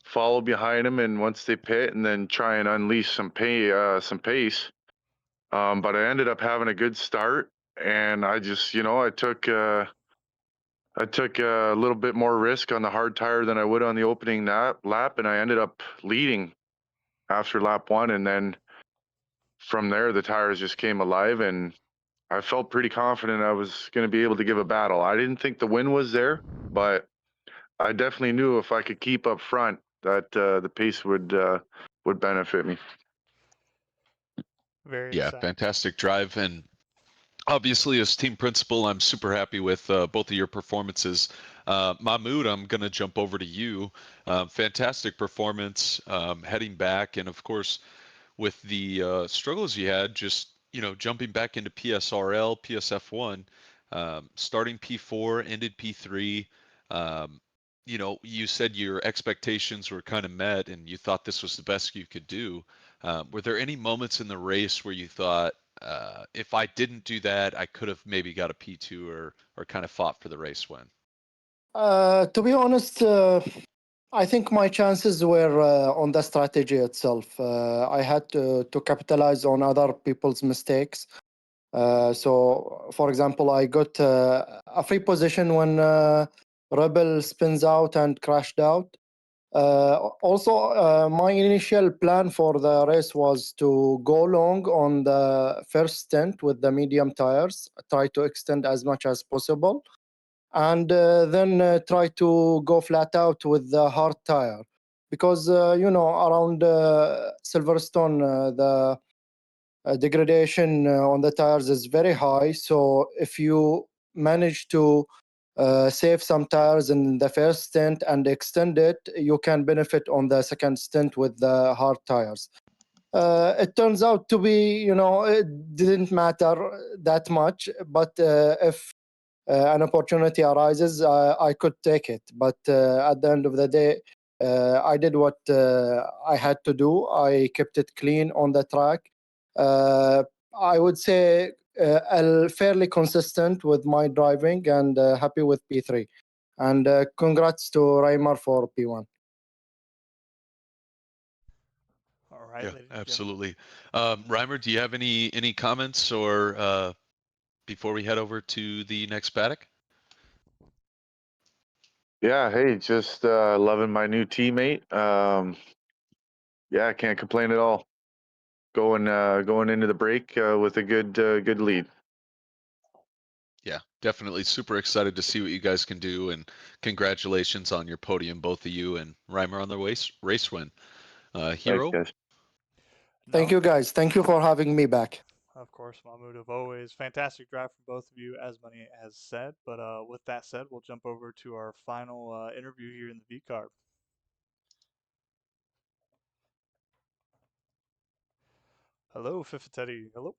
follow behind them and once they pit and then try and unleash some pace. But I ended up having a good start, and I just, I took a little bit more risk on the hard tire than I would on the opening lap, and I ended up leading after lap 1, and then from there the tires just came alive, and I felt pretty confident I was going to be able to give a battle. I didn't think the win was there, but I definitely knew if I could keep up front that the pace would benefit me. Very Yeah, exciting. fantastic drive. And obviously, as team principal, I'm super happy with both of your performances. Mahmoud, I'm going to jump over to you. Fantastic performance heading back. And of course, with the struggles you had, just jumping back into PSRL, PSF1, starting P4, ended P3. Um, you said your expectations were kind of met, and you thought this was the best you could do. Were there any moments in the race where you thought, if I didn't do that, I could have maybe got a P2 or kind of fought for the race win? To be honest, I think my chances were on the strategy itself. I had to capitalize on other people's mistakes. So, for example, I got a free position when Rebel spins out and crashed out. Also, my initial plan for the race was to go long on the first stint with the medium tires, try to extend as much as possible, and then try to go flat out with the hard tire. Because, around Silverstone, the degradation on the tires is very high. So if you manage to save some tires in the first stint and extend it, you can benefit on the second stint with the hard tires. It turns out to be, it didn't matter that much, but if an opportunity arises, I could take it. But at the end of the day, I did what I had to do. I kept it clean on the track. Uh, I would say fairly consistent with my driving and happy with P3. And congrats to Reimer for P1. All right, Yeah, ladies and gentlemen. absolutely. Reimer, do you have any comments or before we head over to the next paddock? Yeah, hey, just loving my new teammate. Yeah, can't complain at all. Going into the break with a good lead. Yeah, definitely super excited to see what you guys can do, and congratulations on your podium, both of you, and Reimer on the race win. Thanks, Hero, guys. Thank No, you, guys. Thank you for having me back. of course, Mahmoud, of always. Fantastic drive from both of you, as Money has said. But with that said, we'll jump over to our final interview here in the V card. Hello, Fifitetti. Hello.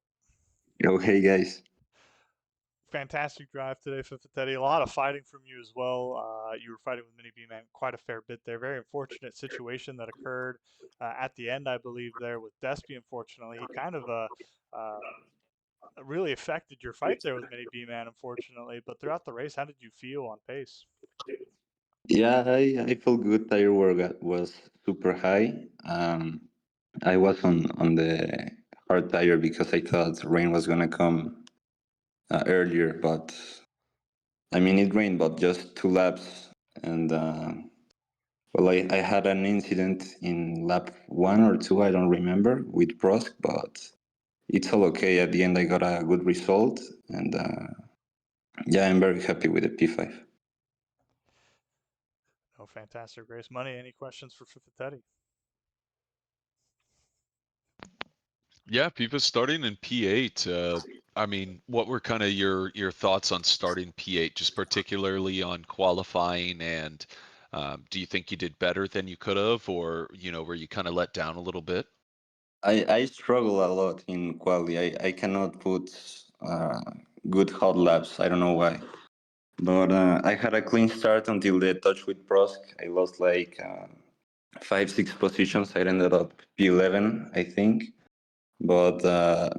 Oh, hey guys. Fantastic drive today, Fifitetti. A lot of fighting from you as well. You were fighting with Mini B Man quite a fair bit there. Very unfortunate situation that occurred at the end, I believe, there with Despy. Unfortunately, he kind of uh, really affected your fight there with Mini B Man, unfortunately. But throughout the race, how did you feel on pace? Yeah, I felt good. Tire wear was super high. I was on the hard tire because I thought rain was gonna come earlier, but I mean it rained, but just 2 laps, and well, I had an incident in lap 1 or 2, I don't remember, with Prosk, but it's all okay. At the end, I got a good result, and yeah, I'm very happy with the P5. Oh, fantastic race. Money, any questions for Fifitetti? yeah, Pipa's starting in P8. I mean, what were kind of your thoughts on starting P8, just particularly on qualifying, and do you think you did better than you could have, or were you kind of let down a little bit? I struggle a lot in quality. I cannot put uh, good hot laps. I don't know why. But I had a clean start until the touch with Prosk. I lost like 5, 6 positions. I ended up P11, I think. But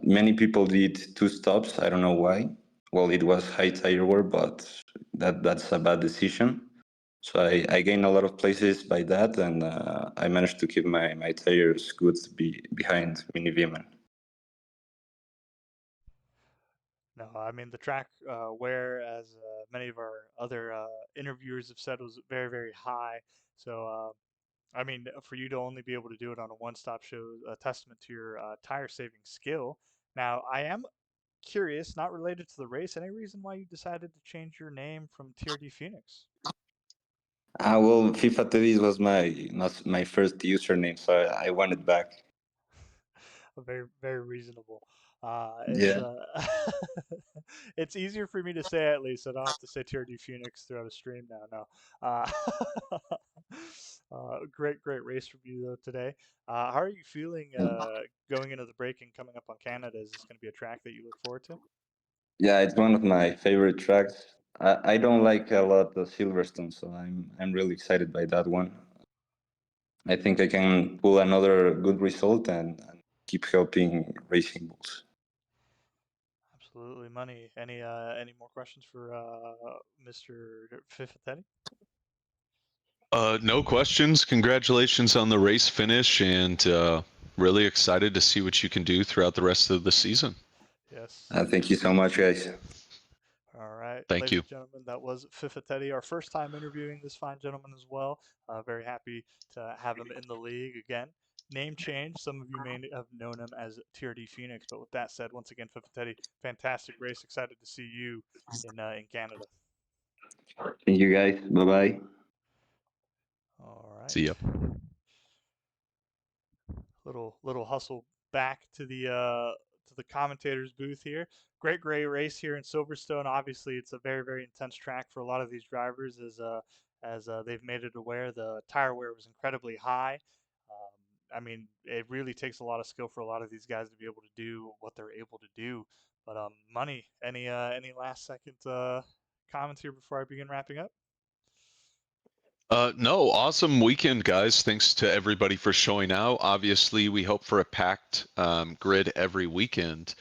many people did 2 stops. I don't know why. Well, it was high tire wear, but that's a bad decision. So I gained a lot of places by that, and I managed to keep my tires good behind Mini Vman. No, I mean the track wear, as many of our other interviewers have said, was very, very high. So, I mean, for you to only be able to do it on a one-stop show a testament to your tire-saving skill. Now, I am curious, not related to the race, any reason why you decided to change your name from TRD Phoenix? Well, FIFA Teddy was my first username, so I want it back. Very, very reasonable. It's Yeah. it's easier for me to say, at least. I don't have to say TRD Phoenix throughout a stream now. No. Great race from you though today. How are you feeling going into the break and coming up on Canada? Is this going to be a track that you look forward to? Yeah, it's one of my favorite tracks. I don't like a lot of Silverstone, so I'm really excited by that one. I think I can pull another good result and keep helping Racing Bulls. Absolutely, money. Any more questions for Mr. Fifetetti? No questions. Congratulations on the race finish, and really excited to see what you can do throughout the rest of the season. Yes. Thank you so much, guys. All right, Thank ladies you. and gentlemen, that was Fifetetti, our first time interviewing this fine gentleman as well. Very happy to have him in the league again. Name change. Some of you may have known him as TRD Phoenix, but with that said, once again, Fifetetti, fantastic race. Excited to see you in Canada. Thank you, guys. Bye bye. All See ya. right. Little hustle back to the commentators booth here. Great race here in Silverstone. Obviously, it's a very intense track for a lot of these drivers, as they've made it aware. The tire wear was incredibly high. I mean, it really takes a lot of skill for a lot of these guys to be able to do what they're able to do. But money. Any last second comments here before I begin wrapping up? No, awesome weekend, guys. Thanks to everybody for showing out. Obviously, we hope for a packed grid every weekend.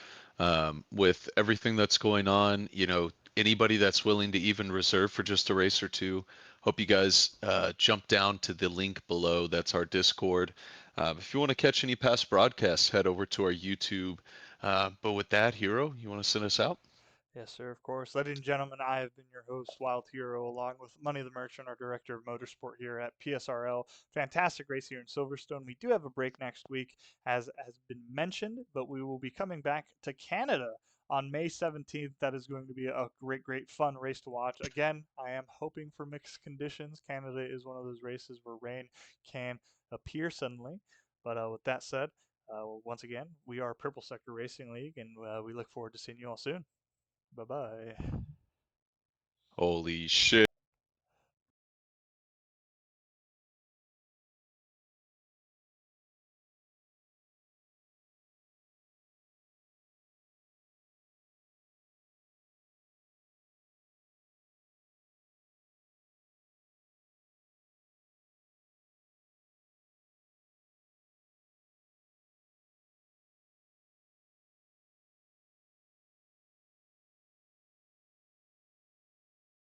With everything that's going on, anybody that's willing to even reserve for just a race or two, hope you guys jump down to the link below. That's our Discord. If you want to catch any past broadcasts, head over to our YouTube. But with that, Hero, you want to send us out? Yes, sir, of course. Ladies and gentlemen, I have been your host, Wild Hero, along with Money the Merchant, our director of motorsport here at PSRL. Fantastic race here in Silverstone. We do have a break next week, as has been mentioned, but we will be coming back to Canada on May 17th. That is going to be a great fun race to watch. Again, I am hoping for mixed conditions. Canada is one of those races where rain can appear suddenly. But with that said, once again, we are Purple Sector Racing League, and we look forward to seeing you all soon. Bye bye. Holy shit.